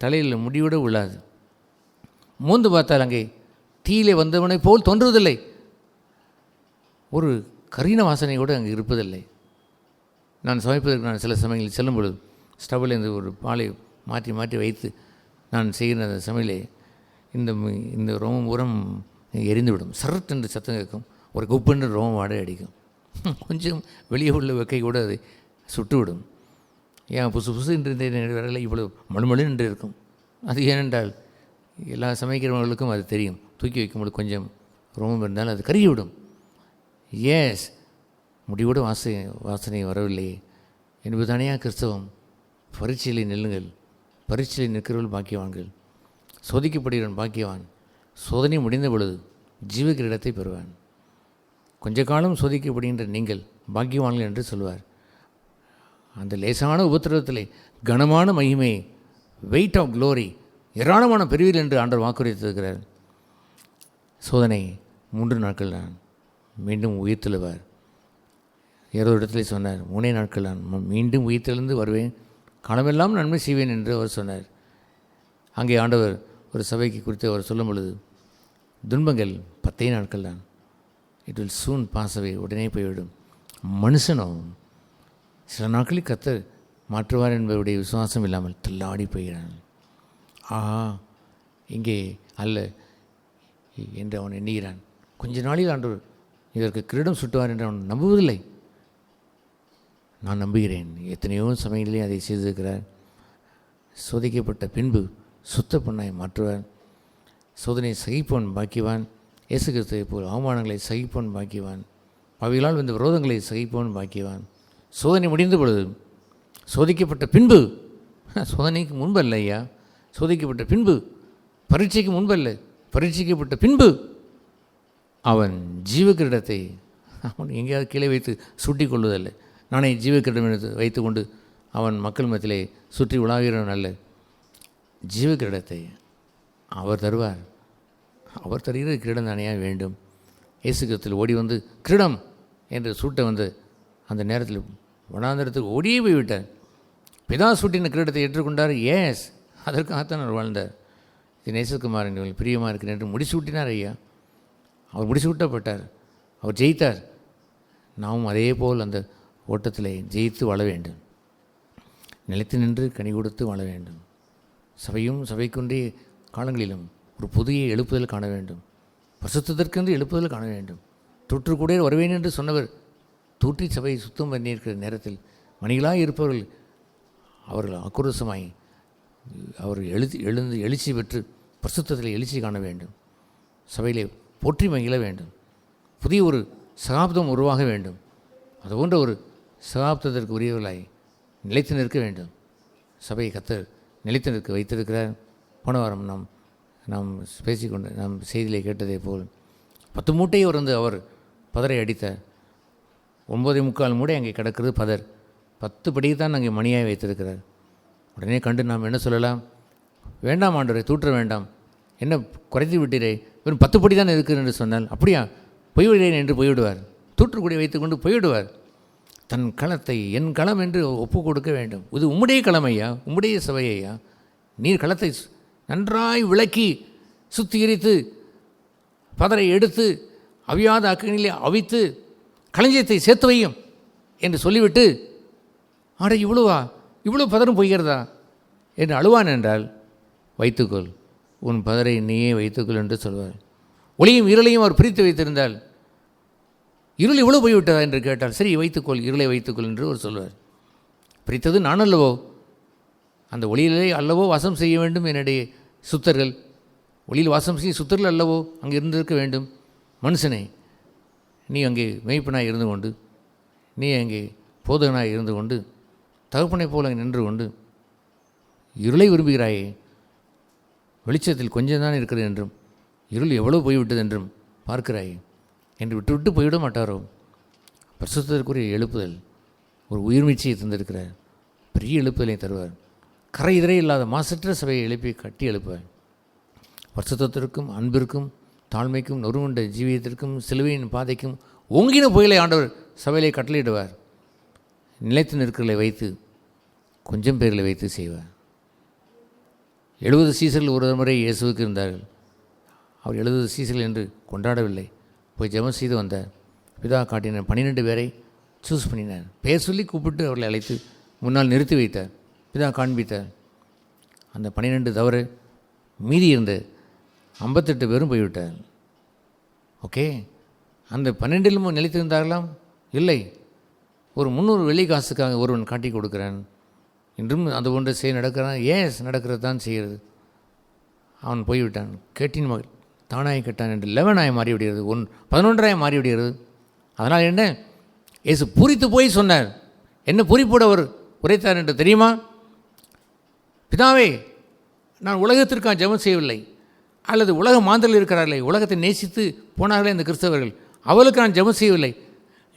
தலையில் முடிவிட உள்ளாது. மூந்து பார்த்தால் அங்கே தீயிலே வந்தவனை போல் தோன்றுவதில்லை. ஒரு கரீன வாசனை கூட அங்கே இருப்பதில்லை. நான் சமைப்பதற்கு நான் சில சமயங்களில் செல்லும் பொழுது ஸ்டவ்வில் இருந்து ஒரு பாலை மாற்றி மாற்றி வைத்து நான் செய்கிற அந்த சமையலை இந்த ரோமம் உரம் எரிந்துவிடும். சரட் என்று சத்தம் கேட்கும். ஒரு குப்பென்று ரோமம் வாடை அடிக்கும். கொஞ்சம் வெளியே உள்ள வெக்கை கூட அதை சுட்டுவிடும். ஏன் புசு புசு என்று வரல இவ்வளோ மழுமழு என்று இருக்கும். அது ஏனென்றால் எல்லா சமைக்கிறவர்களுக்கும் அது தெரியும். தூக்கி வைக்கும்போது கொஞ்சம் ரோமம் இருந்தால் அது கருகிவிடும். ஏஸ் முடிவோடு வாசனை வரவில்லையே என்பதுதானே கிறிஸ்தவம். பரீட்சையில் நில்லுங்கள். பரீட்சையில் நிற்கிறவர்கள் பாக்கியவான்கள். சோதிக்கப்படுகிறவன் பாக்கியவான். சோதனை முடிந்த பொழுது ஜீவ கிரீடத்தை பெறுவான். கொஞ்ச காலம் சோதிக்கப்படுகின்ற நீங்கள் பாக்கியவான்கள் என்று சொல்வார். அந்த லேசான உபத்திரவத்திலே கனமான மகிமை, வெயிட் ஆஃப் க்ளோரி, ஏராளமான பெறுவீர் என்று ஆண்டவர் வாக்குறுதித்திருக்கிறார். சோதனை 3 நாட்கள் தான், மீண்டும் உயிர்த்தெழுவார். ஏதோ இடத்துல சொன்னார், 3 நாட்கள் நான் மீண்டும் உயிர்த்தெழுந்து வருவேன், காலமெல்லாம் நன்மை செய்வேன் என்று அவர் சொன்னார். அங்கே ஆண்டவர் ஒரு சபைக்கு குறித்து அவர் சொல்லும் பொழுது, துன்பங்கள் 10 நாட்கள் தான், it will soon pass away, உடனே போய்விடும். மனுஷனோ சில நாட்களில் கர்த்தர் மாற்றுவார் என்பவருடைய விசுவாசம் இல்லாமல் தள்ளாடி போகிறான். இங்கே அல்ல என்று அவன் எண்ணுகிறான். கொஞ்ச நாளில் ஆண்டவர் இதற்கு கிரீடம் சுட்டுவார் என்று அவன் நம்புவதில்லை. நான் நம்புகிறேன். எத்தனையோ சமயங்களிலே அதை செய்திருக்கிறார். சோதிக்கப்பட்ட பின்பு சுத்த பொண்ணாய் மாற்றுவார். சோதனை சகிப்பவன் பாக்கியவான். இயேசு கிறிஸ்துவை போல் அவமானங்களை சகிப்பவன் பாக்கியவான். அவைகளால் இந்த விரோதங்களை சகிப்பவன் பாக்கியவான். சோதனை முடிந்த பொழுது, சோதிக்கப்பட்ட பின்பு, சோதனைக்கு முன்பல்ல ஐயா, சோதிக்கப்பட்ட பின்பு, பரீட்சைக்கு முன்பல்ல, பரீட்சிக்கப்பட்ட பின்பு அவன் ஜீவக்கிரீடத்தை அவன் எங்கேயாவது கீழே வைத்து சுட்டி கொள்வதல்ல. நானே ஜீவக்கிரீடம் எடுத்து வைத்து கொண்டு அவன் மக்கள் மத்தியிலே சுற்றி உலாகிறவன் அல்ல. ஜீவக்கிரீடத்தை அவர் தருவார். அவர் தருகிற கிரீடம் தானே வேண்டும். இயேசு கிறிஸ்துவில் ஓடி வந்து கிரீடம் என்று சூட்ட வந்து அந்த நேரத்தில் வனாந்தரத்துக்கு ஓடியே போய்விட்டார். பிதா சூட்டின கிரீடத்தை ஏற்றுக்கொண்டார். ஏஸ், அதற்காகத்தான் அவர் வாழ்ந்தார். இது நேசகுமாரன் பிரியமாக இருக்கிறேன் என்று முடிசூட்டினார் ஐயா. அவர் முடிசூட்டப்பட்டார். அவர் ஜெயித்தார். நாமும் அதே போல் அந்த ஓட்டத்தில் ஜெயித்து வாழ வேண்டும். நிலைத்து நின்று கனி கொடுத்து வாழ வேண்டும். சபையும் சபைக்குன்றே காலங்களிலும் ஒரு புதிய எழுப்புதல் காண வேண்டும். பரிசுத்தத்திற்கென்று எழுப்புதல் காண வேண்டும். தொற்று கூட வருவேன் என்று சொன்னவர் தூற்றி சபையை சுத்தம் பண்ணியிருக்கிற நேரத்தில் மணிகளாக இருப்பவர்கள் அவர்கள் ஆக்ரோஷமாய் அவர் எழுச்சி பெற்று பரிசுத்தத்தில் எழுச்சி காண வேண்டும். சபையிலே போற்றி மகிழ வேண்டும். புதிய ஒரு சகாப்தம் உருவாக வேண்டும். அது போன்ற ஒரு சகாப்தத்திற்கு உரியவர்களாய் நிலைத்து நிற்க வேண்டும். சபையை கர்த்தர் நிலைத்து நிற்க வைத்திருக்கிறார். போன வாரம் நாம் பேசிக்கொண்டு நாம் செய்தியிலே கேட்டதே போல் 10 மூட்டையை வந்து அவர் பதரை அடித்தார். 9.25 மூடை அங்கே கிடக்கிறது பதர். 10 படிக்கு தான் அங்கே மணியாக வைத்திருக்கிறார். உடனே கண்டு நாம் என்ன சொல்லலாம்? வேண்டாம் ஆண்டவரை, தூற்ற வேண்டாம், என்ன குறைத்து விட்டீரே, வெறும் 10 படி தான் இருக்குது என்று சொன்னால், அப்படியா போய்விடுகிறேன் என்று போய்விடுவார். தூற்றுக்குடி வைத்துக்கொண்டு போய்விடுவார். தன் களத்தை என் களம் என்று ஒப்பு கொடுக்க வேண்டும். இது உம்முடைய களமையா, உம்முடைய சபையா, நீர் களத்தை நன்றாய் விளக்கி சுத்திகரித்து பதரை எடுத்து அவியாத அக்கினிலே அவித்து களஞ்சியத்தை சேர்த்து வையும் என்று சொல்லிவிட்டு, ஆட இவ்வளோ பதரும் போய்கிறதா என்று அழுவான் என்றால், வைத்துக்கொள், உன் பதரை நீயே வைத்துக்கொள் என்று சொல்வார். ஒளியும் இருளையும் அவர் பிரித்து வைத்திருந்தால், இருள் இவ்வளோ போய்விட்டதா என்று கேட்டால், சரி வைத்துக்கொள், இருளை வைத்துக்கொள் என்று அவர் சொல்வார். பிரித்தது நான் அல்லவோ, அந்த ஒளியிலே அல்லவோ வாசம் செய்ய வேண்டும் என்னுடைய சுத்தர்கள், ஒளியில் வாசம் செய்ய சுத்தர்கள் அல்லவோ அங்கே இருந்திருக்க வேண்டும். மனுஷனே, நீ அங்கே மேய்ப்பனாய் இருந்து கொண்டு, நீ அங்கே போதகனாய் இருந்து கொண்டு, தகப்பனை போல நின்று கொண்டு இருளை விரும்புகிறாயே, வெளிச்சத்தில் கொஞ்சம் தான் இருக்கிறது என்றும் இருள் எவ்வளோ போய்விட்டது என்றும் பார்க்கிறாயே என்று விட்டு போய்விட மாட்டாரோ? பரிசுத்தத்திற்குரிய எழுப்புதல் ஒரு உயிர்மீச்சையை தந்திருக்கிறார். பெரிய எழுப்புதலை தருவார். கரை இதரை இல்லாத மாசற்ற சபையை எழுப்பி கட்டி எழுப்பார். பரிசுத்தத்திற்கும் அன்பிற்கும் தாழ்மைக்கும் நொறுங்குண்ட ஜீவியத்திற்கும் சிலுவையின் பாதைக்கும் ஓங்கின புயலை ஆண்டவர் சபையிலே கட்டளையிடுவார். நிலைத்து நிற்கிறதை வைத்து கொஞ்சம் பேர்களை வைத்து செய்வார். 70 சீசர்கள் ஒரு முறை இயேசுவுக்கு இருந்தார்கள். அவர் 70 சீசர்கள் என்று கொண்டாடவில்லை. போய் ஜெபம் செய்து வந்தார். பிதா காட்டினார். 12 பேரை சூஸ் பண்ணினார். பெயர் சொல்லி கூப்பிட்டு அவர்களை அழைத்து முன்னால் நிறுத்தி வைத்தார். பிதா காண்பித்தார். அந்த 12 தவிர மீதி இருந்த 58 பேரும் போய்விட்டார். ஓகே, அந்த 12 நிலைத்திருந்தார்களாம்? இல்லை. ஒரு 300 வெள்ளி காசுக்காக ஒருவன் காட்டி கொடுக்குறான். இன்றும் அது போன்ற செய்ய நடக்கிறான். ஏன் நடக்கிறது தான் செய்கிறது. அவன் போய்விட்டான். கேட்டின் மகள் தானாய் கேட்டான் என்று 11 மாறிவிடுகிறது. 11 மாறிவிடுகிறது. அதனால் என்ன, இயேசு பூரித்து போய் சொன்னார். என்ன பூரிப்போடு அவர் உரைத்தார் என்று தெரியுமா? பிதாவே, நான் உலகத்திற்காக ஜெபம் செய்யவில்லை, அல்லது உலக மாந்தர்கள் இருக்கிறார்களே, உலகத்தை நேசித்து போனார்களே இந்த கிறிஸ்தவர்கள், அவளுக்கு நான் ஜெபம் செய்யவில்லை.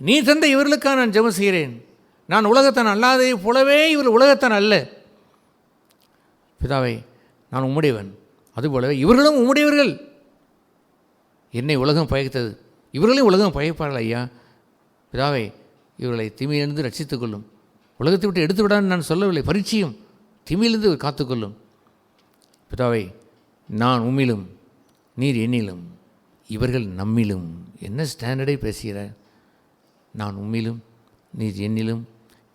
நீ தந்த இவர்களுக்காக நான் ஜெபம் செய்கிறேன். நான் உலகத்தான் அல்லாதே போலவே இவர் உலகத்தான் அல்ல. பிதாவே, நான் உம்முடையவன், அதுபோலவே இவர்களும் உம்முடையவர்கள். என்னை உலகம் பயத்தது, இவர்களையும் உலகம் பயப்பார்கள் ஐயா. பிதாவே, இவர்களை தீமையிலிருந்து ரட்சித்துக் கொள்ளும். உலகத்தை விட்டு எடுத்து விடான்னு நான் சொல்லவில்லை. பரீட்சையும் தீமையிலிருந்து காத்துக்கொள்ளும். பிதாவே, நான் உம்மிலும் நீர் என்னிலும் இவர்கள் நம்மிலும். என்ன ஸ்டாண்டர்டை பேசுகிறார்? நான் உம்மிலும் நீர் என்னிலும்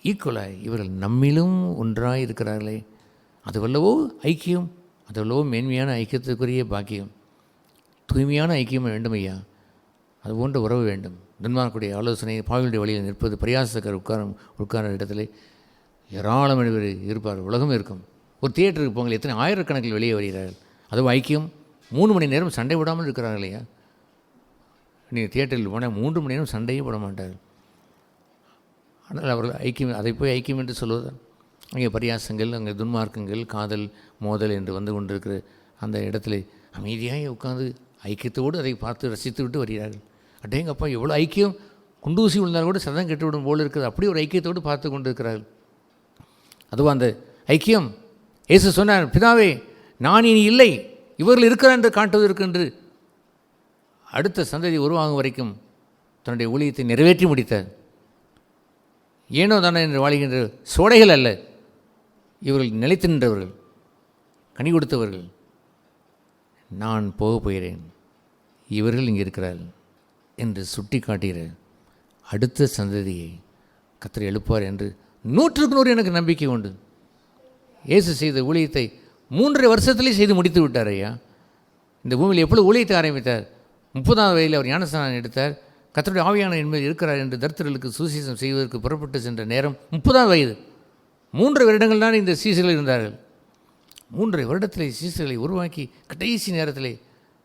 ஈக்குவலாய் இவர்கள் நம்மிலும் ஒன்றாய் இருக்கிறார்களே. அதுவல்லவோ ஐக்கியம், அதுவல்லவோ மேன்மையான ஐக்கியத்துக்குரிய பாக்கியம். தூய்மையான ஐக்கியம் வேண்டும் ஐயா. அது போன்ற உறவு வேண்டும். துன்மார்க்குடைய ஆலோசனை பாவிகளுடைய வழியில் நிற்பது பிரயாசக்கர் உட்கார இடத்துல ஏராளமான பேர் இருப்பார். உலகம் இருக்கும். ஒரு தியேட்டருக்கு போங்கள், எத்தனை ஆயிரக்கணக்கில் வெளியே வருகிறார்கள். அதுவும் ஐக்கியம். 3 மணி நேரம் சண்டை விடாமல் இருக்கிறார்கள் ஐயா. நீங்கள் தியேட்டரில் போனால் 3 மணி நேரம் சண்டையும் போட மாட்டார்கள். ஆனால் அவர்கள் ஐக்கியம், அதை போய் ஐக்கியம் என்று சொல்வது. அங்கே பரியாசங்கள், அங்கே துன்மார்க்கங்கள், காதல், மோதல் என்று வந்து கொண்டிருக்கிற அந்த இடத்துல அமைதியாக உட்கார்ந்து ஐக்கியத்தோடு அதை பார்த்து ரசித்து விட்டு வருகிறார்கள். அடேங்கப்பா, எவ்வளோ ஐக்கியம்! குண்டூசி விழுந்தால் கூட சதம் கெட்டுவிடும் போல் இருக்குது. அப்படி ஒரு ஐக்கியத்தோடு பார்த்து கொண்டு இருக்கிறார்கள். அதுவும் அந்த ஐக்கியம். இயேசு சொன்னார், பிதாவே, நான் இனி இல்லை, இவர்கள் இருக்கிறார் என்று காட்டுவதற்கு என்று அடுத்த சந்ததி உருவாகும் வரைக்கும் தன்னுடைய ஊழியத்தை நிறைவேற்றி முடித்தார். ஏனோ தானே என்று வாழ்கின்ற சோடைகள் அல்ல, இவர்கள் நிலைத்து நின்றவர்கள், கனி கொடுத்தவர்கள். நான் போகப் போகிறேன், இவர்கள் இங்கே இருக்கிறார்கள் என்று சுட்டி காட்டுகிற அடுத்த சந்ததியை கர்த்தர் எழுப்பார் என்று 100க்கு 100 எனக்கு நம்பிக்கை உண்டு. இயேசு செய்த ஊழியத்தை 3.5 வருஷத்திலே செய்து முடித்து விட்டார் ஐயா. இந்த பூமியில் எப்பொழுது ஊழியத்தை ஆரம்பித்தார்? 30ஆவது வயதில் அவர் ஞானஸ்நானம் எடுத்தார். கர்த்தருடைய ஆவியான என்பது இருக்கிறார் என்று தரித்திரர்களுக்கு சுவிசேஷம் செய்வதற்கு புறப்பட்டு சென்ற நேரம் 30ஆவது வயது. 3 வருடங்கள் தான் இந்த சீசர்கள் இருந்தார்கள். 3 வருடத்திலே சீசர்களை உருவாக்கி கடைசி நேரத்திலே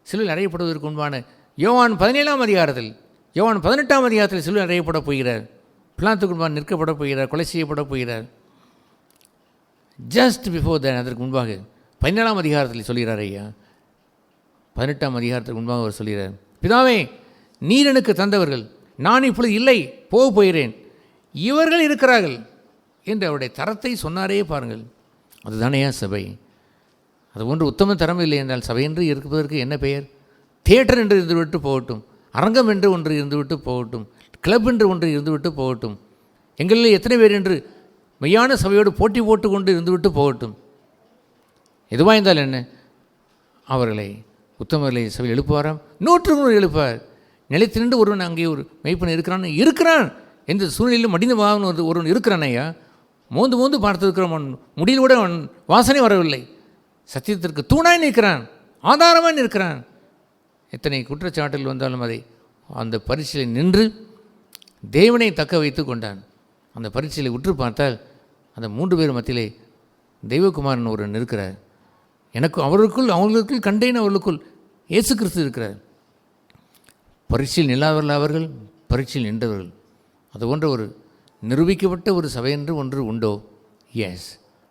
சிலுவையில் அறையப்படுவதற்கு முன்பான யோவான் 17ஆம் அதிகாரத்தில், யோவான் 18ஆம் அதிகாரத்தில் சிலுவையில் அறையப்பட போகிறார். பிலாத்துக்கு முன்பாக நிற்கப்பட போகிறார், கொலை செய்யப்பட போகிறார். ஜஸ்ட் பிஃபோர் தட், அதற்கு முன்பாக 17ஆம் அதிகாரத்தில் சொல்கிறார் ஐயா. 18ஆம் அதிகாரத்துக்கு முன்பாக அவர் சொல்கிறார், பிதாவே, நீர் எனக்கு தந்தவர்கள், நான் இப்பொழுது இல்லை, போகிறேன், இவர்கள் இருக்கிறார்கள் என்று அவருடைய தரத்தை சொன்னாரே பாருங்கள். அதுதானேயா சபை. அது ஒன்று உத்தம தரம் இல்லை என்றால் சபை என்று இருப்பதற்கு என்ன பெயர்? தியேட்டர் என்று இருந்துவிட்டு போகட்டும், அரங்கம் என்று ஒன்று இருந்துவிட்டு போகட்டும், கிளப் என்று ஒன்று இருந்துவிட்டு போகட்டும். எங்களில் எத்தனை பேர் என்று மெய்யான சபையோடு போட்டி போட்டு கொண்டு இருந்துவிட்டு போகட்டும். எதுவாக இருந்தால் என்ன, அவர்களை உத்தமர்களை சபையில் எழுப்புவாராம், 100 எழுப்பார். நிலைத்து நின்று ஒருவன் அங்கே ஒரு மெய்ப்பன் இருக்கிறான் என்ற சூழ்நிலையில் மடிந்த வாகனம் ஒருவன் இருக்கிறான் ஐயா. மோந்து பார்த்துருக்கிறவன் முடியில் கூட அவன் வாசனை வரவில்லை. சத்தியத்திற்கு தூணாய் நிற்கிறான், ஆதாரமாக நிற்கிறான். எத்தனை குற்றச்சாட்டுகள் வந்தாலும் அதை அந்த பரீட்சையில் நின்று தேவனை தக்க வைத்து கொண்டான். அந்த பரீட்சையில் உற்று பார்த்தால் அந்த 3 பேர் மத்தியிலே தெய்வகுமாரன் ஒருவன் இருக்கிறார். அவர்களுக்குள் கண்டேன், அவர்களுக்குள் இயேசு கிறிஸ்து இருக்கிறார். பரீட்சையில் நில்லாதவர்கள் அவர்கள், பரீட்சையில் நின்றவர்கள். அது போன்ற ஒரு நிரூபிக்கப்பட்ட ஒரு சபை என்று ஒன்று உண்டோ? Yes,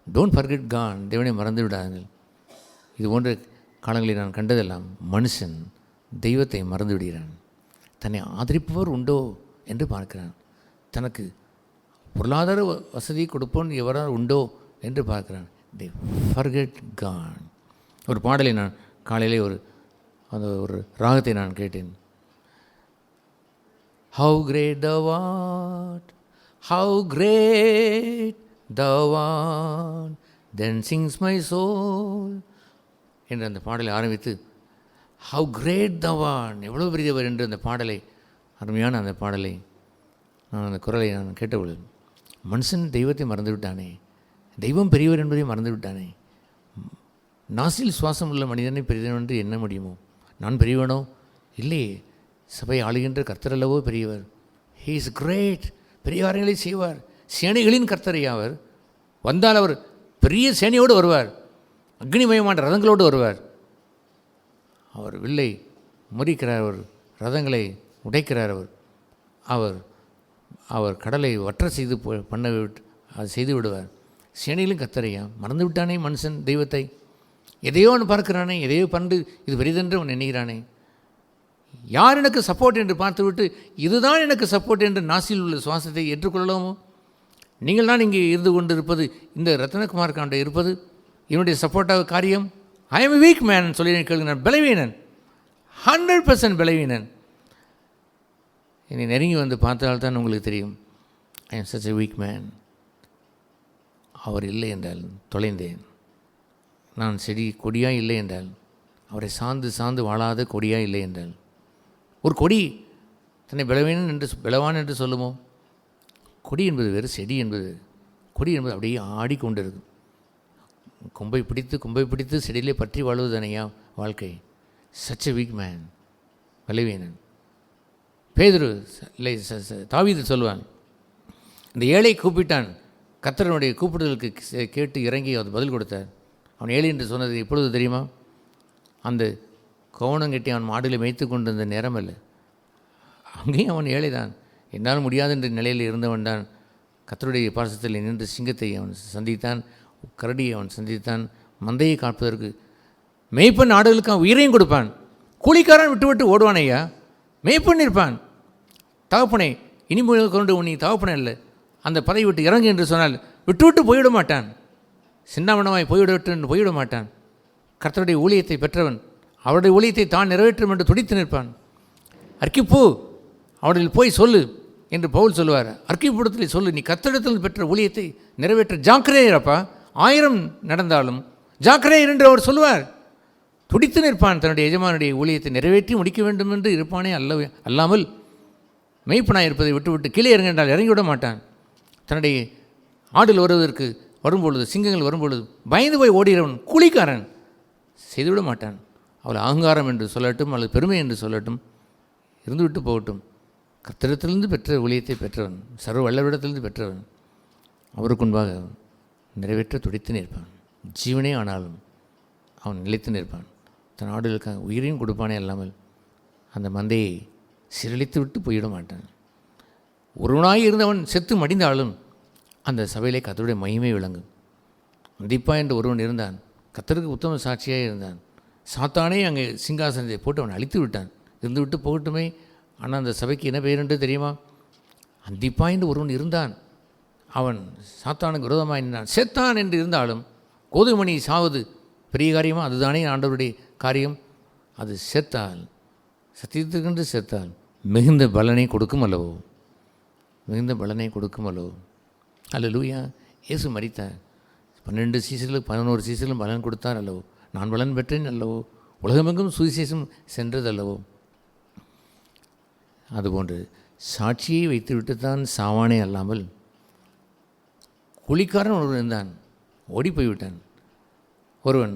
don't forget God. தேவனை மறந்து விடாதீர்கள். இது போன்ற காலங்களில் நான் கண்டதெல்லாம் மனுஷன் தெய்வத்தை மறந்து விடுகிறான். தன்னை ஆதரிப்பவர் உண்டோ என்று பார்க்கிறான். தனக்கு பொருளாதார வசதி கொடுப்போன் எவரால் உண்டோ என்று பார்க்கிறான். They forget God. ஒரு பாடலை நான் காலையிலே ஒரு ராகத்தை நான் கேட்டேன். How great thou art, how great thou art, then sings my soul என்று அந்த பாடலை ஆரம்பித்து how great thou art, எவ்வளோ பெரியவர் என்று அந்த பாடலை, அருமையான அந்த பாடலை நான் அந்த குரலை நான் கேட்டபொழுது, மனுஷன் தெய்வத்தை மறந்து விட்டானே, தெய்வம் பெரியவர் என்பதை மறந்து விட்டானே. நாசில் சுவாசம் உள்ள மனிதனை பெரியவன் என்று எண்ண முடியுமோ? நான் பெரியவனோ? இல்லையே, சபை ஆளுகின்ற கர்த்தர் அல்லவோ பெரியவர். He is great. பெரிய காரியங்களை செய்வார். சேனைகளின் கர்த்தரையாவர். வந்தால் அவர் பெரிய சேனையோடு வருவார், அக்னிமயமான ரதங்களோடு வருவார். அவர் வில்லை முறிக்கிறார், அவர் ரதங்களை உடைக்கிறார். அவர் அவர் கடலை வற்ற செய்து அது செய்து விடுவார். சேனையிலும் கர்த்தரையா. மறந்து விட்டானே மனுஷன் தெய்வத்தை. எதையோ அவன் பார்க்கிறானே, எதையோ பண்டு இது பெரிதென்று அவன் எண்ணுகிறானே. யார் எனக்கு சப்போர்ட் என்று பார்த்துவிட்டு இதுதான் எனக்கு சப்போர்ட் என்று நாசில் உள்ள சுவாசத்தை ஏற்றுக்கொள்ளலாமோ? நீங்கள் தான் இங்கே இருந்து கொண்டு இருப்பது, இந்த ரத்னகுமார் காண்ட இருப்பது என்னுடைய சப்போர்ட்டாக காரியம். ஐ எம் வீக் மேன் சொல்லி கேள்வி. நான் பலவீனன், 100% பலவீனன். என்னை நெருங்கி வந்து பார்த்தால்தான் உங்களுக்கு தெரியும். I am such a weak man. அவர் இல்லை என்றால் தொலைந்தேன். நான் செடி கொடியாக இல்லை என்றால், அவரை சார்ந்து வாழாத கொடியாக இல்லை என்றால், ஒரு கொடி தன்னை பலவான் என்று சொல்லுமோ? கொடி என்பது வேறு, செடி என்பது. கொடி என்பது அப்படியே ஆடிக்கொண்டிருக்கும். கொம்பை பிடித்து செடியிலே பற்றி வாழ்வது தானையா வாழ்க்கை. சச் எ வீக் மேன், பலவீனன். பேதுரு இல்லை, தாவீது சொல்லுவான், இந்த ஏழை கூப்பிட்டான், கர்த்தருடைய கூப்பிடுதலுக்கு கேட்டு இறங்கி அவர் பதில் கொடுத்தார். அவன் ஏழை என்று சொன்னது எப்பொழுது தெரியுமா? அந்த கவனம் கட்டி அவன் மாடுகளை மேய்த்து கொண்டிருந்த நேரம் அல்ல. அங்கேயும் அவன் ஏழைதான். என்னால் முடியாது என்ற நிலையில் இருந்தவன் தான். கர்த்தருடைய பாசத்தில் நின்று சிங்கத்தை அவன் சந்தித்தான், கரடியை அவன் சந்தித்தான். மந்தையை காப்பதற்கு மேய்ப்பன் ஆடுகளுக்கு அவன் உயிரையும் கொடுப்பான். கூலிக்காரன் விட்டு ஓடுவான் ஐயா. மேய்ப்பன் இருப்பான். தகப்பனை இனி கொண்டு உன்னை தகப்பனை இல்லை, அந்த பதவி விட்டு இறங்கு என்று சொன்னால் விட்டு போய்விட மாட்டான். சின்னவனமாய் போய்விட மாட்டான். கர்த்தருடைய ஊழியத்தை பெற்றவன் அவருடைய ஊழியத்தை தான் நிறைவேற்றும் என்று துடித்து நிற்பான். அர்க்கிப்பூ, அவர்களில் போய் சொல்லு என்று பவுல் சொல்லுவார். அர்க்கிப்பூடத்தில் சொல்லு, நீ கர்த்தரிடத்தில் பெற்ற ஊழியத்தை நிறைவேற்ற ஜாக்கிரதையப்பா, 1000 நடந்தாலும் ஜாக்கிரதை என்று அவர் சொல்லுவார். துடித்து நிற்பான். தன்னுடைய எஜமானுடைய ஊழியத்தை நிறைவேற்றி முடிக்க வேண்டும் என்று இருப்பானே அல்லாமல் மெய்ப்பனாக இருப்பதை விட்டு கீழே இறங்க என்றால் இறங்கிவிட மாட்டான். தன்னுடைய ஆடில் வரும்பொழுது சிங்கங்கள் வரும்பொழுது பயந்து போய் ஓடுகிறவன் கூலிக்காரன் செய்துவிட மாட்டான். அவள் அகங்காரம் என்று சொல்லட்டும் அல்லது பெருமை என்று சொல்லட்டும், இருந்துவிட்டு போகட்டும். கர்த்தரிடத்திலிருந்து பெற்ற ஊழியத்தை பெற்றவன், சர்வ வல்லவரிடத்திலிருந்து பெற்றவன், அவருக்கு முன்பாக நிறைவேற்ற துடித்து நிற்பான். ஜீவனே ஆனாலும் அவன் நிலைத்து நிற்பான். தன் ஆடுகளுக்காக உயிரையும் கொடுப்பானே அல்லாமல் அந்த மந்தையை சிரளித்து விட்டு போயிட மாட்டான். ஒருவனாய் இருந்தவன் செத்து மடிந்தாலும் அந்த சபையிலே கர்த்தருடைய மகிமை விளங்கும். அந்திப்பா என்று ஒருவன் இருந்தான், கர்த்தருக்கு உத்தம சாட்சியாக இருந்தான். சாத்தானே அங்கே சிங்காசனத்தை போட்டு அவன் அழித்து விட்டான். இருந்துவிட்டு போகட்டுமே. ஆனால் அந்த சபைக்கு என்ன பெயர் என்று தெரியுமா? அந்திப்பா என்று ஒருவன் இருந்தான். அவன் சாத்தானுக்கு விரோதமாக இருந்தான். செத்தான் என்று இருந்தாலும் கோதுமணி சாவது பெரிய காரியமாக? அதுதானே ஆண்டவருடைய காரியம். அது செத்தால், சத்தியத்துக்கென்று செத்தால் மிகுந்த பலனை கொடுக்கும் அல்லவோ. மிகுந்த பலனை கொடுக்குமல்லோ. அல்லேலூயா. இயேசு மரித்தார், 12 சீசர்களுக்கு 11 சீசர்களும் பலன் கொடுத்தார் அல்லவோ. நான் பலன் பெற்றேன் அல்லவோ. உலகமெங்கும் சுவிசேஷம் சென்றதல்லவோ. அதுபோன்று சாட்சியை வைத்துவிட்டு தான் சாவானே அல்லாமல், கூலிக்காரன் ஒருவன் இருந்தான், ஓடி போய்விட்டான். ஒருவன்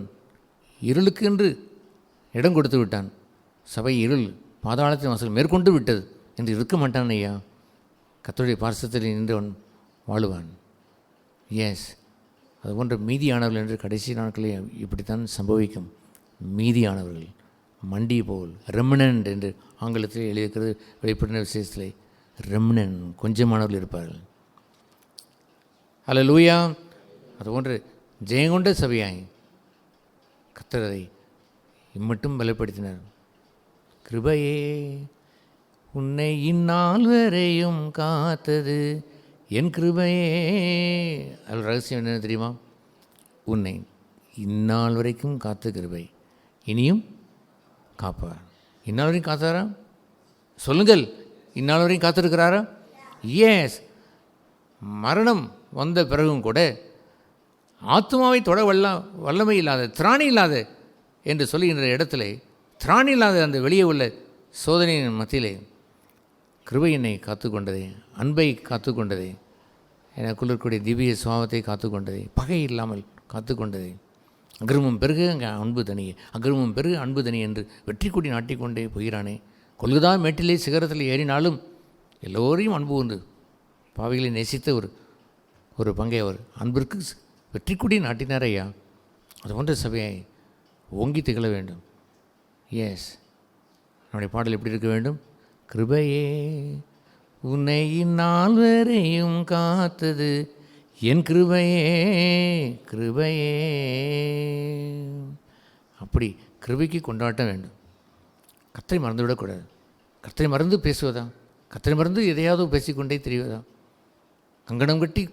இருளுக்கு என்று இடம் கொடுத்து விட்டான். சபை இருள் பாதாளத்தின் வாசல் மேற்கொண்டு விட்டது என்று இருக்க மாட்டான் ஐயா. கர்த்தருடைய பார்சத்தில் நின்றவன் வாழுவான். எஸ், அதுபோன்ற மீதியானவர்கள் என்று கடைசி நாட்களில் இப்படித்தான் சம்பவிக்கும். மீதியானவர்கள் மண்டி போல் ரெமினன்ட் என்று ஆங்கிலத்தில் எழுதியிருக்கிறது. வெளிப்பட்ட விசேஷத்தில் ரெமினன்ட் கொஞ்சமானவர்கள் இருப்பார்கள். அல்லேலூயா. அதுபோன்று ஜெயங்கொண்ட சபையாய் கர்த்தரை இம்மட்டும் பலப்படுத்தினார். கிருபையே உன்னை இந்நாள் வரையும் காத்தது என் கிருபையே. அது ரகசியம் என்னென்னு தெரியுமா? உன்னை இந்நாள் வரைக்கும் காத்த கிருபை இனியும் காப்பார். இந்நாள் வரைக்கும் காத்தாரா? சொல்லுங்கள், இந்நாள் வரைக்கும் காத்திருக்கிறாரா? எஸ். மரணம் வந்த பிறகும் கூட ஆத்மாவை தொட வல்லமை இல்லாத, திராணி இல்லாத என்று சொல்லுகின்ற இடத்துல, திராணி இல்லாத அந்த வெளியே உள்ள சோதனையின் மத்தியிலே கிருபை என்னை காத்து கொண்டதே, அன்பை காத்து கொண்டதே, எனக்குள்ள இருக்கக்கூடிய திவ்ய சுவாபத்தை காத்து கொண்டதே, பகை இல்லாமல் காத்து கொண்டதே. அகிரமம் பெருக அங்கே அன்பு தனியே, அகிரமம் பெருக அன்பு தனி என்று வெற்றி கொடி நாட்டிக்கொண்டே போகிறானே. கொல்கதா மேட்டிலே சிகரத்தில் ஏறினாலும் எல்லோரையும் அன்பு உண்டு. பாவிகளை நேசித்த ஒரு பங்கை அவர் அன்பிற்கு வெற்றி கொடி நாட்டினார் ஐயா. அது போன்ற சபையை ஓங்கி திகழ வேண்டும். எஸ், நம்முடைய பாடல் எப்படி இருக்க வேண்டும்? கிருபையே உன்னை இந்நாள் வரையும் காத்தது என் கிருபையே, கிருபையே. அப்படி கிருபைக்கு கொண்டாட்டம் வேண்டும். கர்த்தரை மறந்து விடக்கூடாது. கர்த்தரை மறந்து பேசுவதா? கர்த்தரை மறந்து எதையாவது பேசிக்கொண்டே தெரிவதா? கங்கணம் கட்டி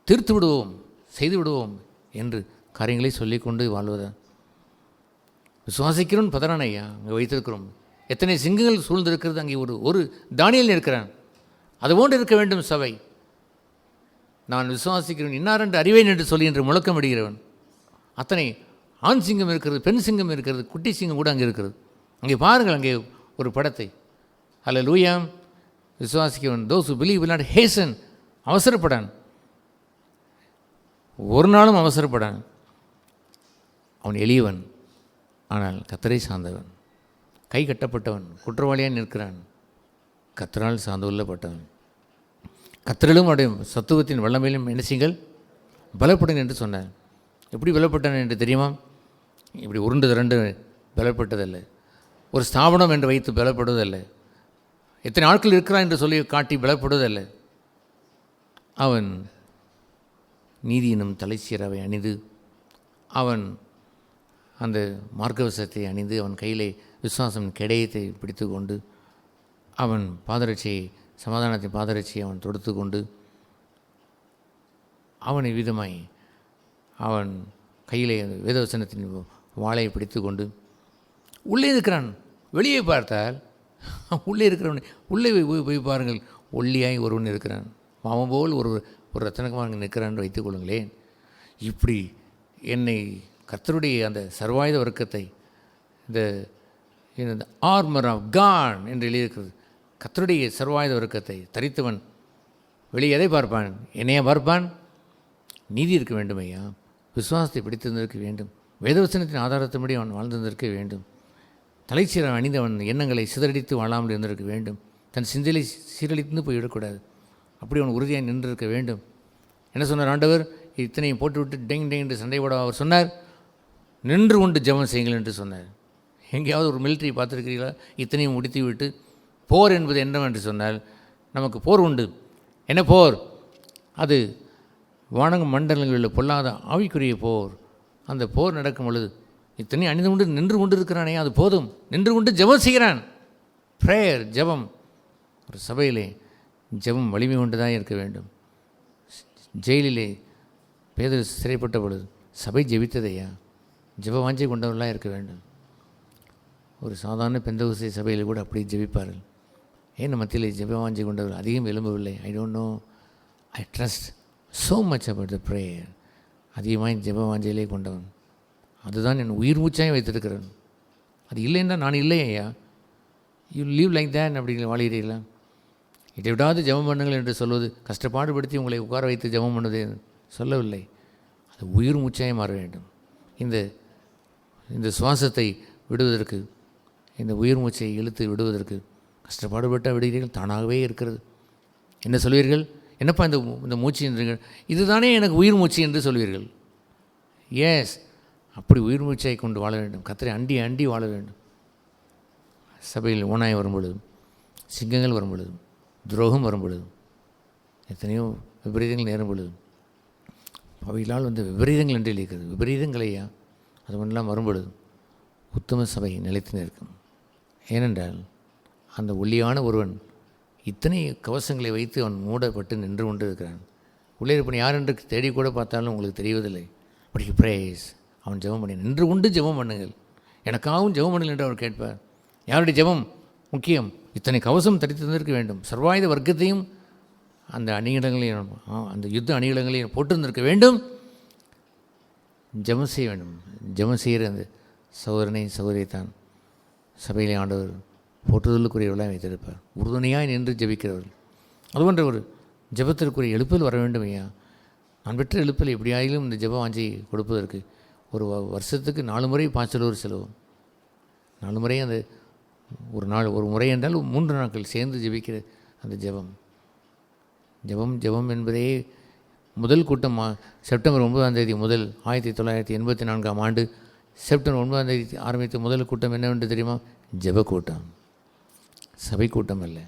தீர்த்து விடுவோம், செய்து விடுவோம் என்று காரியங்களை சொல்லிக்கொண்டு வாழ்வதா? விசுவாசிக்கிறோம் பதறான் ஐயா. அங்கே வைத்திருக்கிறோம். எத்தனை சிங்கங்கள் சூழ்ந்திருக்கிறது. அங்கே ஒரு தானியல் இருக்கிறான். அதுபோன்று இருக்க வேண்டும் சபை. நான் விசுவாசிக்கிறேன், இன்னார் என்று அறிவேன் என்று சொல்லி என்று முழக்கம் விடுகிறவன். அத்தனை ஆண் சிங்கம் இருக்கிறது, பெண் சிங்கம் இருக்கிறது, குட்டி சிங்கம் கூட அங்கே இருக்கிறது. அங்கே பாருங்கள், அங்கே ஒரு படத்தை. அல்லேலூயா. விசுவாசிக்கிறவன், those who believe will not hasten, அவசரப்படான், ஒரு நாளும் அவசரப்படான். அவன் எளியவன், ஆனால் கர்த்தரை சார்ந்தவன். கை கட்டப்பட்டவன், குற்றவாளியாக நிற்கிறான், கர்த்தரால் சார்ந்து கொள்ளப்பட்டவன். கர்த்தரிலும் அவருடைய சத்துவத்தின் வல்லமையிலும் என்ன செய்யுங்கள்? பலப்படுங்க என்று சொன்னார். எப்படி பலப்பட்டான் என்று தெரியுமா? இப்படி உருண்டு திரண்டு பலப்பட்டதல்ல. ஒரு ஸ்தாபனம் என்று வைத்து பலப்படுவதல்ல. எத்தனை ஆட்கள் இருக்கிறான் என்று சொல்லி காட்டி பலப்படுவதல்ல. அவன் நீதியினும் தலைச்சீராவை அணிந்து, அவன் அந்த மார்க்கவசத்தை அணிந்து, அவன் கையிலே விசுவாசம் கேடயத்தை பிடித்து கொண்டு, அவன் பாதரட்சியை, சமாதானத்தின் பாதரட்சியை அவன் தொடுத்து கொண்டு, அவனை விதமாய் அவன் கையிலே வேதவசனத்தின் வாளை பிடித்து கொண்டு உள்ளே இருக்கிறான். வெளியே பார்த்தால் உள்ளே இருக்கிறவன், உள்ளே போய் பாருங்கள், ஒல்லியாய் ஒருவன் இருக்கிறான். மாமன் போல் ஒரு ரத்தனமாக நிற்கிறான் வைத்துக் கொள்ளுங்களேன். இப்படி என்னை கர்த்தருடைய அந்த சர்வாயுத வர்க்கத்தை, இந்த ஆர்மர் ஆஃப் காட் என்று எழுதியிருக்கிறது, கர்த்தருடைய சர்வாயுத வர்க்கத்தை தரித்தவன் வெளியே எதை பார்ப்பான்? என்னையா பார்ப்பான்? நீதி இருக்க வேண்டும் ஐயா. விசுவாசத்தை பிடித்திருந்திருக்க வேண்டும். வேதவசனத்தின் ஆதாரத்தின்படி அவன் வாழ்ந்திருந்திருக்க வேண்டும். தலைச்சீரம் அணிந்தவன் எண்ணங்களை சிதறடித்து வாழாமல் இருந்திருக்க வேண்டும். தன் சிந்தையை சீரழித்து போய்விடக்கூடாது. அப்படி அவன் உறுதியாக நின்றிருக்க வேண்டும். என்ன சொன்னார் ஆண்டவர்? இத்தனையும் போட்டுவிட்டு டெங் டெங் என்று சண்டை போட அவர் சொன்னார், நின்று கொண்டு ஜெபம் செய்யுங்கள் என்று சொன்னார். எங்கேயாவது ஒரு மிலிட்ரி பார்த்துருக்கிறீங்களா? இத்தனையும் முடித்து விட்டு போர் என்பது என்னவென்று சொன்னால், நமக்கு போர் உண்டு. என்ன போர்? அது வானக மண்டலங்களில் பொல்லாத ஆவிக்குரிய போர். அந்த போர் நடக்கும் பொழுது இத்தனை அணிந்து கொண்டு நின்று கொண்டு இருக்கிறானே, அது போதும். நின்று கொண்டு ஜெபம் செய்கிறான். ப்ரேயர், ஜெபம். ஒரு சபையிலே ஜெபம் வலிமை கொண்டுதான் இருக்க வேண்டும். ஜெயிலிலே பேதர் சிறைப்பட்ட பொழுது சபை ஜெபித்ததையா? ஜெப வாஞ்சை கொண்டவர்களாக இருக்க வேண்டும். ஒரு சாதாரண பெந்தகோஸ்தே சபையில் கூட அப்படி ஜெபிப்பார்கள். ஏன் மத்தியில் ஜெபம் வாஞ்சி கொண்டவர் அதிகம் எழும்பவில்லை? I don't know. I trust so much about the prayer. அதிகமாக ஜெப வாஞ்சையிலே கொண்டவன். அதுதான் என் உயிர் மூச்சாயும் வைத்திருக்கிறேன். அது இல்லைன்னா நான் இல்லை ஐயா. யூ லீவ் லைக் தேன் அப்படி வாழுகிறீர்களா? இதை விடாது ஜெபம் பண்ணுங்கள் என்று சொல்வது கஷ்டப்பாடுபடுத்தி உங்களை உட்கார வைத்து ஜெபம் பண்ணுவதே சொல்லவில்லை. அது உயிர் மூச்சாய் மாற வேண்டும். இந்த சுவாசத்தை விடுவதற்கு, இந்த உயிர் மூச்சை இழுத்து விடுவதற்கு கஷ்டப்பாடுபட்டால் விடுகிறீர்கள், தானாகவே இருக்கிறது. என்ன சொல்வீர்கள்? என்னப்பா இந்த மூச்சு என்றீர்கள்? இதுதானே எனக்கு உயிர் மூச்சு என்று சொல்வீர்கள். எஸ், அப்படி உயிர் மூச்சை கொண்டு வாழ வேண்டும். கர்த்தரை அண்டி அண்டி வாழ வேண்டும். சபையில் ஓநாய் வரும் பொழுதும், சிங்கங்கள் வரும் பொழுதும், துரோகம் வரும் பொழுதும், எத்தனையோ விபரீதங்கள் நேரும் பொழுதும், அவைகளால் விபரீதங்கள் என்று இருக்கிறது. விபரீதங்களையா அது ஒன்றெல்லாம் வரும் பொழுதும் உத்தம சபை நிலைத்து நிற்கும். ஏனென்றால் அந்த ஒல்லியான ஒருவன் இத்தனை கவசங்களை வைத்து அவன் மூடப்பட்டு நின்று கொண்டு இருக்கிறான். உள்ளே இருப்பவன் யார் என்று தேடி கூட பார்த்தாலும் உங்களுக்கு தெரிவதில்லை. But he prays. அவன் ஜெபம் பண்ணி நின்று கொண்டு ஜெபம் பண்ணுங்கள், எனக்காகவும் ஜெபம் பண்ணுங்கள் என்று அவர் கேட்பார். யாருடைய ஜெபம் முக்கியம்? இத்தனை கவசம் தரித்து தந்திருக்க வேண்டும். சர்வாயுத வர்க்கத்தையும் அந்த அணியிடங்களையும், அந்த யுத்த அணியிடங்களையும் போட்டிருந்திருக்க வேண்டும். ஜெபம் செய்ய வேண்டும். ஜெபம் செய்கிற அந்த சகோதரனை சகோதரியைத்தான் சபையிலே ஆண்டவர் போற்றுதலுக்குரியவர்களாக வைத்திருப்பார். உறுதுணையாய் நின்று ஜெபிக்கிறவர்கள். அதுபோன்ற ஒரு ஜெபத்திற்குரிய எழுப்பல் வர வேண்டும் ஐயா. நான் பெற்ற எழுப்பல் எப்படியாயிலும் இந்த ஜெப வாஞ்சை கொடுப்பதற்கு ஒரு வருஷத்துக்கு 4 முறை பாய்ச்சலூர் செலவும். 4 முறை அந்த ஒரு முறை என்றால் 3 நாட்கள் சேர்ந்து ஜெபிக்கிற அந்த ஜெபம் என்பதே முதல் கூட்டம் செப்டம்பர் 9ஆம் தேதி முதல் 1984ஆம் ஆண்டு செப்டம்பர் 9ஆம் தேதி ஆரம்பித்த முதல் கூட்டம் என்னவென்று தெரியுமா? ஜெப கூட்டம். சபை கூட்டம் அல்ல,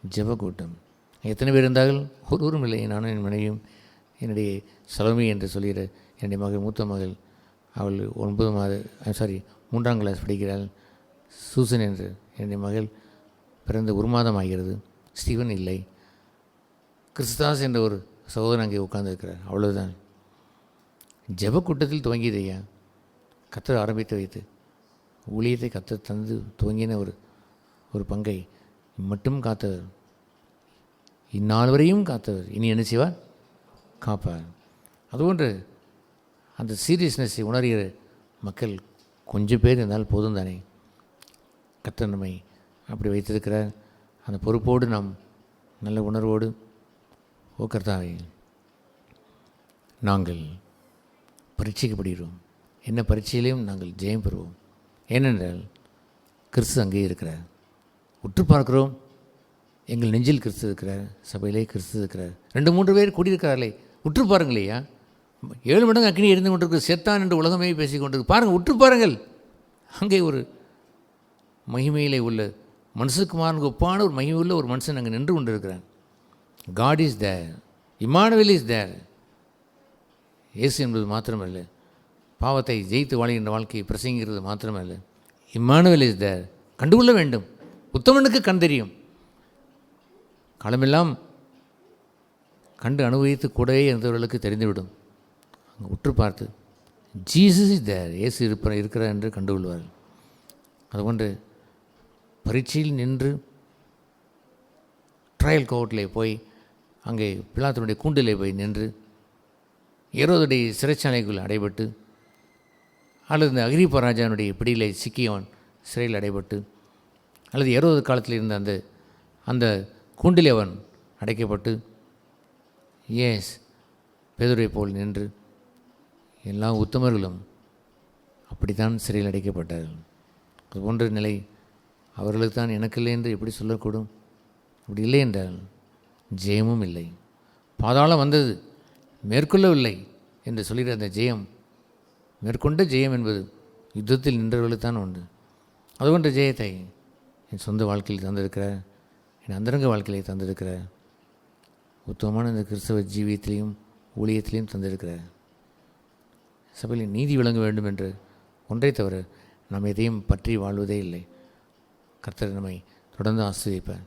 ஜெப கூட்டம். எத்தனை பேர் இருந்தார்கள்? ஒருவரும் இல்லை. நானும் என் மனைவியும், என்னுடைய சலோமி என்று சொல்கிற என்னுடைய மகள், மூத்த மகள், அவள் 3ஆம் கிளாஸ் படிக்கிறாள். சூசன் என்று என்னுடைய மகள் பிறந்த 1 மாதம் ஆகிறது. ஸ்டீவன் இல்லை. கிறிஸ்தாஸ் என்ற ஒரு சகோதரன் அங்கே உட்கார்ந்துருக்கிறார். அவ்வளவுதான். ஜெப கூட்டத்தில் துவங்கியது ஐயா. கர்த்தர் ஆரம்பித்து வைத்து ஊழியத்தை கர்த்தர் தந்து துவங்கின ஒரு பங்கை மட்டும் காத்தவர், இந்நாள் வரையும் காத்தவர், இனி என்ன செய்வார்? காப்பார். அதுபோன்று அந்த சீரியஸ்னஸை உணர்கிற மக்கள் கொஞ்சம் பேர் இருந்தால் போதும் தானே. கர்த்தர் நம்மை அப்படி வைத்திருக்கிறார். அந்த பொறுப்போடு நாம் நல்ல உணர்வோடு, ஓ கர்த்தாவே, நாங்கள் பரீட்சைக்கப்படுகிறோம், என்ன பரீட்சையிலையும் நாங்கள் ஜெயம் பெறுவோம். ஏனென்றால் கிறிஸ்து அங்கே இருக்கிறார். உற்று பார்க்கிறோம், எங்கள் நெஞ்சில் கிறிஸ்து இருக்கிறார், சபையிலே கிறிஸ்து இருக்கிறார். 2-3 பேர் கூடியிருக்கிறார்களே, உற்று பாருங்களையா. 7 மடங்கு அக்கினி எரிந்து கொண்டிருக்கு, செத்தான் என்று உலகமே பேசி கொண்டிருக்கு. பாருங்கள், உற்று பாருங்கள். அங்கே ஒரு மகிமையிலே உள்ள மனுஷகுமாரனுக்கு ஒப்பான ஒரு மகிமை உள்ள ஒரு மனுஷன் அங்கே நின்று கொண்டிருக்கிறான். God is there. Emmanuel is there. இயேசு என்பது மாத்திரமல்ல, பாவத்தை ஜெயித்து வாழ்கின்ற வாழ்க்கையை பிரசங்கிறது மாத்திரமல்ல, இம்மானுவேல் இஸ் தேர். கண்டுகொள்ள வேண்டும். உத்தமனுக்கு கண் தெரியும். காலமெல்லாம் கண்டு அனுபவித்து கூடவே இருந்தவர்களுக்கு தெரிந்துவிடும். அங்கே உற்று பார்த்து ஜீசஸ் இஸ் தேர், இயேசு இருக்கிறார் என்று கண்டுகொள்வார்கள். அதுபோன்று பரீட்சையில் நின்று ட்ரையல் கோர்ட்டில் போய், அங்கே பிலாத்தினுடைய கூண்டிலே போய் நின்று, ஏரோதுடைய சிறைச்சாலைக்குள் அடைபட்டு, அல்லது இந்த அகிரிப்பா ராஜாவினுடைய பிடியிலே சிக்கியவன் சிறையில் அடைபட்டு, அல்லது ஏரோது காலத்தில் இருந்த அந்த கூண்டிலே அவன் அடைக்கப்பட்டு, எஸ் பேதுருவை போல் நின்று, எல்லா உத்தமர்களும் அப்படித்தான் சிறையில் அடைக்கப்பட்டார்கள். அதுபோன்ற நிலை அவர்களுக்கு தான் எனக்கு இல்லை என்று எப்படி சொல்லக்கூடும்? அப்படி இல்லை என்றால் ஜெயமும் இல்லை. பாதாளம் வந்தது, மேற்கொள்ளவில்லை என்று சொல்கிற அந்த ஜெயம், மேற்கொண்ட ஜெயம் என்பது யுத்தத்தில் நின்றவர்களுக்கு தான் உண்டு. அதுபோன்ற ஜெயத்தை என் சொந்த வாழ்க்கையில் தந்திருக்கிறார், என் அந்தரங்க வாழ்க்கையிலே தந்திருக்கிறார், உத்தமமான இந்த கிறிஸ்தவ ஜீவியத்திலையும் ஊழியத்திலையும் தந்திருக்கிறார். சபையில் நீதி விளங்க வேண்டும் என்று ஒன்றை தவிர நாம் எதையும் பற்றி வாழ்வதே இல்லை. கர்த்தர் நம்மை தொடர்ந்து ஆசீர்வதிப்பார்.